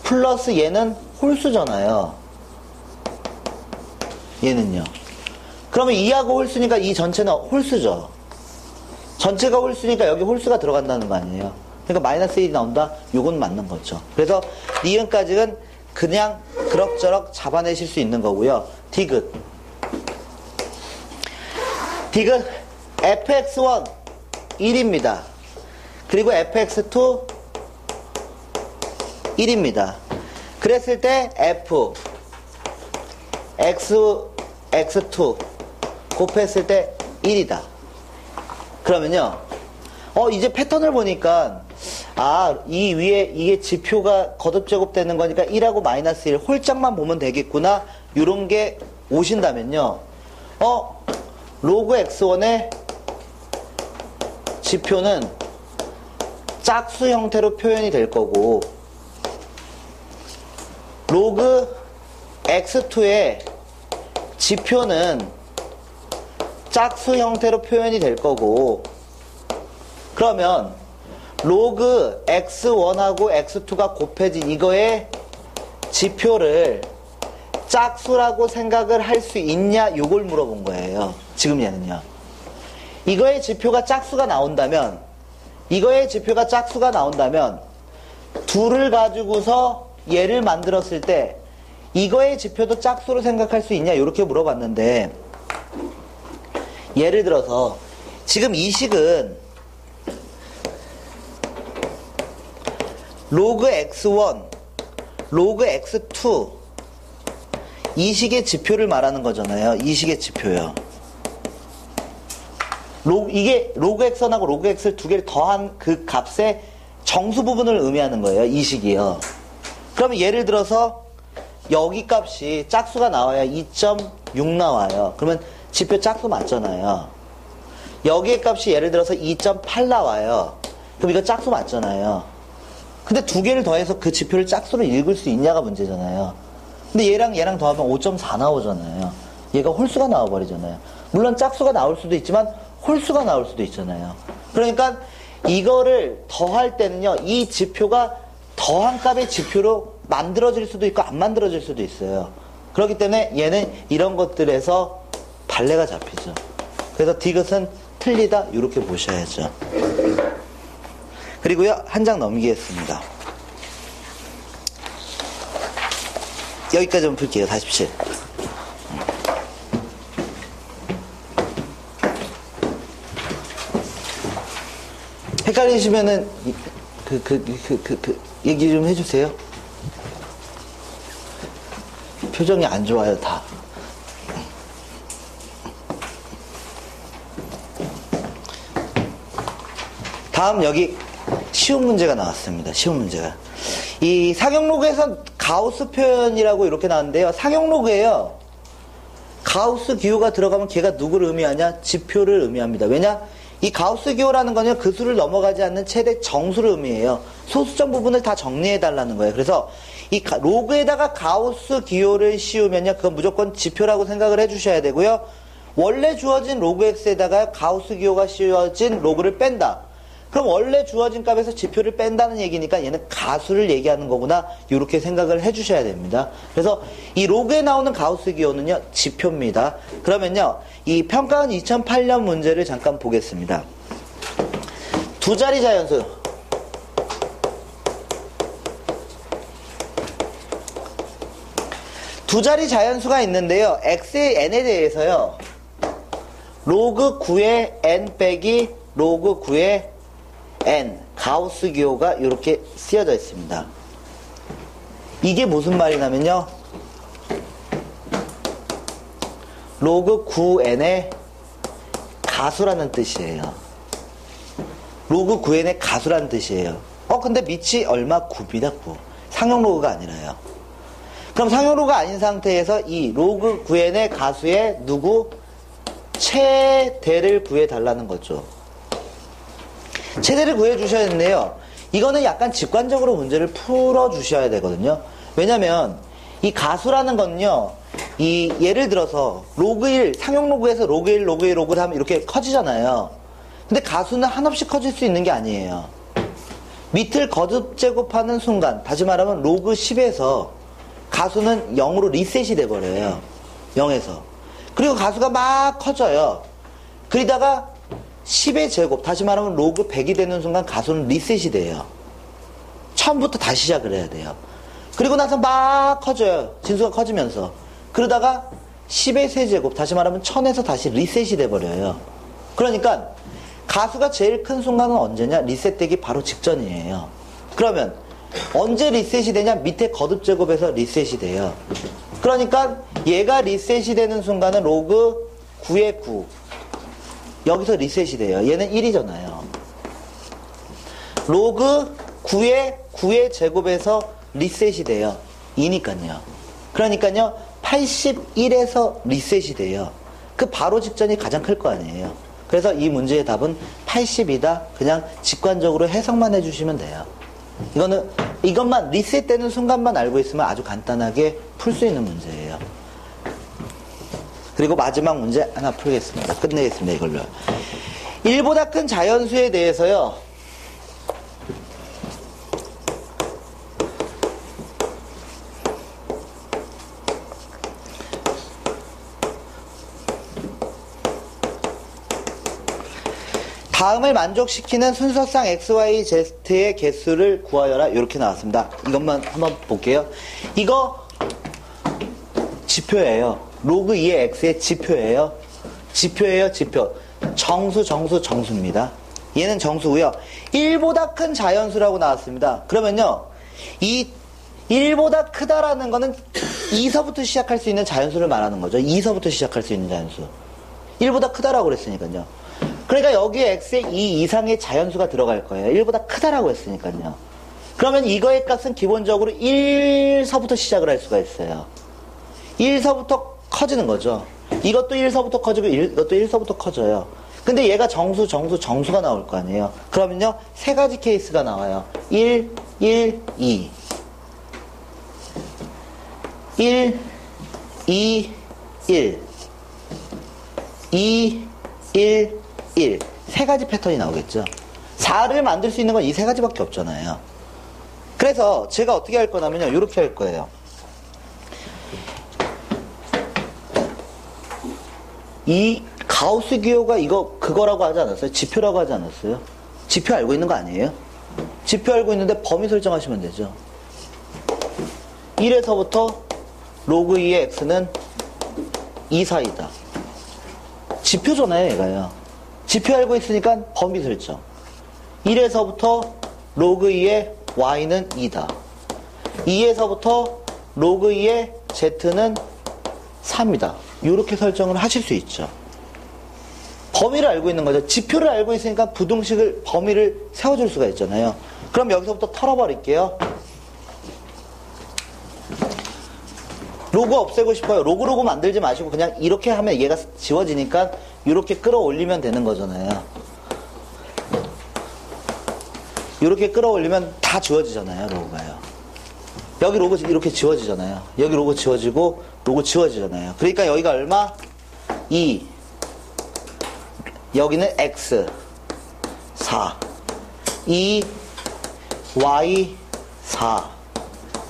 플러스 얘는 홀수잖아요. 얘는요. 그러면 2하고 홀수니까 이 전체는 홀수죠. 전체가 홀수니까 여기 홀수가 들어간다는 거 아니에요. 그러니까 마이너스 1이 나온다? 요건 맞는 거죠. 그래서 니은까지는 그냥 그럭저럭 잡아내실 수 있는 거고요. 디귿 fx1 1입니다. 그리고 fx2 1입니다. 그랬을 때 f x2 곱했을 때 1이다. 그러면요, 이제 패턴을 보니까, 이 위에 이게 지표가 거듭제곱 되는 거니까 1하고 마이너스 1 홀짝만 보면 되겠구나, 요런 게 오신다면요, 로그 x1의 지표는 짝수 형태로 표현이 될 거고, 로그 x2의 지표는 짝수 형태로 표현이 될 거고, 그러면 로그 x1하고 x2가 곱해진 이거의 지표를 짝수라고 생각을 할 수 있냐, 요걸 물어본 거예요. 지금 얘는요, 이거의 지표가 짝수가 나온다면, 둘을 가지고서 얘를 만들었을 때 이거의 지표도 짝수로 생각할 수 있냐, 이렇게 물어봤는데, 예를 들어서 지금 이 식은 로그 x1, 로그 x2 이 식의 지표를 말하는 거잖아요. 이 식의 지표요. 이게 로그 x1하고 로그 x 두 개를 더한 그 값의 정수 부분을 의미하는 거예요. 이 식이요. 그러면 예를 들어서 여기 값이 짝수가 나와야 2.6 나와요. 그러면 지표 짝수 맞잖아요. 여기의 값이 예를 들어서 2.8 나와요. 그럼 이거 짝수 맞잖아요. 근데 두 개를 더해서 그 지표를 짝수로 읽을 수 있냐가 문제잖아요. 근데 얘랑 더하면 5.4 나오잖아요. 얘가 홀수가 나와버리잖아요. 물론 짝수가 나올 수도 있지만 홀수가 나올 수도 있잖아요. 그러니까 이거를 더할 때는요, 이 지표가 더한 값의 지표로 만들어질 수도 있고 안 만들어질 수도 있어요. 그렇기 때문에 얘는 이런 것들에서 발레가 잡히죠. 그래서 디귿은 틀리다 이렇게 보셔야죠. 그리고요, 한 장 넘기겠습니다. 여기까지 한번 풀게요. 47. 헷갈리시면은 얘기 좀 해주세요. 표정이 안 좋아요, 다. 다음 여기 쉬운 문제가 나왔습니다. 쉬운 문제가. 이 상용로그에서 가우스 표현이라고 이렇게 나왔는데요. 상용로그예요. 가우스 기호가 들어가면 걔가 누구를 의미하냐? 지표를 의미합니다. 왜냐? 이 가우스 기호라는 거는 그 수를 넘어가지 않는 최대 정수를 의미해요. 소수점 부분을 다 정리해 달라는 거예요. 그래서 이 로그에다가 가우스 기호를 씌우면요, 그건 무조건 지표라고 생각을 해 주셔야 되고요. 원래 주어진 로그 x에다가 가우스 기호가 씌워진 로그를 뺀다. 그럼 원래 주어진 값에서 지표를 뺀다는 얘기니까 얘는 가수를 얘기하는 거구나, 이렇게 생각을 해 주셔야 됩니다. 그래서 이 로그에 나오는 가우스 기호는요, 지표입니다. 그러면요, 이 평가원 2008년 문제를 잠깐 보겠습니다. 두 자리 자연수. 두 자리 자연수가 있는데요, x의 n에 대해서요, 로그 9의 n 빼기 로그 9의 n, 가우스 기호가 이렇게 쓰여져 있습니다. 이게 무슨 말이냐면요, 로그 9n의 가수라는 뜻이에요. 로그 9n의 가수라는 뜻이에요. 근데 밑이 얼마? 9입니다. 9. 상용 로그가 아니라요. 그럼 상용 로그가 아닌 상태에서 이 로그 9n의 가수의 누구? 최대를 구해달라는 거죠. 최대를 구해주셔야 되는데요, 이거는 약간 직관적으로 문제를 풀어주셔야 되거든요. 왜냐면 이 가수라는 건요, 예를 들어서 로그 1, 상용 로그에서 로그 1, 로그 2, 로그 3 이렇게 커지잖아요. 근데 가수는 한없이 커질 수 있는 게 아니에요. 밑을 거듭 제곱하는 순간, 다시 말하면 로그 10에서 가수는 0으로 리셋이 돼버려요. 0에서. 그리고 가수가 막 커져요. 그러다가 10의 제곱, 다시 말하면 로그 100이 되는 순간 가수는 리셋이 돼요. 처음부터 다시 시작을 해야 돼요. 그리고 나서 막 커져요. 진수가 커지면서. 그러다가 10의 세제곱, 다시 말하면 1000에서 다시 리셋이 돼버려요. 그러니까 가수가 제일 큰 순간은 언제냐? 리셋되기 바로 직전이에요. 그러면 언제 리셋이 되냐? 밑에 거듭 제곱에서 리셋이 돼요. 그러니까 얘가 리셋이 되는 순간은 로그 9의 9. 여기서 리셋이 돼요. 얘는 1이잖아요. 로그 9의 제곱에서 리셋이 돼요. 2니까요. 그러니까요, 81에서 리셋이 돼요. 그 바로 직전이 가장 클 거 아니에요. 그래서 이 문제의 답은 80이다. 그냥 직관적으로 해석만 해주시면 돼요. 이것만 리셋되는 순간만 알고 있으면 아주 간단하게 풀 수 있는 문제예요. 그리고 마지막 문제 하나 풀겠습니다. 끝내겠습니다. 이걸로. 1보다 큰 자연수에 대해서요, 다음을 만족시키는 순서상 XYZ의 개수를 구하여라. 이렇게 나왔습니다. 이것만 한번 볼게요. 이거 지표예요. 로그 2의 x의 지표예요. 지표예요, 지표. 정수입니다. 얘는 정수고요. 1보다 큰 자연수라고 나왔습니다. 그러면요. 이 1보다 크다라는 거는 2서부터 시작할 수 있는 자연수를 말하는 거죠. 2서부터 시작할 수 있는 자연수. 1보다 크다라고 그랬으니까요. 그러니까 여기에 x에 2 이상의 자연수가 들어갈 거예요. 1보다 크다라고 했으니까요. 그러면 이거의 값은 기본적으로 1서부터 시작을 할 수가 있어요. 1서부터 커지는 거죠. 이것도 1서부터 커지고 이것도 1서부터 커져요. 근데 얘가 정수가 나올 거 아니에요. 그러면요, 세 가지 케이스가 나와요. 1, 1, 2. 1, 2, 1. 2, 1, 1. 세 가지 패턴이 나오겠죠. 4를 만들 수 있는 건 이 세 가지밖에 없잖아요. 그래서 제가 어떻게 할 거냐면요, 이렇게 할 거예요. 이 가우스 기호가 그거라고 하지 않았어요? 지표라고 하지 않았어요? 지표 알고 있는 거 아니에요? 지표 알고 있는데 범위 설정하시면 되죠. 1에서부터 로그 2의 x는 2 사이다. 지표잖아요, 얘가요. 지표 알고 있으니까 범위 설정. 1에서부터 로그 2의 y는 2다. 2에서부터 로그 2의 z는 3이다. 이렇게 설정을 하실 수 있죠. 범위를 알고 있는 거죠. 지표를 알고 있으니까 부등식을, 범위를 세워줄 수가 있잖아요. 그럼 여기서부터 털어버릴게요. 로그 없애고 싶어요. 로그 만들지 마시고 그냥 이렇게 하면 얘가 지워지니까 이렇게 끌어올리면 되는 거잖아요. 이렇게 끌어올리면 다 지워지잖아요, 로그가요. 여기 로그 이렇게 지워지잖아요. 여기 로그 지워지고 로그 지워지잖아요. 그러니까 여기가 얼마? 2. 여기는 x 4. 2 y 4.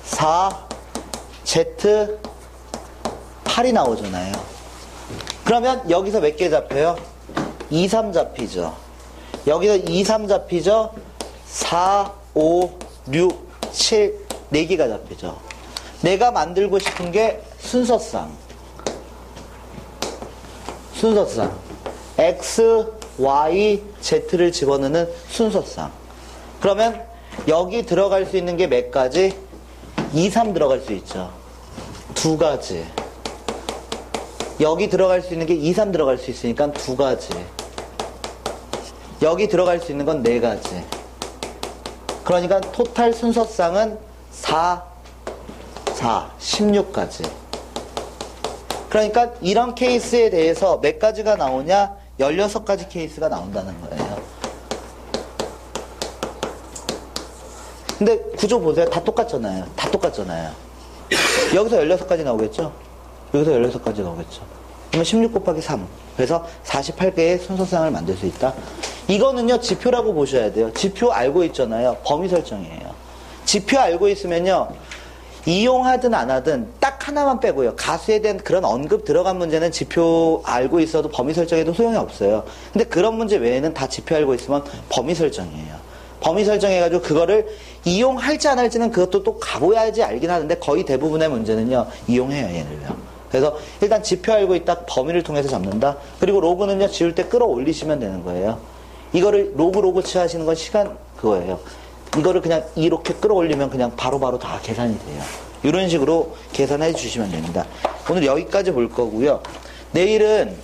4 z 8이 나오잖아요. 그러면 여기서 몇 개 잡혀요? 2, 3 잡히죠. 여기서 2, 3 잡히죠. 4, 5, 6, 7, 4개가 잡히죠. 내가 만들고 싶은 게 순서상 x, y, z를 집어넣는 순서상. 그러면 여기 들어갈 수 있는 게 몇 가지? 2, 3 들어갈 수 있죠. 2가지. 여기 들어갈 수 있는 게 2, 3 들어갈 수 있으니까 2가지. 여기 들어갈 수 있는 건 4가지. 그러니까 토탈 순서상은 4, 16가지. 그러니까 이런 케이스에 대해서 몇 가지가 나오냐? 16가지 케이스가 나온다는 거예요. 근데 구조 보세요. 다 똑같잖아요. 여기서 16가지 나오겠죠? 여기서 16가지 나오겠죠? 그러면 16 곱하기 3. 그래서 48개의 순서상을 만들 수 있다. 이거는요, 지표라고 보셔야 돼요. 지표 알고 있잖아요. 범위 설정이에요. 지표 알고 있으면요, 이용하든 안 하든 딱 하나만 빼고요. 가수에 대한 그런 언급 들어간 문제는 지표 알고 있어도 범위 설정에도 소용이 없어요. 근데 그런 문제 외에는 다 지표 알고 있으면 범위 설정이에요. 범위 설정해가지고 그거를 이용할지 안 할지는 그것도 또 가봐야지 알긴 하는데 거의 대부분의 문제는요, 이용해요, 얘를요. 그래서 일단 지표 알고 있다, 범위를 통해서 잡는다. 그리고 로그는요, 지울 때 끌어올리시면 되는 거예요. 이거를 로그 취하시는 건 시간 그거예요. 이거를 그냥 이렇게 끌어올리면 그냥 바로바로 다 계산이 돼요. 이런 식으로 계산해 주시면 됩니다. 오늘 여기까지 볼 거고요. 내일은